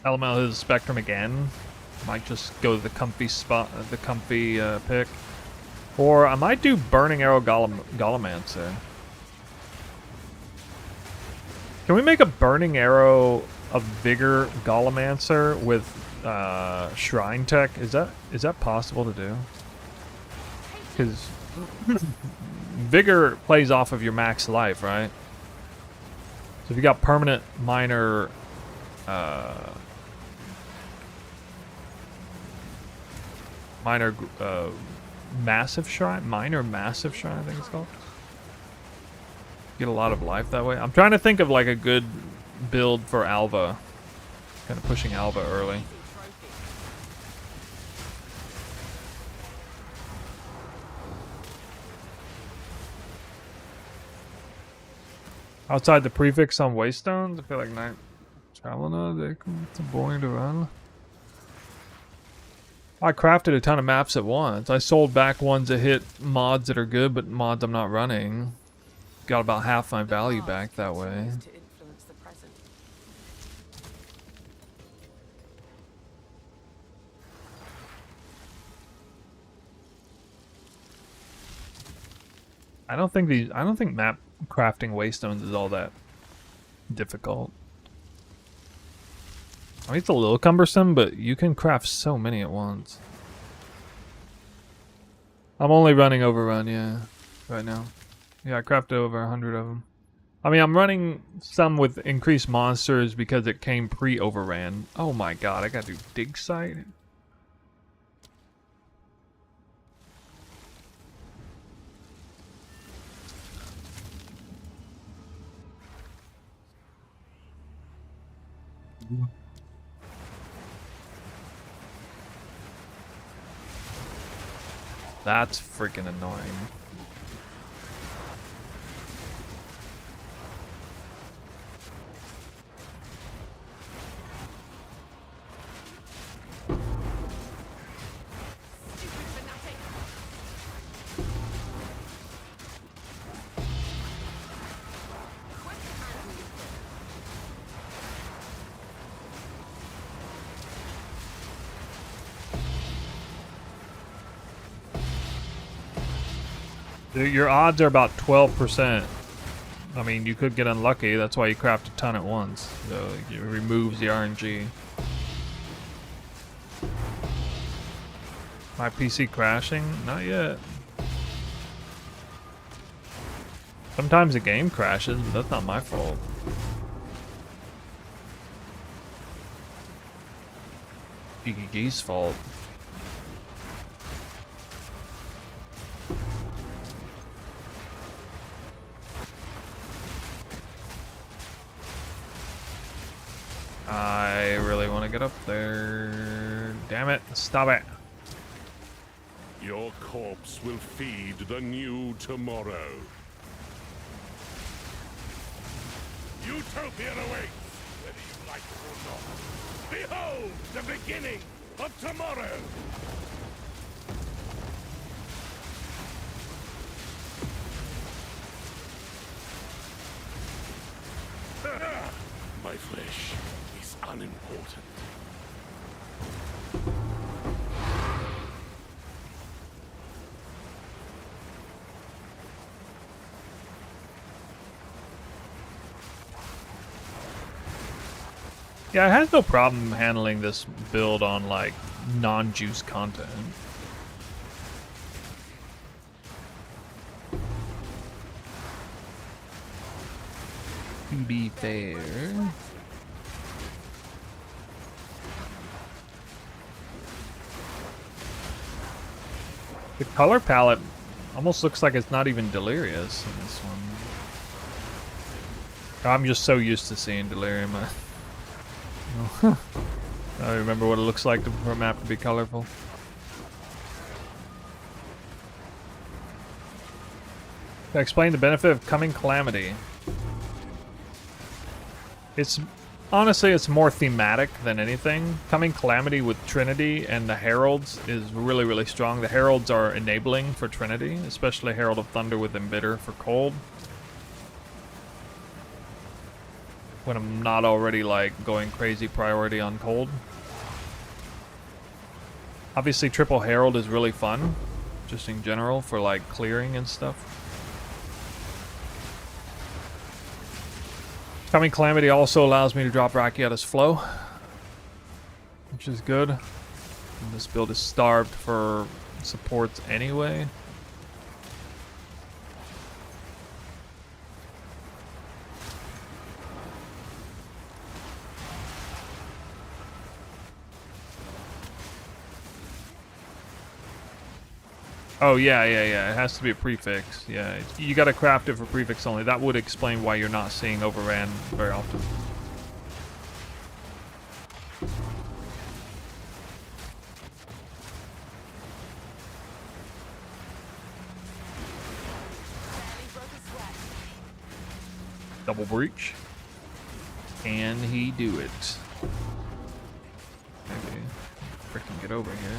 Elemental his Spectrum again. Might just go to the comfy spot, the comfy pick. Or I might do Burning Arrow Golemancer. Can we make a Burning Arrow of Vigor Golemancer with Shrine Tech? Is that possible to do? Because Vigor plays off of your max life, right? So if you got permanent minor massive shrine, minor massive shrine, I think it's called. Get a lot of life that way. I'm trying to think of like a good build for Alva. Kind of pushing Alva early. Outside the prefix on Waystones, I feel like Night Traveler, it's boring to run. I crafted a ton of maps at once. I sold back ones that hit mods that are good, but mods I'm not running. Got about half my value back that way. To influence the present. I don't think map crafting Waystones is all that difficult. I mean, it's a little cumbersome, but you can craft so many at once. I'm only running Overrun, yeah, right now. Yeah, I crafted over 100 of them. I mean, I'm running some with increased monsters because it came pre-Overran. Oh my god, I gotta do dig site? That's freaking annoying. Your odds are about 12%. I mean, you could get unlucky. That's why you craft a ton at once. So it removes the RNG. My PC crashing? Not yet. Sometimes the game crashes, but that's not my fault. GGG's fault. I really want to get up there. Damn it. Stop it. Your corpse will feed the new tomorrow. Utopia awaits, whether you like it or not. Behold the beginning of tomorrow! My flesh is unimportant. Yeah, it has no problem handling this build on, like, non-juice content. To be fair. The color palette almost looks like it's not even Delirious in this one. I'm just so used to seeing Delirium. I remember what it looks like for a map to be colorful. To explain the benefit of Coming Calamity. It's honestly, it's more thematic than anything. Coming Calamity with Trinity and the Heralds is really, really strong. The Heralds are enabling for Trinity, especially Herald of Thunder with Embitter for Cold. When I'm not already like going crazy priority on Cold. Obviously Triple Herald is really fun, just in general for like clearing and stuff. Coming Calamity also allows me to drop Rakiata's Flow, which is good. And this build is starved for supports anyway. Oh, yeah, yeah, yeah. It has to be a prefix. Yeah, you gotta craft it for prefix only. That would explain why you're not seeing Overran very often. Barely broke a sweat. Double breach. Can he do it? Maybe. Freaking get over here.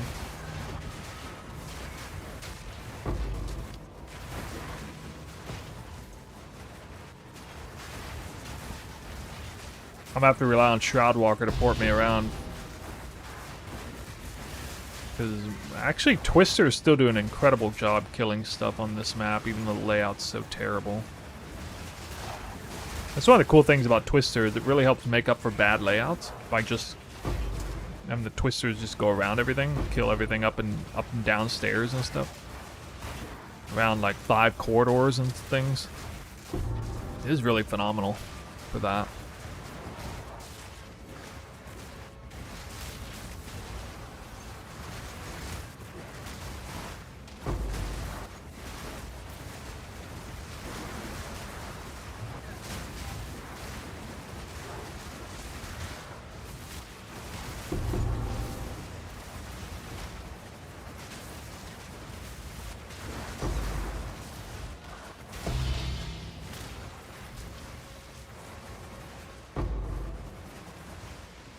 I'm gonna have to rely on Shroudwalker to port me around. Because actually Twister's still doing an incredible job killing stuff on this map, even though the layout's so terrible. That's one of the cool things about Twister, that really helps make up for bad layouts by just having the Twisters just go around everything, kill everything up and down stairs and stuff. Around like 5 corridors and things. It is really phenomenal for that.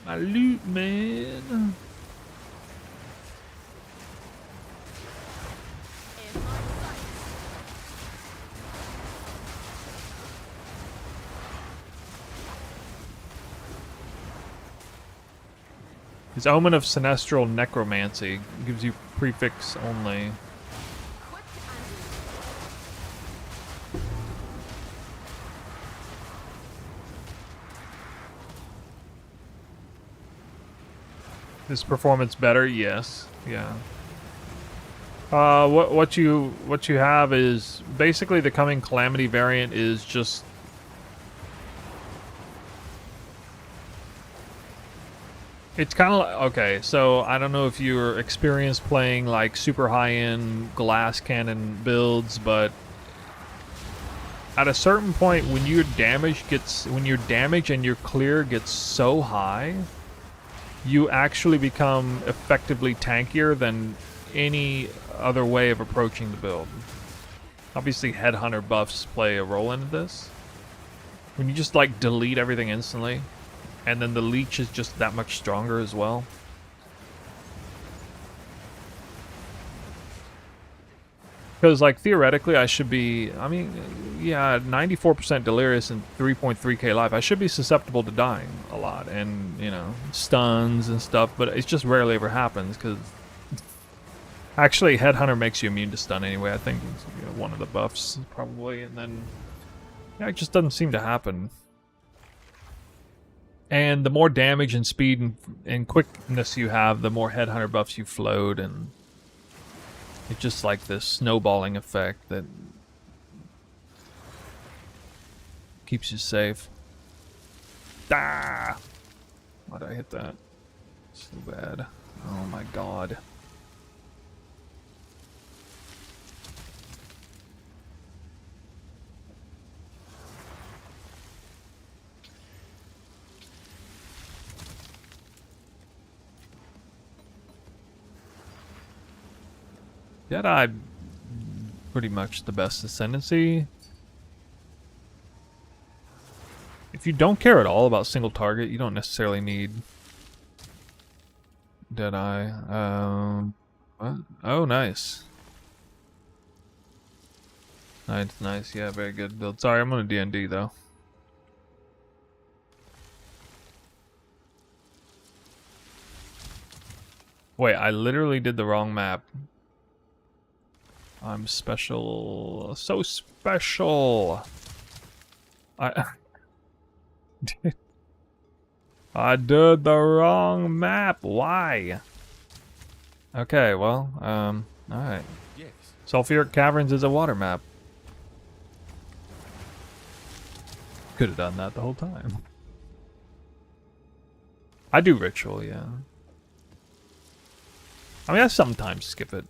My loot, man. In my sight. His Omen of Sinestral Necromancy gives you prefix only. Quick and Is performance better? Yes. Yeah. What you have is basically the coming Calamity variant is just it's kind of like, okay, so I don't know if you're experienced playing like super high-end glass cannon builds, but at a certain point when your damage and your clear gets so high, you actually become effectively tankier than any other way of approaching the build. Obviously, Headhunter buffs play a role into this. When you just like delete everything instantly, and then the leech is just that much stronger as well. Because like theoretically, I should be, I mean, yeah, 94% delirious and 3.3k life. I should be susceptible to dying a lot, and you know, stuns and stuff. But it just rarely ever happens because actually, Headhunter makes you immune to stun anyway. I think it's, you know, one of the buffs probably, and then yeah, it just doesn't seem to happen. And the more damage and speed and quickness you have, the more Headhunter buffs you float, and it's just like this snowballing effect that keeps you safe. Ah! Why did I hit that? So bad. Oh my god. Jedi, pretty much the best ascendancy. If you don't care at all about single target, you don't necessarily need Deadeye. What? Oh, nice. Nice, nice. Yeah, very good build. Sorry, I'm gonna D&D though. Wait, I literally did the wrong map. I'm special. So special. I did the wrong map. Why? Okay, well, alright. Yes. Sulfuric Caverns is a water map. Could have done that the whole time. I do ritual, yeah. I mean, I sometimes skip it.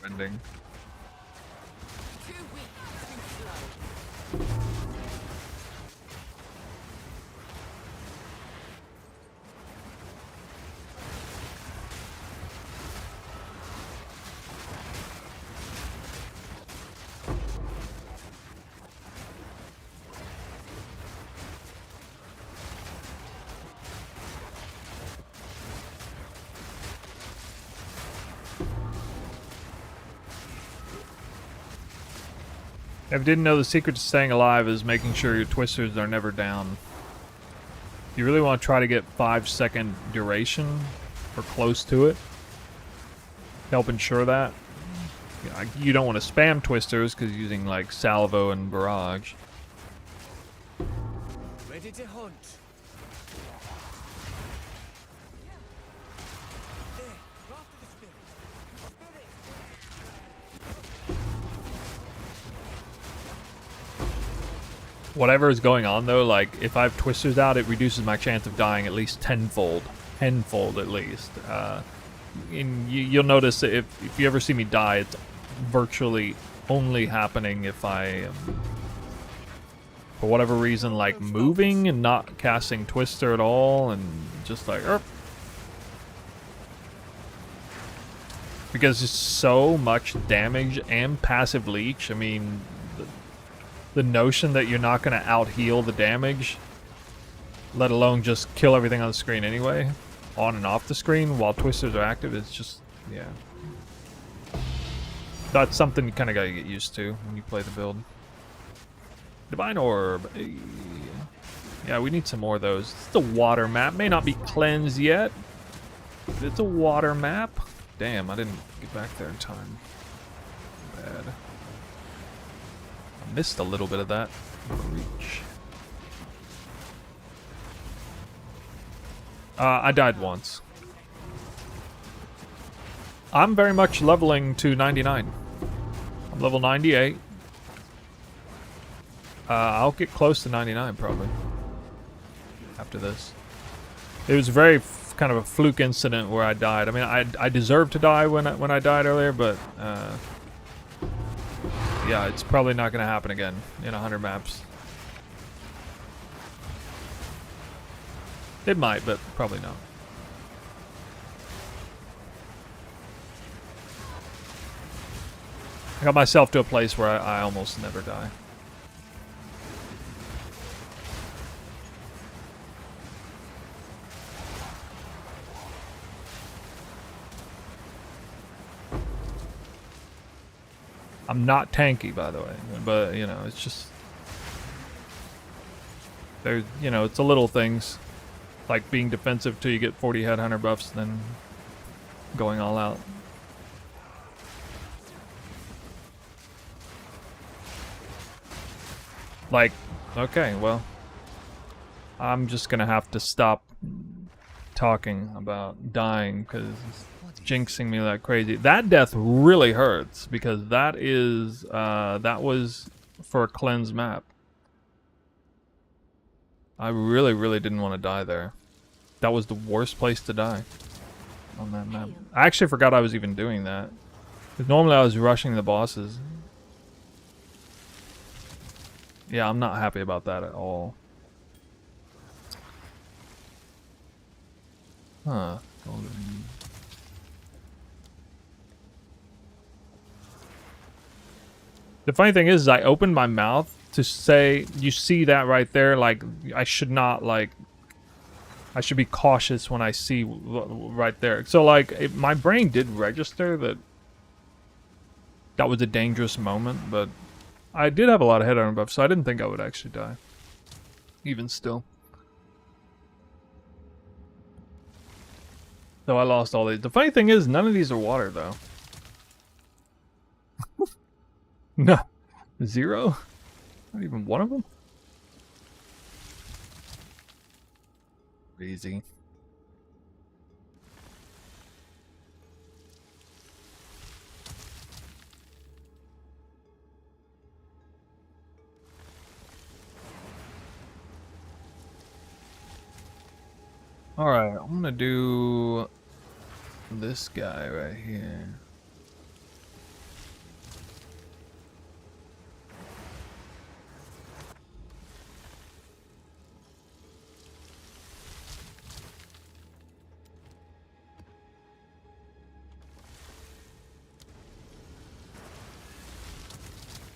ending. Too weak, too slow. If you didn't know, the secret to staying alive is making sure your twisters are never down. You really want to try to get 5-second duration or close to it. Help ensure that. You don't want to spam twisters because you're using like salvo and barrage. Ready to hunt. There, craft of the spirit. Whatever is going on though, like if I have twisters out, it reduces my chance of dying at least tenfold at least. And you'll notice that if you ever see me die, it's virtually only happening if I am, for whatever reason, like moving and not casting twister at all, and just like because it's so much damage and passive leech. I mean, the notion that you're not going to out heal the damage, let alone just kill everything on the screen anyway, on and off the screen while twisters are active, is just, yeah. That's something you kind of got to get used to when you play the build. Divine Orb. Yeah, we need some more of those. It's a water map. May not be cleansed yet, but it's a water map. Damn, I didn't get back there in time. Bad. I missed a little bit of that reach. I died once. I'm very much leveling to 99. I'm level 98. I'll get close to 99 probably after this. It was very kind of a fluke incident where I died. I mean, I deserved to die when I died earlier, but yeah, it's probably not going to happen again in 100 maps. It might, but probably not. I got myself to a place where I almost never die. I'm not tanky, by the way, but you know, it's just there's, you know, it's the little things like being defensive till you get 40 headhunter buffs, then going all out. Like, okay, well, I'm just gonna have to stop talking about dying because it's jinxing me like crazy. That death really hurts because that is that was for a cleanse map. I really didn't want to die there. That was the worst place to die on that map. I actually forgot I was even doing that. Because normally I was rushing the bosses. Yeah, I'm not happy about that at all. Huh. The funny thing is I opened my mouth to say, you see that right there, like, I should not, like, I should be cautious when I see right there. So, like, my brain did register that that was a dangerous moment, but I did have a lot of head armor buff, so I didn't think I would actually die. Even still. So I lost all these. The funny thing is, none of these are water, though. No. 0? Not even one of them? Crazy. Alright, I'm gonna do this guy right here.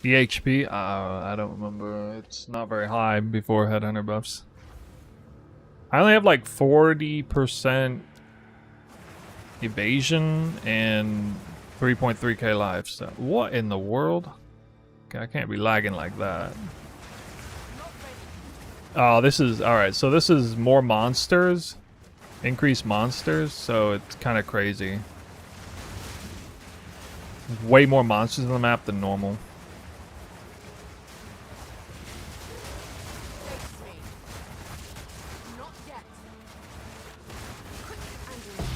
The HP, I don't remember. It's not very high before Headhunter buffs. I only have like 40% evasion and 3.3k lives. So what in the world? Okay, I can't be lagging like that. Oh, this is alright. So this is more monsters, increased monsters. So it's kind of crazy. Way more monsters on the map than normal. Face me. Not yet. Quick and easy.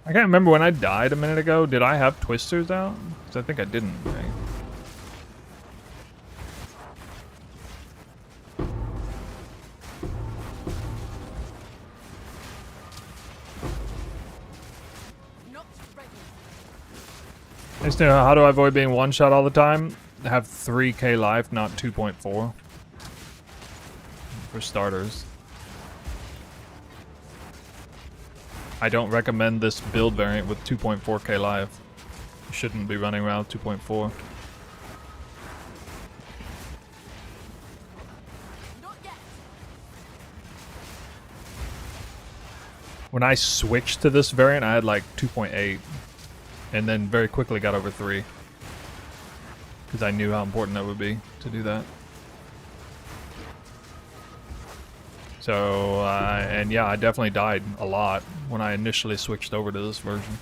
I can't remember when I died a minute ago. Did I have twisters out? 'Cause I think I didn't, right? Not ready. I just know how do I avoid being one shot all the time? Have 3k life, not 2.4. For starters. I don't recommend this build variant with 2.4k life. You shouldn't be running around 2.4. Not yet. When I switched to this variant, I had like 2.8. And then very quickly got over 3. Because I knew how important that would be to do that. So, and yeah, I definitely died a lot when I initially switched over to this version.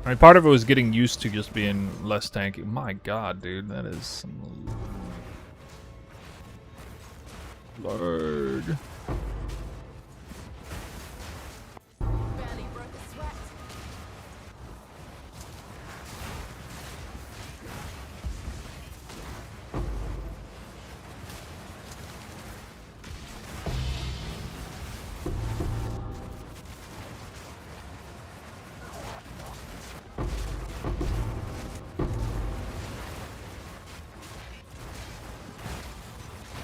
I mean, part of it was getting used to just being less tanky. My god, dude, that is some... Lord. Barely broke a sweat.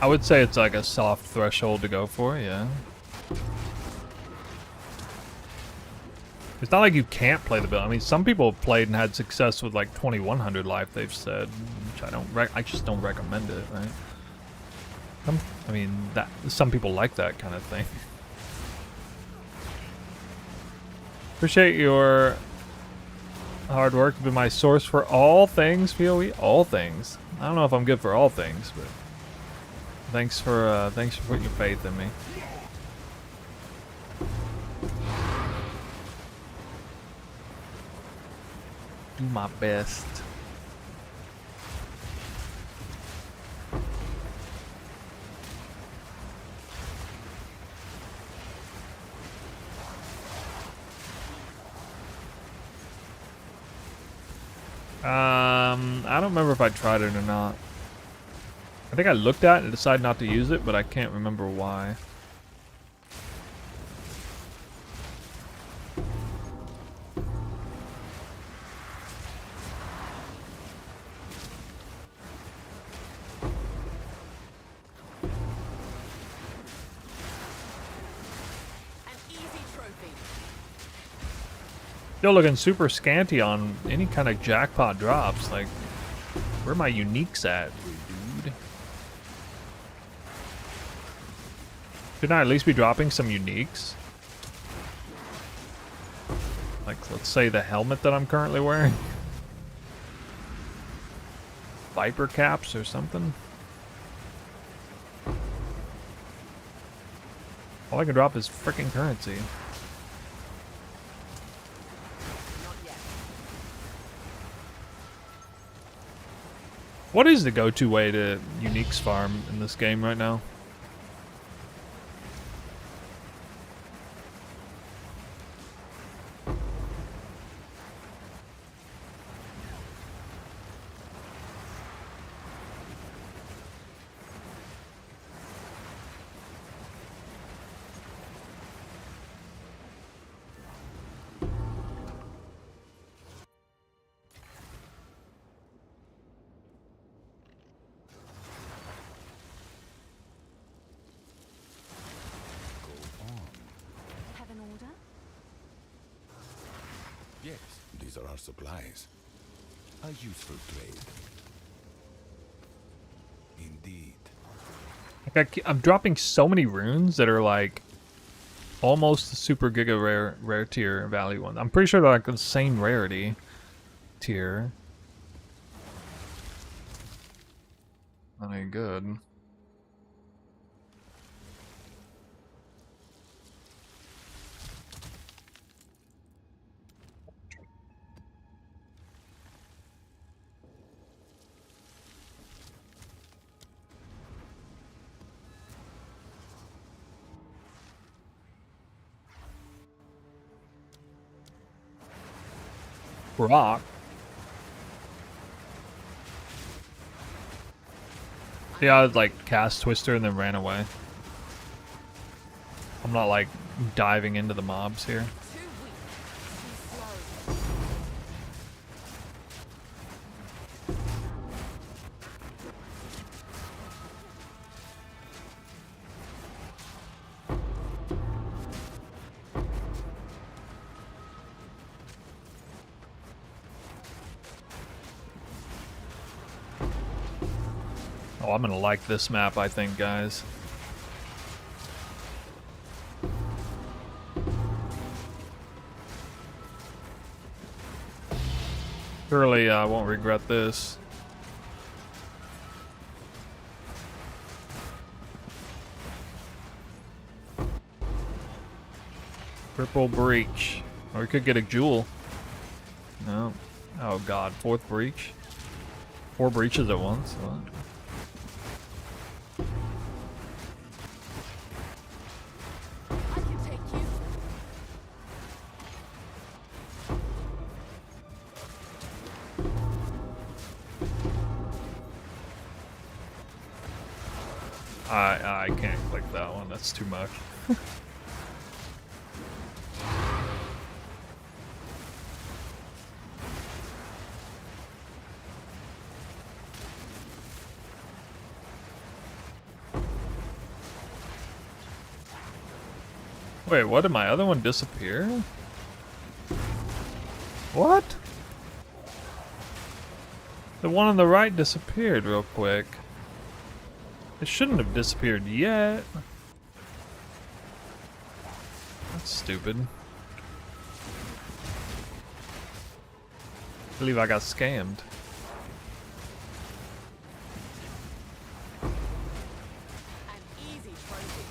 I would say it's like a soft threshold to go for, yeah. It's not like you can't play the build. I mean, some people have played and had success with like 2100 life, they've said, which I just don't recommend it, right? I mean, some people like that kind of thing. Appreciate your hard work to be my source for all things, PoE. All things. I don't know if I'm good for all things, but thanks for putting your faith in me. Do my best. I don't remember if I tried it or not. I think I looked at it and decided not to use it, but I can't remember why. An easy trophy. Still looking super scanty on any kind of jackpot drops. Like, where are my uniques at, dude? Shouldn't I at least be dropping some uniques? Like, let's say the helmet that I'm currently wearing. Viper caps or something. All I can drop is freaking currency. Not yet. What is the go-to way to uniques farm in this game right now? Yes, these are our supplies. A useful trade. Indeed. Like I'm dropping so many runes that are like almost the super giga rare tier value ones. I'm pretty sure they're like the same rarity tier. That ain't good. Rock. Yeah, I would like cast Twister and then ran away. I'm not like diving into the mobs here. Too weak. Too slow. Oh, I'm gonna like this map, I think, guys. Surely I won't regret this. Triple breach. Or we could get a jewel. No. Oh god, fourth breach. 4 breaches at once. What? I can take you. I can't click that one. That's too much. Wait, what? Did my other one disappear? What? The one on the right disappeared real quick. It shouldn't have disappeared yet. That's stupid. I believe I got scammed. An easy trophy.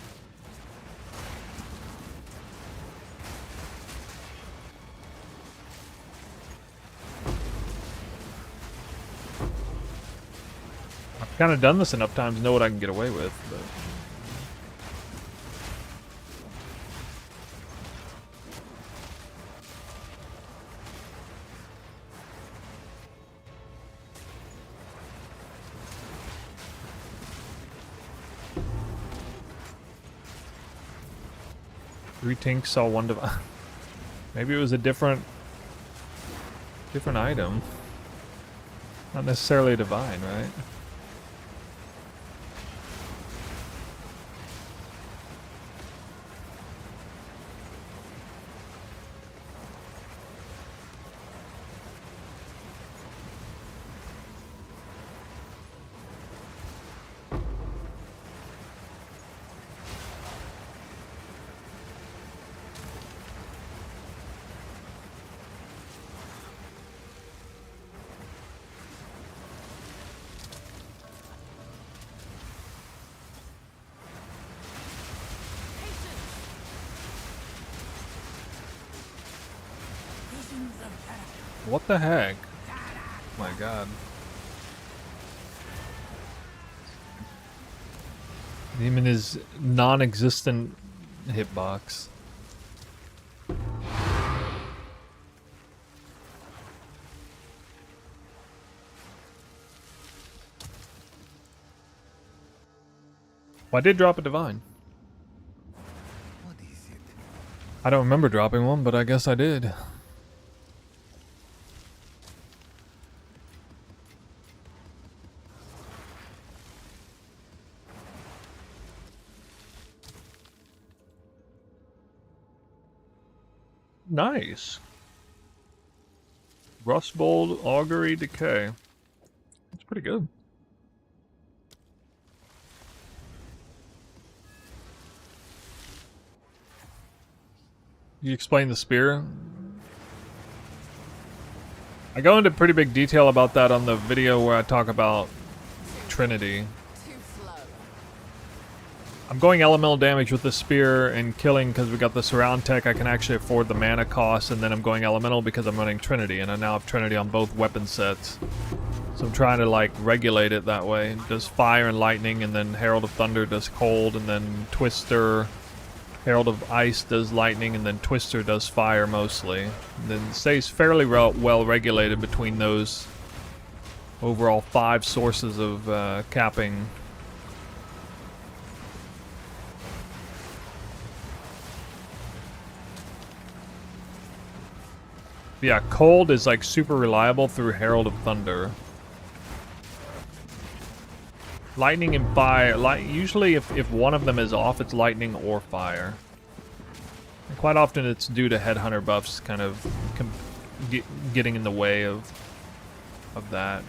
I've kind of done this enough times to know what I can get away with, but... Three tinks saw one divine. Maybe it was a different item. Not necessarily a divine, right? What the heck? My god. Demon is non-existent hitbox. Well, I did drop a divine. What is it? I don't remember dropping one, but I guess I did. Nice. Rust Bolt, Augury, Decay. That's pretty good. You explain the spear? I go into pretty big detail about that on the video where I talk about Trinity. Too slow. I'm going elemental damage with the spear and killing because we got the surround tech. I can actually afford the mana cost, and then I'm going elemental because I'm running Trinity, and I now have Trinity on both weapon sets. So I'm trying to like regulate it that way. It does fire and lightning, and then Herald of Thunder does cold, and then Twister, Herald of Ice does lightning, and then Twister does fire mostly. And then it stays fairly well regulated between those overall 5 sources of capping. Yeah, cold is like super reliable through Herald of Thunder. Lightning and fire, usually if one of them is off, it's lightning or fire. And quite often it's due to headhunter buffs kind of getting in the way of that.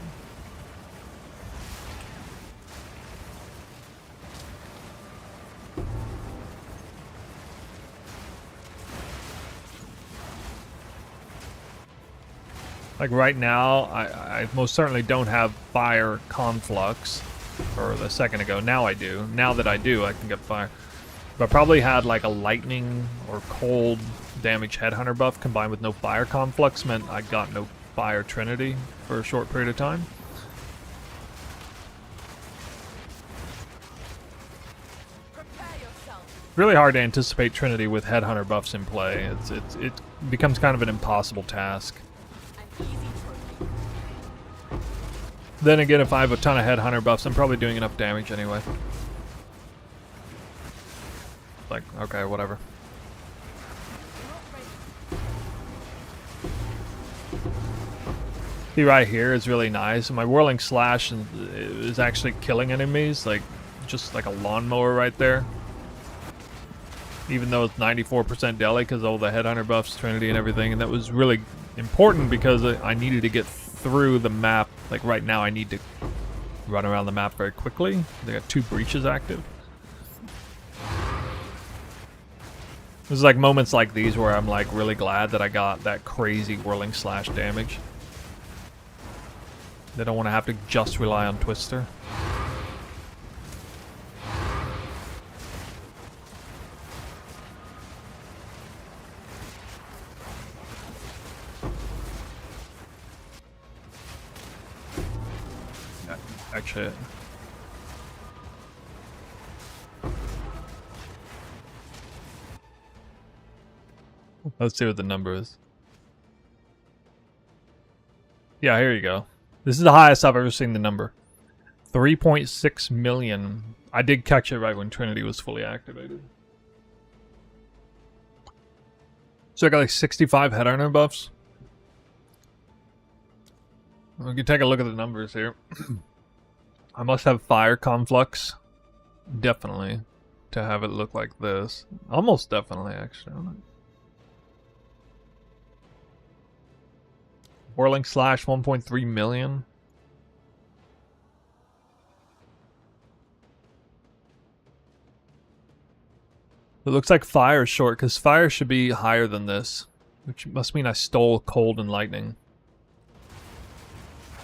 Like right now, I most certainly don't have fire conflux. Or a second ago. Now I do. Now that I do, I can get fire. But I probably had like a lightning or cold damage headhunter buff combined with no fire conflux meant I got no fire trinity for a short period of time. Prepare yourself. Really hard to anticipate trinity with headhunter buffs in play. It becomes kind of an impossible task. An easy trophy. Then again, if I have a ton of headhunter buffs, I'm probably doing enough damage anyway. Like, okay, whatever. See right here is really nice. My Whirling Slash is actually killing enemies, like just like a lawnmower right there. Even though it's 94% deli because all the headhunter buffs, Trinity, and everything, and that was really important because I needed to get through the map. Like right now, I need to run around the map very quickly. They got 2 breaches active. There's like moments like these where I'm like really glad that I got that crazy Whirling Slash damage. They don't want to have to just rely on Twister. Actually, let's see what the number is. Yeah, here you go. This is the highest I've ever seen the number. 3.6 million. I did catch it right when Trinity was fully activated. So I got like 65 headhunter buffs. We can take a look at the numbers here. I must have fire conflux. Definitely. To have it look like this. Almost definitely, actually. Whirling Slash 1.3 million. It looks like fire is short, because fire should be higher than this. Which must mean I stole cold and lightning.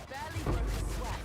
Barely broke a sweat.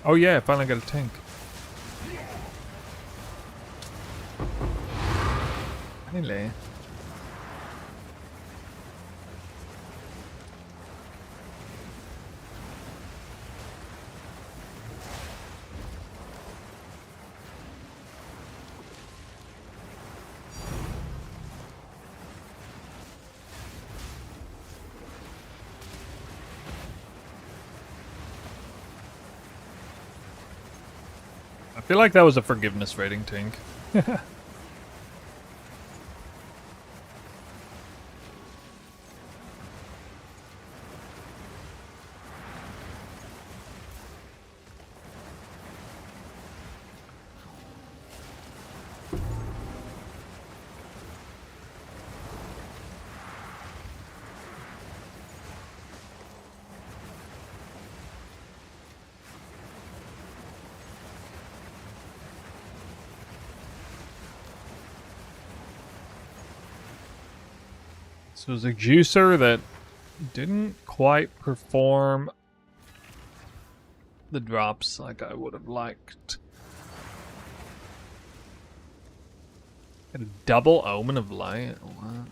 Oh yeah, I finally got a tank. Finally. I feel like that was a forgiveness rating, Tink. This was a juicer that didn't quite perform the drops like I would have liked. A double Omen of Light? What?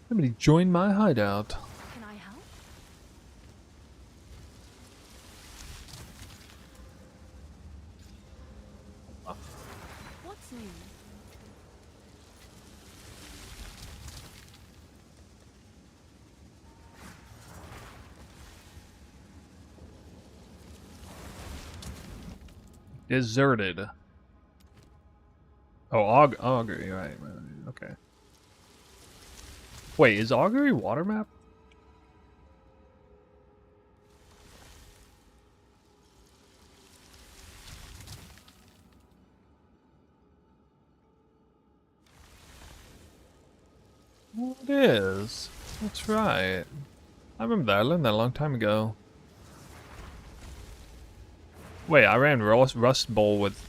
Somebody join my hideout. Can I help? What's new? Deserted. Oh, Augury, right. Okay. Wait, is Augury water map? Well, it is. That's right. I remember that. I learned that a long time ago. Wait, I ran Rust Bowl with...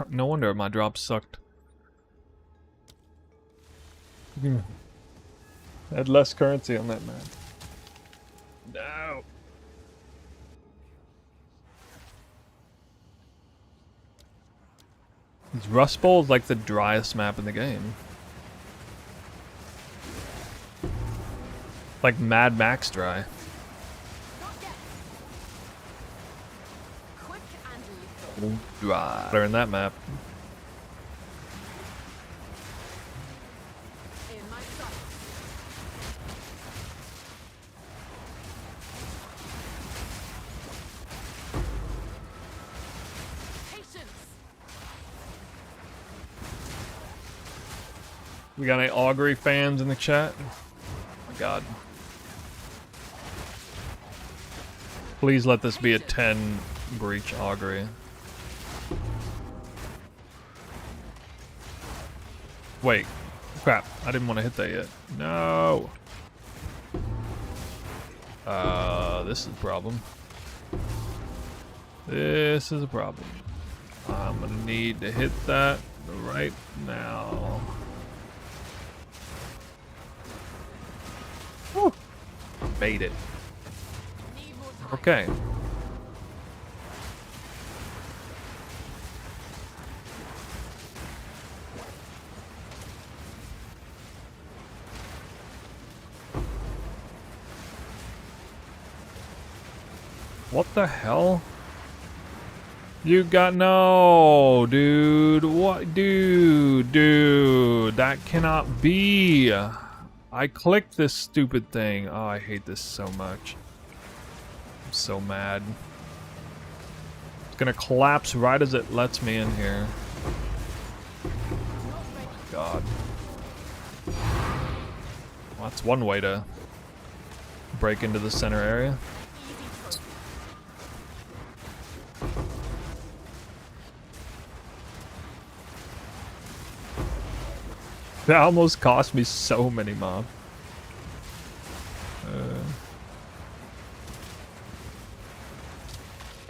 No wonder my drops sucked. I had less currency on that map. No. Rust Bowl is like the driest map in the game. Like Mad Max dry. Not yet. Quick and lethal. Dry. Better in that map. In my sight. Patience. We got any Augury fans in the chat? Oh my god. Please let this be a 10 breach Augury. Wait. Crap. I didn't want to hit that yet. No. This is a problem. This is a problem. I'm gonna need to hit that right now. Woo. Bait it. Need more time. Okay. What the hell? You got no, dude. What, dude, that cannot be. I clicked this stupid thing. Oh, I hate this so much. I'm so mad. It's gonna collapse right as it lets me in here. Oh my god. Well, that's one way to break into the center area. That almost cost me so many mobs.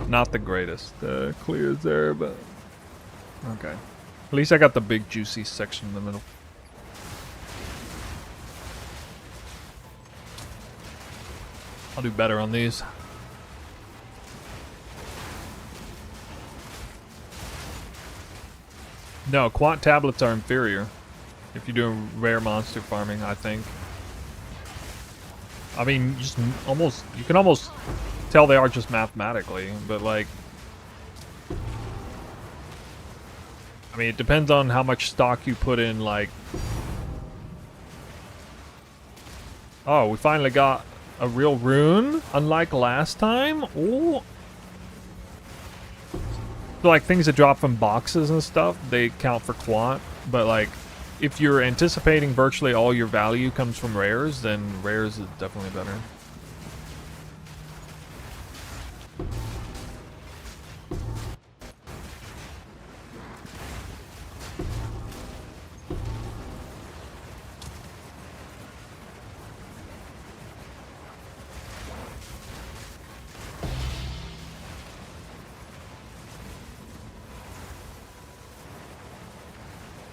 Not the greatest. Clears there, but okay. At least I got the big juicy section in the middle. I'll do better on these. No, quant tablets are inferior if you're doing rare monster farming, I think. I mean, just almost, you can almost tell they are just mathematically, but like, I mean, it depends on how much stock you put in, like... Oh, we finally got a real rune, unlike last time. Ooh. So, like, things that drop from boxes and stuff, they count for quant. But, like, if you're anticipating virtually all your value comes from rares, then rares is definitely better.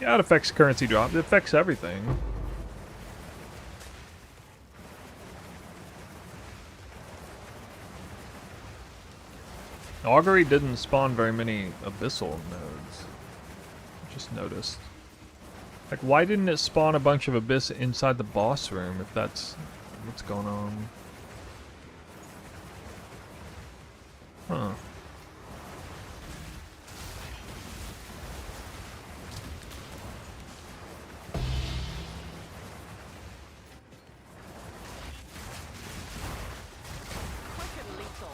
Yeah, it affects currency drop. It affects everything. Augury didn't spawn very many abyssal nodes. Just noticed. Like, why didn't it spawn a bunch of abyss inside the boss room if that's what's going on? Huh. Quick and lethal.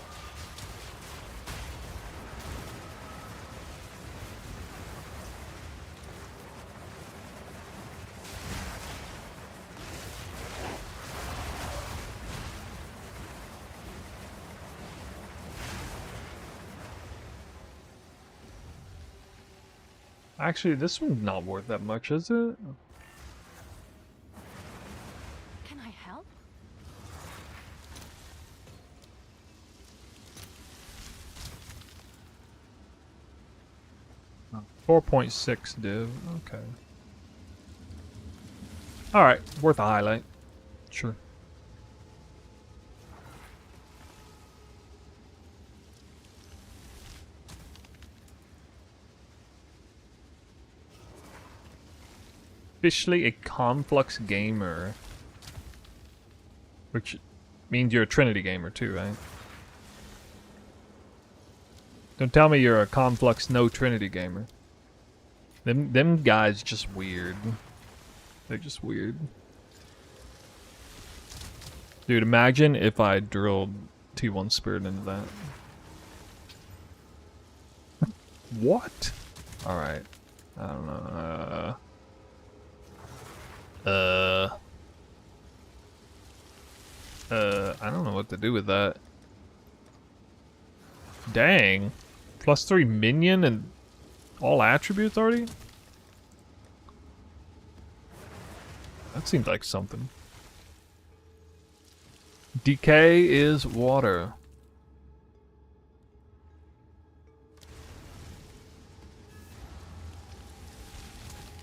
Actually, this one's not worth that much, is it? Can I help? Oh, 4.6 div. Okay. Alright, worth a highlight. Sure. Officially a Conflux gamer. Which means you're a Trinity gamer too, right? Don't tell me you're a Conflux no Trinity gamer. Them guys just weird. They're just weird. Dude, imagine if I drilled T1 Spirit into that. What? Alright. I don't know. I don't know what to do with that. Dang. +3 minion and all attributes already? That seems like something. Decay is water.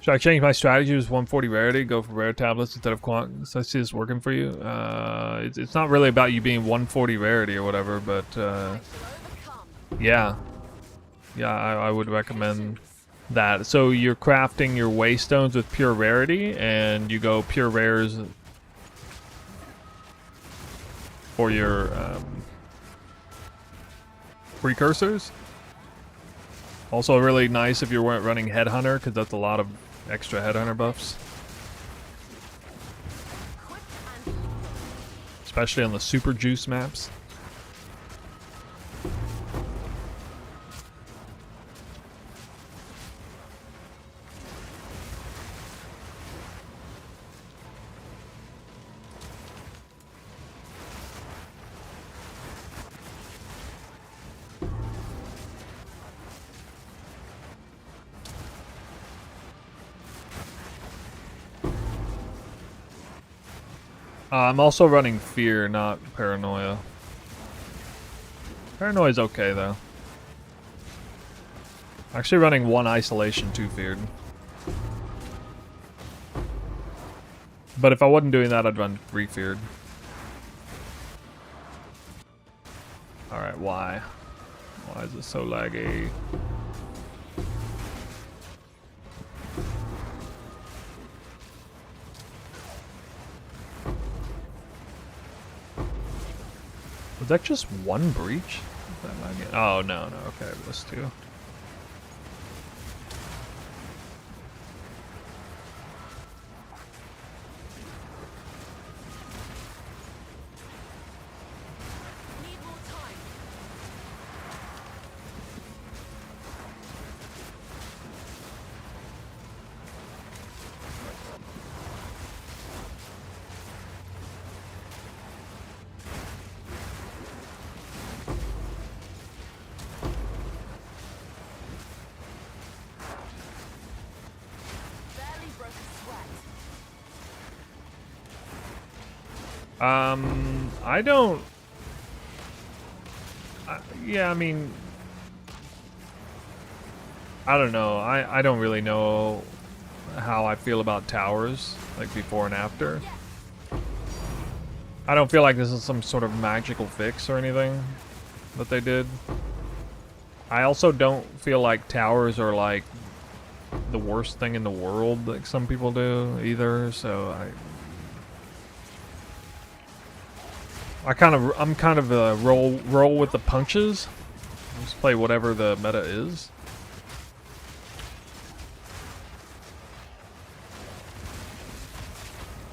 Should I change my strategy to 140 rarity, go for rare tablets instead of quant? So I see this working for you. It's not really about you being 140 rarity or whatever, but yeah. Yeah, I would recommend that. So you're crafting your waystones with pure rarity, and you go pure rares for your precursors. Also really nice if you're running Headhunter, because that's a lot of extra Headhunter buffs. Especially on the Super Juice maps. I'm also running Fear, not Paranoia. Paranoia's okay, though. Actually running 1 Isolation, 2 Feared. But if I wasn't doing that, I'd run 3 Feared. Alright, why? Why is it so laggy? Was that just 1 breach? Oh, no, okay, it was 2. I don't. Yeah, I mean, I don't know. I don't really know how I feel about towers, like before and after. I don't feel like this is some sort of magical fix or anything that they did. I also don't feel like towers are like the worst thing in the world like some people do either, so I'm kind of a roll with the punches. Just play whatever the meta is.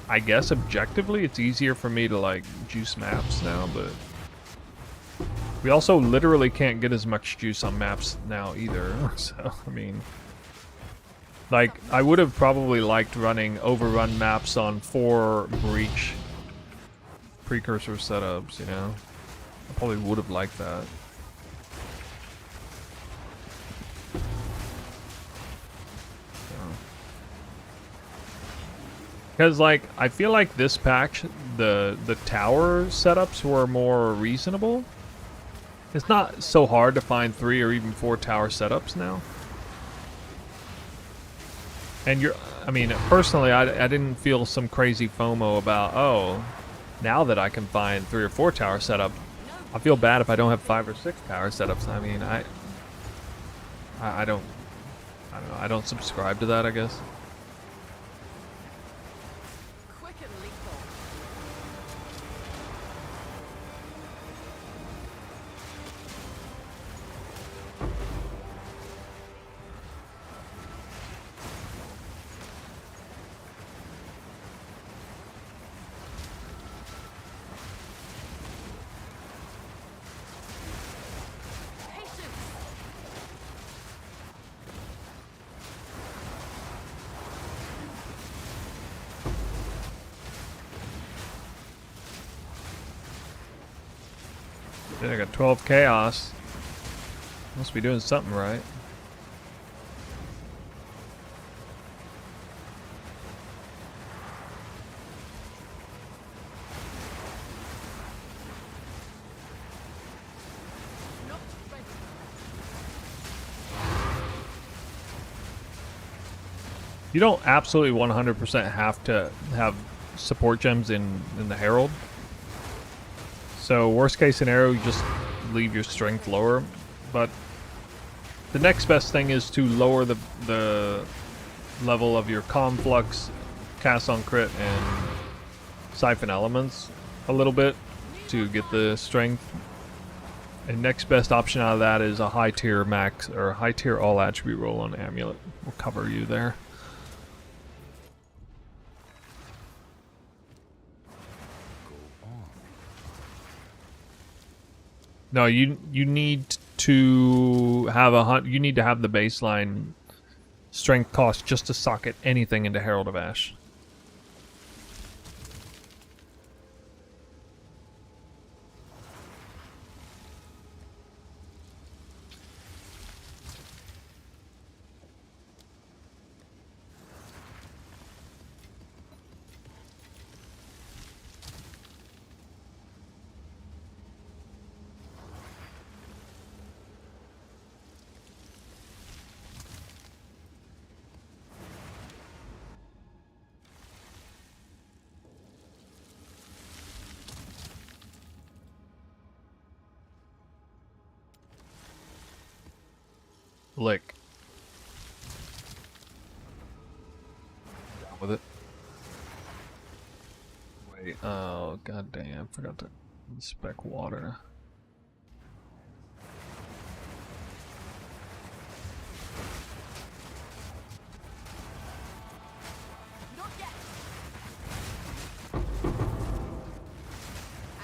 I guess objectively it's easier for me to like juice maps now, but we also literally can't get as much juice on maps now either. So I mean, like I would have probably liked running Overrun maps on 4 breach precursor setups, you know. I probably would have liked that. Because like I feel like this patch, the tower setups were more reasonable. It's not so hard to find 3 or even 4 tower setups now. And I mean, personally, I didn't feel some crazy FOMO about, oh, now that I can find 3 or 4 tower setups, I feel bad if I don't have 5 or 6 tower setups. I mean, I don't know. I don't subscribe to that, I guess. Quick and lethal. Then I got 12 chaos. Must be doing something right. You don't absolutely 100% have to have support gems in the Herald. So worst case scenario, you just leave your strength lower. But the next best thing is to lower the level of your Conflux, Cast on Crit, and Siphon Elements a little bit to get the strength. And next best option out of that is a high tier max or high tier all attribute roll on Amulet. We'll cover you there. No, you need to have you need to have the baseline strength cost just to socket anything into Herald of Ash. Lick. Down with it. Wait, oh god damn, forgot to inspect water. Not yet.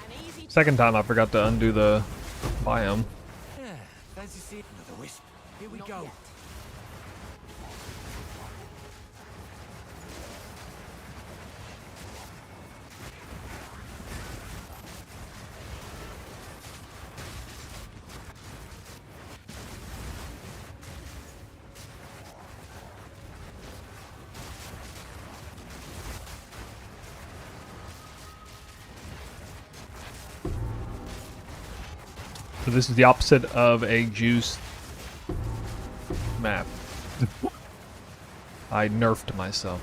An easy Second time I forgot to undo the biome. Yeah, fancy seeing another wisp. Here we not go. yet. So this is the opposite of a juice map. I nerfed myself.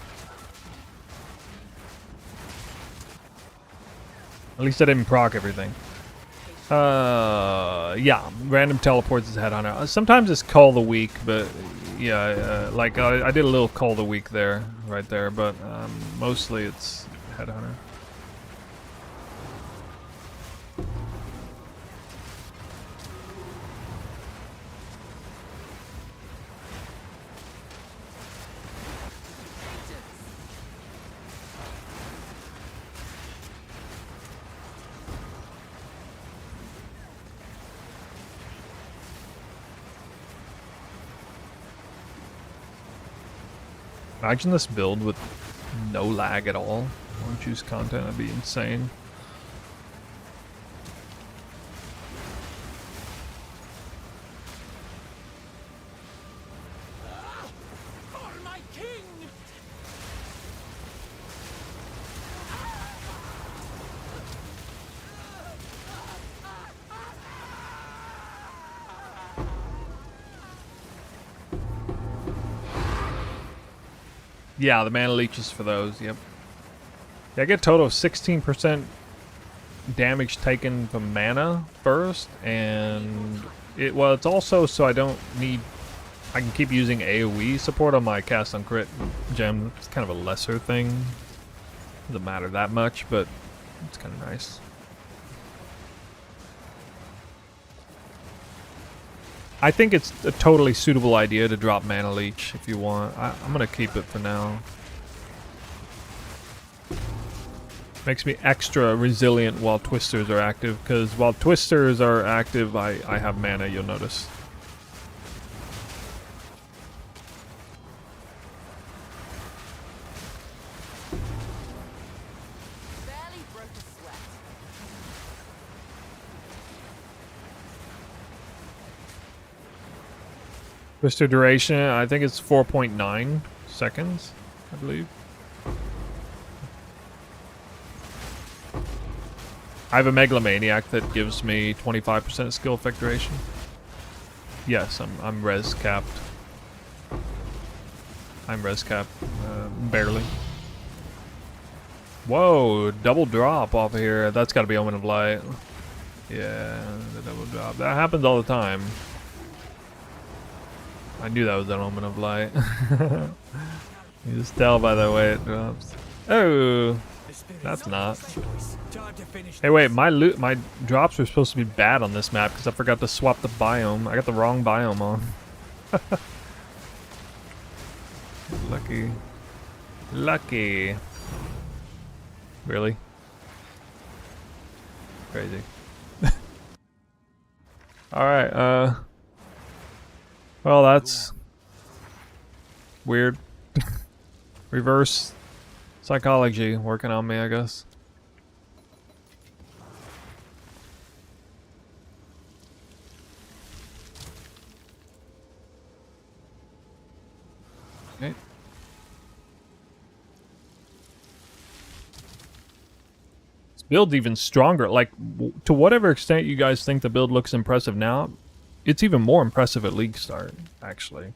At least I didn't proc everything. Yeah, random teleports is Headhunter. Sometimes it's Call of the Week, but yeah, like I did a little Call of the Week there, right there, but mostly it's Headhunter. Imagine this build with no lag at all. Won't choose content, that'd be insane. For my king! Yeah, the mana leeches for those, yep. Yeah, I get a total of 16% damage taken from mana first, and it's also so I don't need, I can keep using AoE support on my cast on crit gem. It's kind of a lesser thing. Doesn't matter that much, but it's kind of nice. I think it's a totally suitable idea to drop Mana Leech if you want. I'm going to keep it for now. Makes me extra resilient while Twisters are active, because while Twisters are active, I have mana, you'll notice. Barely broke a sweat. Twister duration, I think it's 4.9 seconds, I believe. I have a Megalomaniac that gives me 25% skill effect duration. Yes, I'm res capped. I'm res capped, barely. Whoa, double drop off of here. That's got to be Omen of Light. Yeah, the double drop. That happens all the time. I knew that was an Omen of Light. You just tell by the way it drops. Oh, that's not. Hey, wait, my drops were supposed to be bad on this map because I forgot to swap the biome. I got the wrong biome on. Lucky. Lucky. Really? Crazy. Alright, well, that's weird. Reverse psychology working on me, I guess. Okay. This build's even stronger. Like, to whatever extent you guys think the build looks impressive now, it's even more impressive at League Start, actually.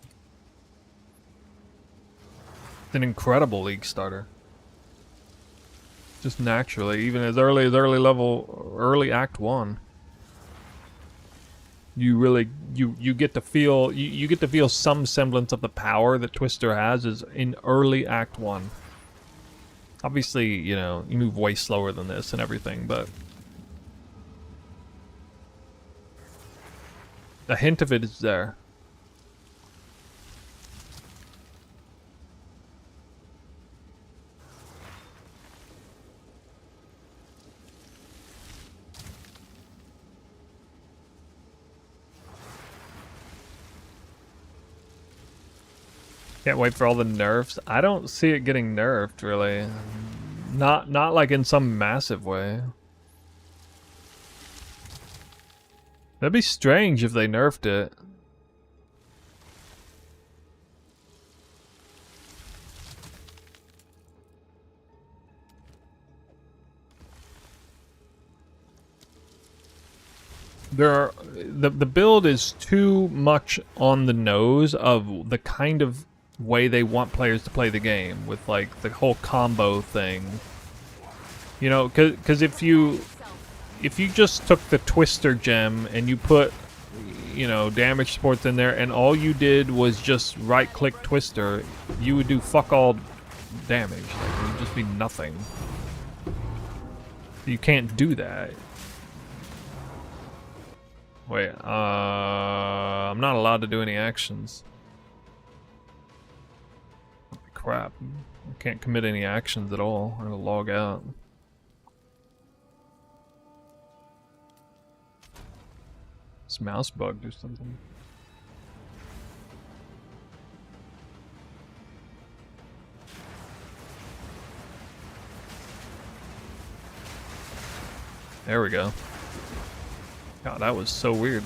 It's an incredible League Starter. Just naturally, even as early early Act 1. You really, you get to feel, you get to feel some semblance of the power that Twister has is in early Act 1. Obviously, you know, you move way slower than this and everything, but a hint of it is there. Can't wait for all the nerfs. I don't see it getting nerfed, really. Not like in some massive way. That'd be strange if they nerfed it. the build is too much on the nose of the kind of way they want players to play the game, with like the whole combo thing. You know, because if you just took the Twister gem and you put, you know, damage supports in there, and all you did was just right-click Twister, you would do fuck all damage. Like, it would just be nothing. You can't do that. Wait, I'm not allowed to do any actions. Crap. I can't commit any actions at all. I'm gonna log out. This mouse bugged or something. There we go. God, that was so weird.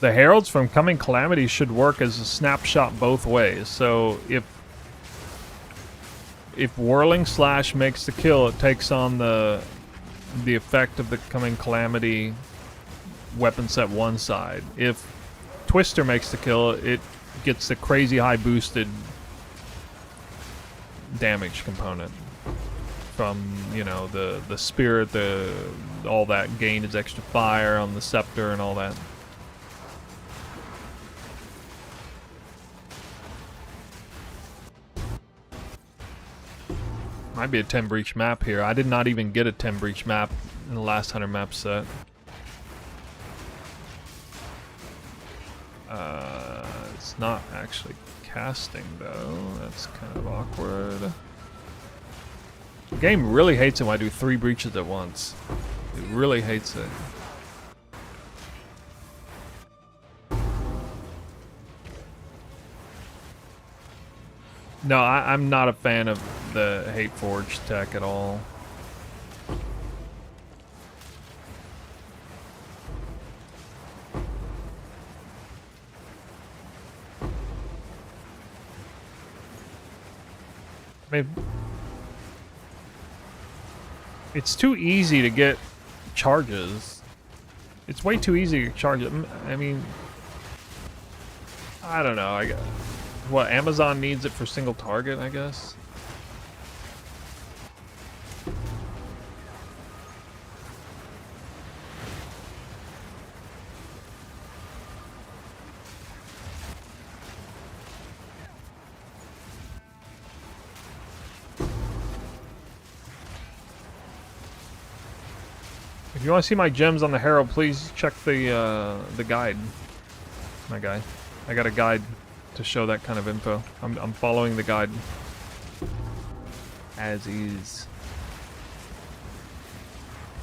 The heralds from Coming Calamity should work as a snapshot both ways. So if Whirling Slash makes the kill, it takes on the effect of the Coming Calamity weapon set one side. If Twister makes the kill, it gets the crazy high boosted damage component from, you know, the spirit, all that gain is extra fire on the scepter and all that. Might be a 10 breach map here. I did not even get a 10 breach map in the last 100 map set. It's not actually casting though. That's kind of awkward. The game really hates it when I do 3 breaches at once. It really hates it. No, I'm not a fan of the Hate Forge tech at all. I mean, it's too easy to get charges. It's way too easy to charge it. I mean, I don't know. What, Amazon needs it for single target, I guess? If you want to see my gems on the Herald, please check the guide. My guy. I got a guide to show that kind of info. I'm following the guide as is.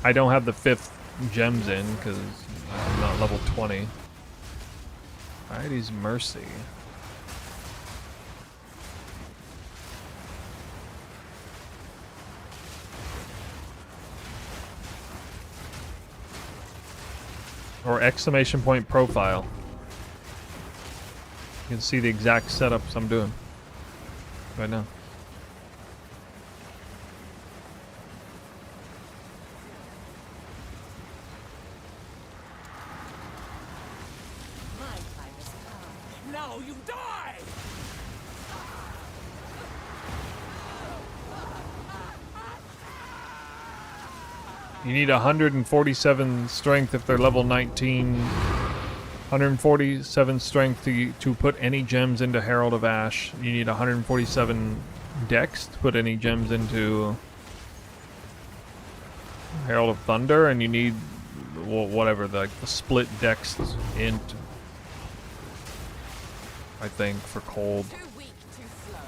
I don't have the 5th gems in because I'm not level 20. Piety's Mercy. Or exclamation point profile. You can see the exact setups I'm doing right now. My time has come. Now you die! You need 147 strength if they're level 19. 147 strength to put any gems into Herald of Ash. You need 147 dex to put any gems into Herald of Thunder, and you need, well, whatever, the split dex int, I think, for cold. Too weak, too slow.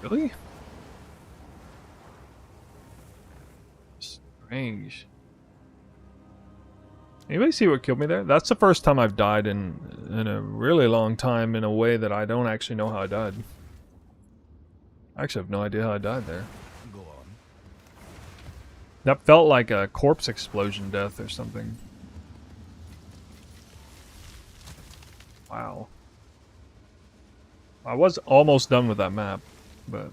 Really? Strange. Anybody see what killed me there? That's the first time I've died in a really long time in a way that I don't actually know how I died. I actually have no idea how I died there. Go on. That felt like a corpse explosion death or something. Wow. I was almost done with that map, but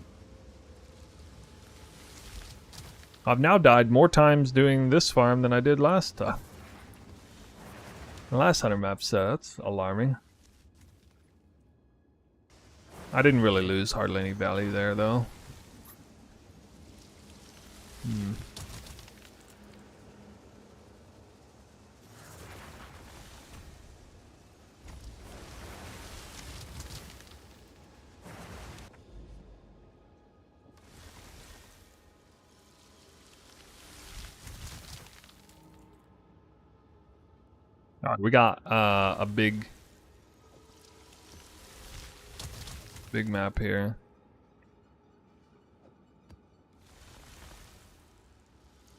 I've now died more times doing this farm than I did last time. The last 100 map set, that's alarming. I didn't really lose hardly any value there, though. Alright, we got a big map here.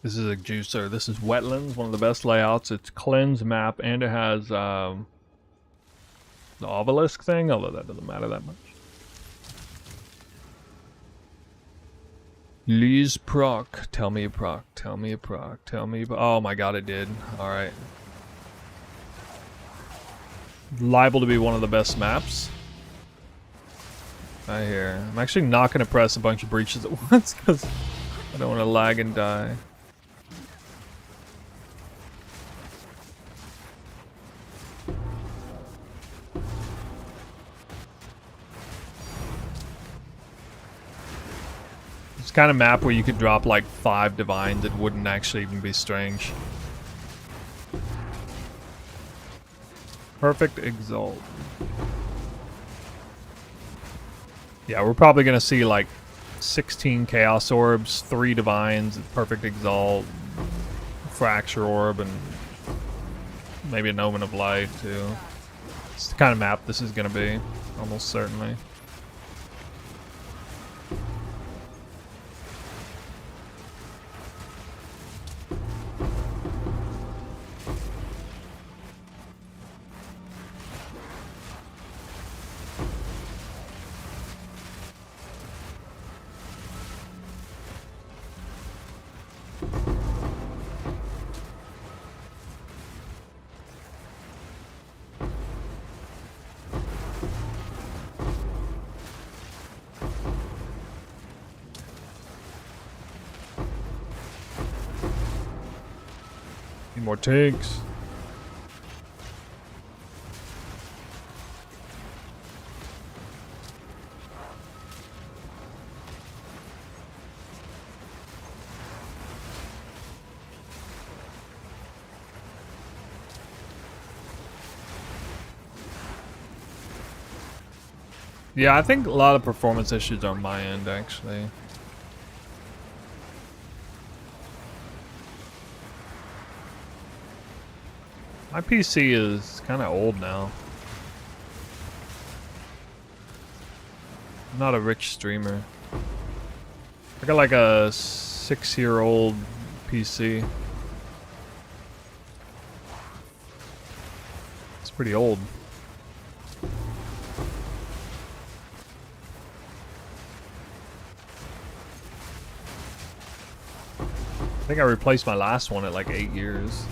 This is a juicer. This is Wetlands, one of the best layouts. It's cleanse map, and it has the obelisk thing, although that doesn't matter that much. Lise proc. Tell me a proc. Tell me a proc. Tell me. Oh my god, it did. Alright. Liable to be one of the best maps. I hear. I'm actually not going to press a bunch of breaches at once because I don't want to lag and die. It's kind of map where you could drop like 5 divines. It wouldn't actually even be strange. Perfect Exalt. Yeah, we're probably going to see like 16 Chaos Orbs, 3 Divines, Perfect Exalt, Fracture Orb, and maybe an Omen of Light too. It's the kind of map this is going to be, almost certainly. Need more tanks. Yeah, I think a lot of performance issues are on my end, actually. My PC is kind of old now. I'm not a rich streamer. I got like a 6-year-old PC. It's pretty old. I think I replaced my last one at like 8 years.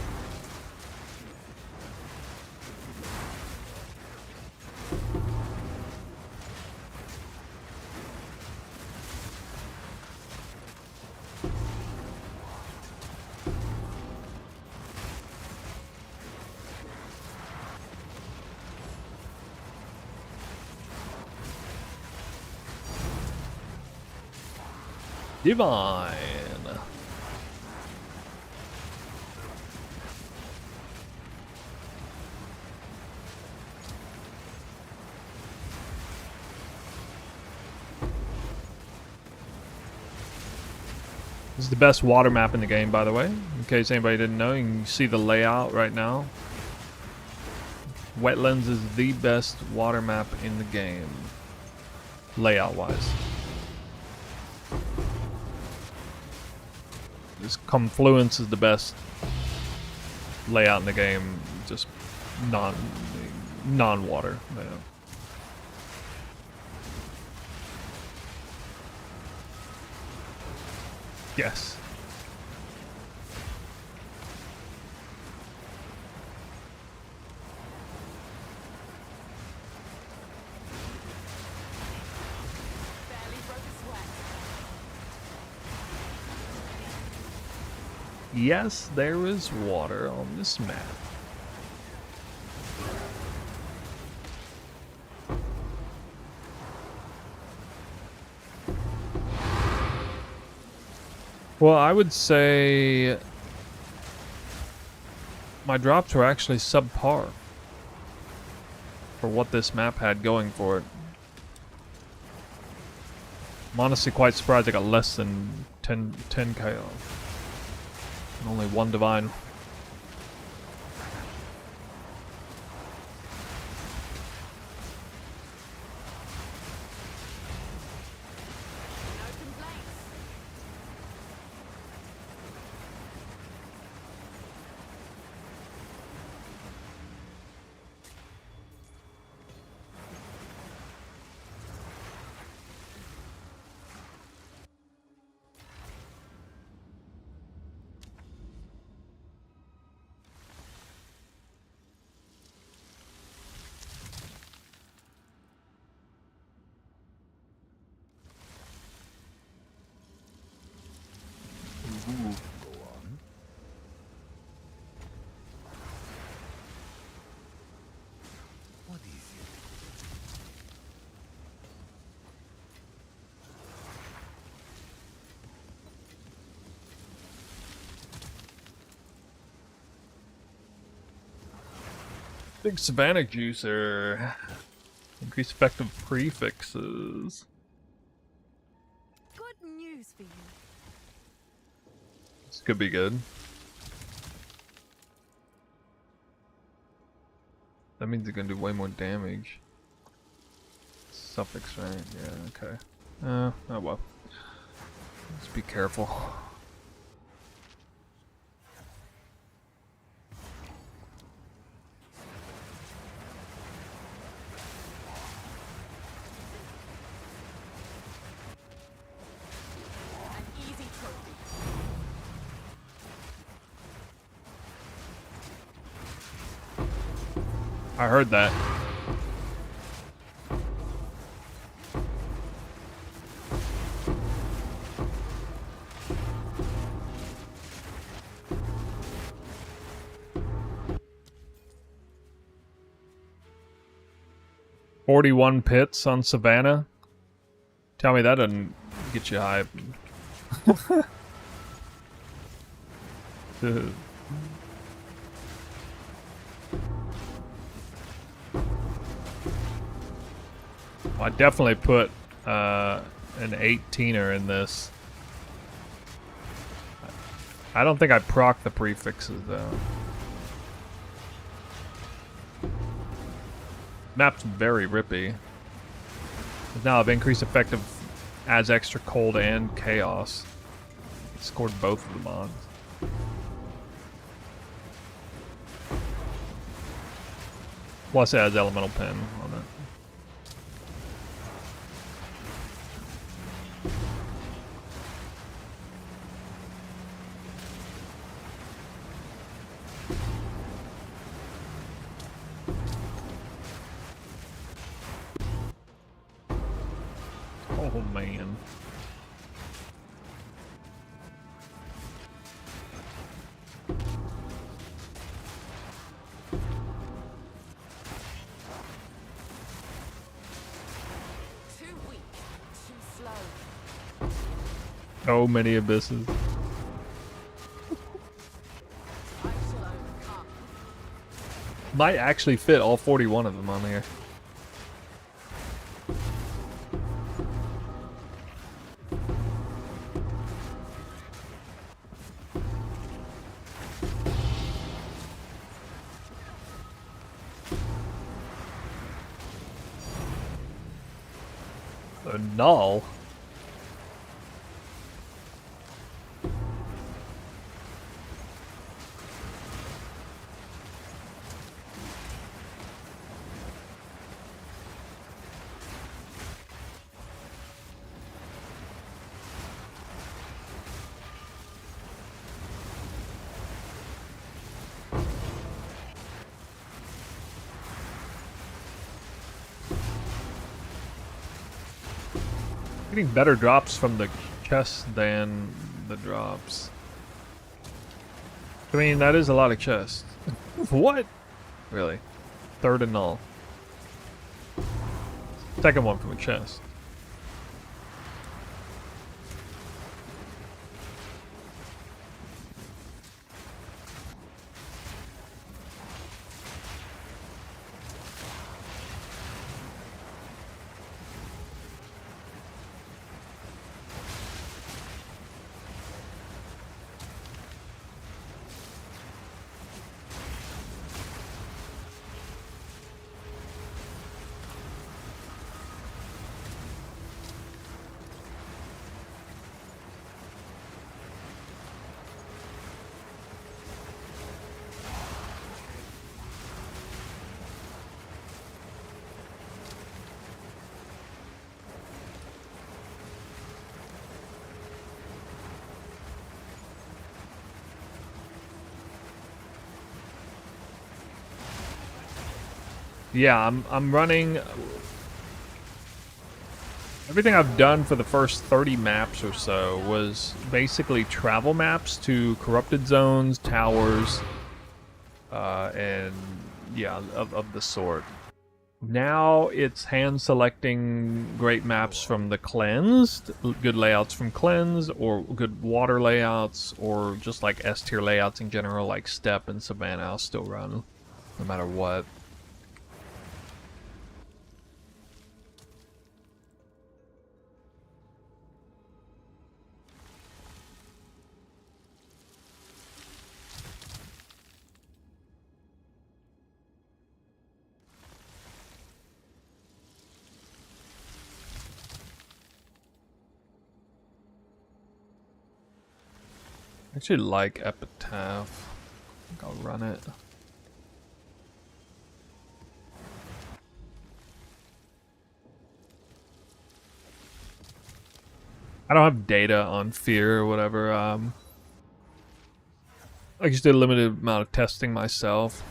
Divine. This is the best water map in the game, by the way. In case anybody didn't know, you can see the layout right now. Wetlands is the best water map in the game, layout-wise. This Confluence is the best layout in the game, just non-water layout. Yes. Barely broke a sweat. Yes, there is water on this map. Well, I would say my drops were actually subpar for what this map had going for it. I'm honestly quite surprised I got less than 10 KO. And only one divine. No complaints. What is it? Big Savannah Juicer. Increase effective prefixes. Good news for you. This could be good. That means they're gonna do way more damage. Suffix, right? Yeah, okay. Oh well. Let's be careful. An easy trophy. I heard that. "41 pits on Savannah." Tell me that doesn't get you hyped. I definitely put an 18er in this. I don't think I proc the prefixes though. Map's very rippy. Now I've increased effective, adds extra cold and chaos. Scored both of the mods. Plus it adds elemental pen on it. Oh man. Too weak. Too slow. So many abysses. I shall overcome. Might actually fit all 41 of them on here. A null. Getting better drops from the chest than the drops. I mean, that is a lot of chests. What? Really? Third and null. Second one from a chest. Yeah, I'm running. Everything I've done for the first 30 maps or so was basically travel maps to corrupted zones, towers, and yeah, of the sort. Now it's hand selecting great maps from the cleansed, good layouts from cleanse, or good water layouts, or just like S tier layouts in general, like Steppe and Savannah. I'll still run no matter what. I actually like Epitaph. I think I'll run it. I don't have data on Fear or whatever. I just did a limited amount of testing myself.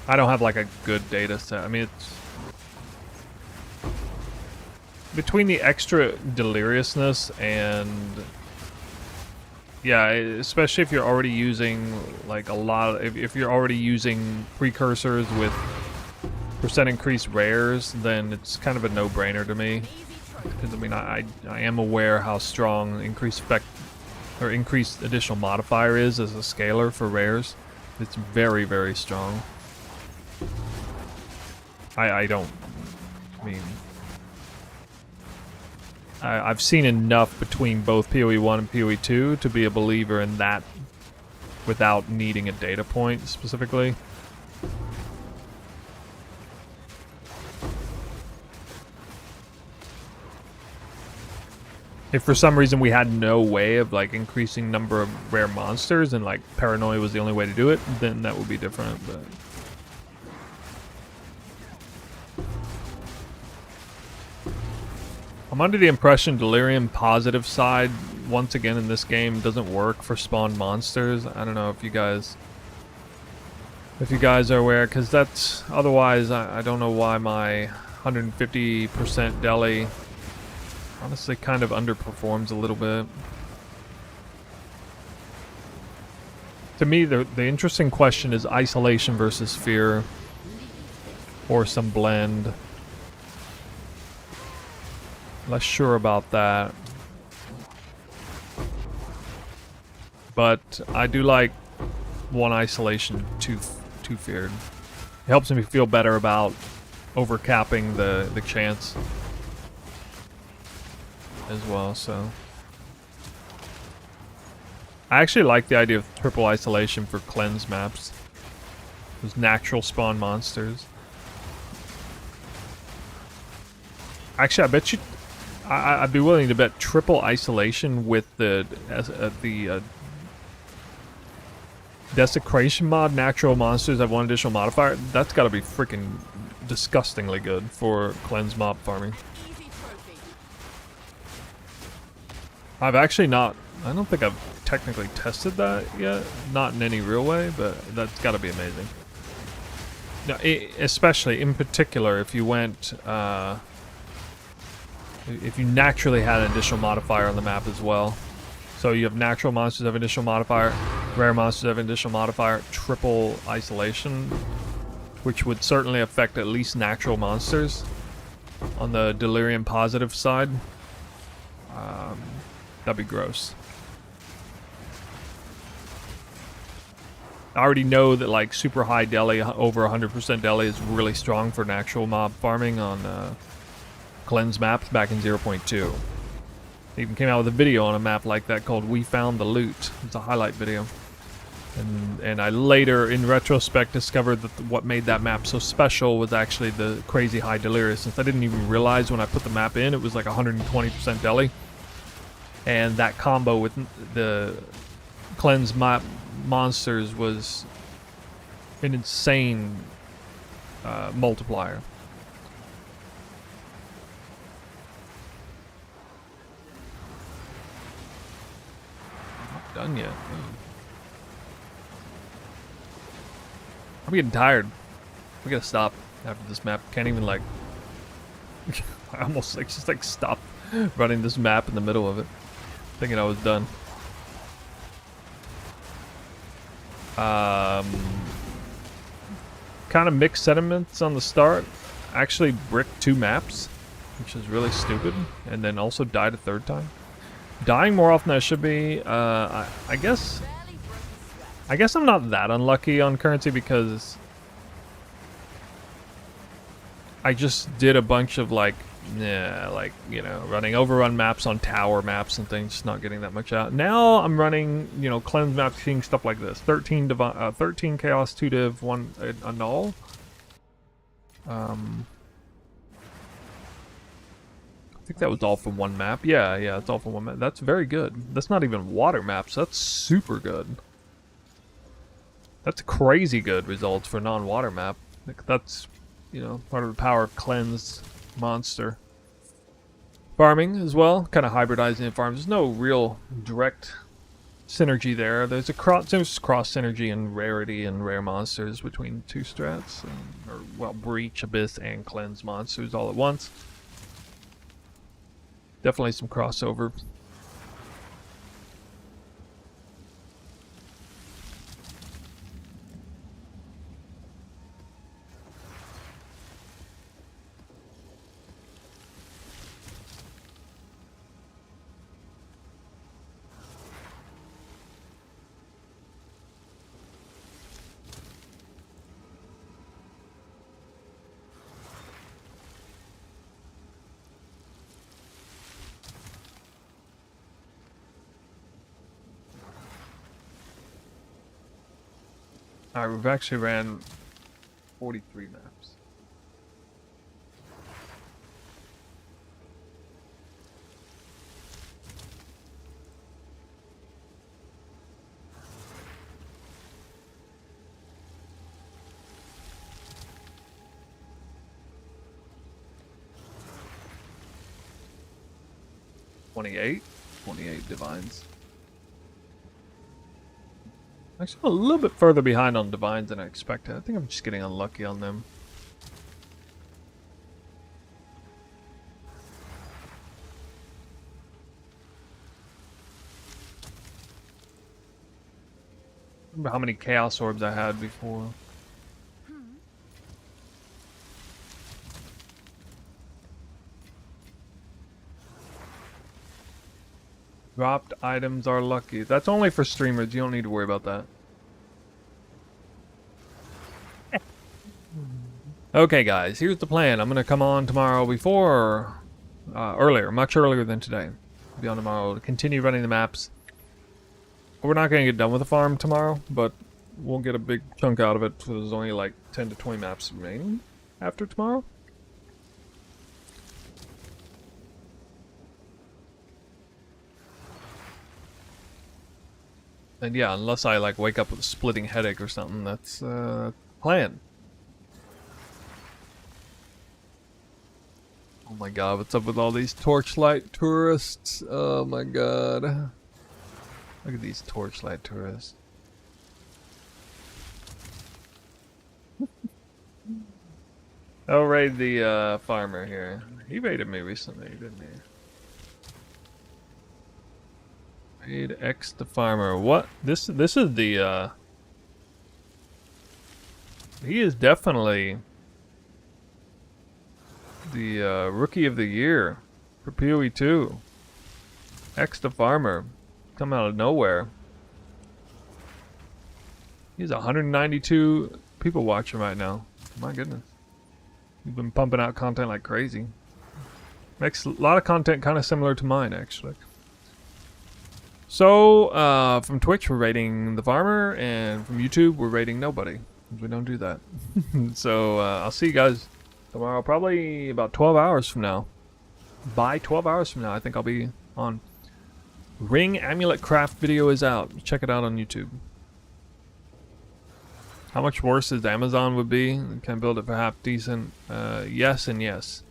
I don't have like a good data set. I mean, it's between the extra deliriousness and yeah, especially if you're already using like a lot of, if you're already using precursors with percent increased rares, then it's kind of a no-brainer to me. Because I mean, I am aware how strong increased effect or increased additional modifier is as a scaler for rares. It's very, very strong. I mean, I've seen enough between both PoE 1 and PoE 2 to be a believer in that without needing a data point specifically. If for some reason we had no way of like increasing number of rare monsters and like paranoia was the only way to do it, then that would be different, but I'm under the impression Delirium positive side once again in this game doesn't work for spawned monsters. I don't know if you guys are aware, because that's otherwise I don't know why my 150% deli honestly kind of underperforms a little bit. To me, the interesting question is isolation versus fear, or some blend. Less sure about that, but I do like one isolation, two feared. It helps me feel better about overcapping the chance as well. So I actually like the idea of triple isolation for cleanse maps. Those natural spawn monsters. Actually, I bet you. I'd be willing to bet triple isolation with the desecration mod. Natural monsters have one additional modifier. That's got to be freaking disgustingly good for cleanse mob farming. I've actually not. I don't think I've technically tested that yet. Not in any real way, but that's got to be amazing. Now, especially in particular if you went. if you naturally had an additional modifier on the map as well. So you have natural monsters have additional modifier, rare monsters have additional modifier, triple isolation, which would certainly affect at least natural monsters on the delirium positive side. That'd be gross. I already know that like super high deli, over 100% deli is really strong for natural mob farming on cleanse maps back in 0.2. They even came out with a video on a map like that called We Found the Loot. It's a highlight video. And I later, in retrospect, discovered that what made that map so special was actually the crazy high delirious. Since I didn't even realize when I put the map in, it was like 120% deli. And that combo with the cleanse map monsters was an insane multiplier. Not done yet. I'm getting tired. We gotta stop after this map. Can't even like. I almost like just like stopped running this map in the middle of it, thinking I was done. Kind of mixed sentiments on the start. Actually bricked 2 maps, which is really stupid, and then also died a 3rd time. Dying more often than I should be. I guess I'm not that unlucky on currency because I just did a bunch of like, you know, running overrun maps on tower maps and things, just not getting that much out. Now I'm running, you know, cleanse maps, seeing stuff like this. 13 chaos, 2 div, 1 annul. I think that was all from 1 map. Yeah, it's all from 1 map. That's very good. That's not even water maps. That's super good. That's crazy good results for non-water map. Like, that's, you know, part of the power of cleansed monster farming as well. Kind of hybridizing in farms. There's no real direct synergy there. There's cross synergy and rarity and rare monsters between 2 strats, or well, breach, abyss, and cleanse monsters all at once. Definitely some crossover. Alright, we've actually ran 43 maps. $28 divines. Actually, I'm a little bit further behind on divines than I expected. I think I'm just getting unlucky on them. Remember how many chaos orbs I had before. Dropped items are lucky. That's only for streamers. You don't need to worry about that. Okay, guys. Here's the plan. I'm going to come on tomorrow before... earlier. Much earlier than today. I'll be on tomorrow to continue running the maps. We're not going to get done with the farm tomorrow, but we'll get a big chunk out of it. So there's only like 10 to 20 maps remaining after tomorrow. And yeah, unless I like wake up with a splitting headache or something, that's plan. Oh my god, what's up with all these torchlight tourists? Oh my god. Look at these torchlight tourists. I'll raid the farmer here. He raided me recently, didn't he? Raid X the farmer. What? This is the he is definitely the rookie of the year for PoE 2. X the farmer. Come out of nowhere. He's 192 people watching right now. My goodness. You've been pumping out content like crazy. Makes a lot of content kind of similar to mine, actually. So, from Twitch, we're rating the farmer, and from YouTube, we're rating nobody. We don't do that. So, I'll see you guys tomorrow, probably about 12 hours from now. By 12 hours from now, I think I'll be on. Ring Amulet Craft video is out. Check it out on YouTube. How much worse as Amazon would be? Can build it for half decent. Yes and yes.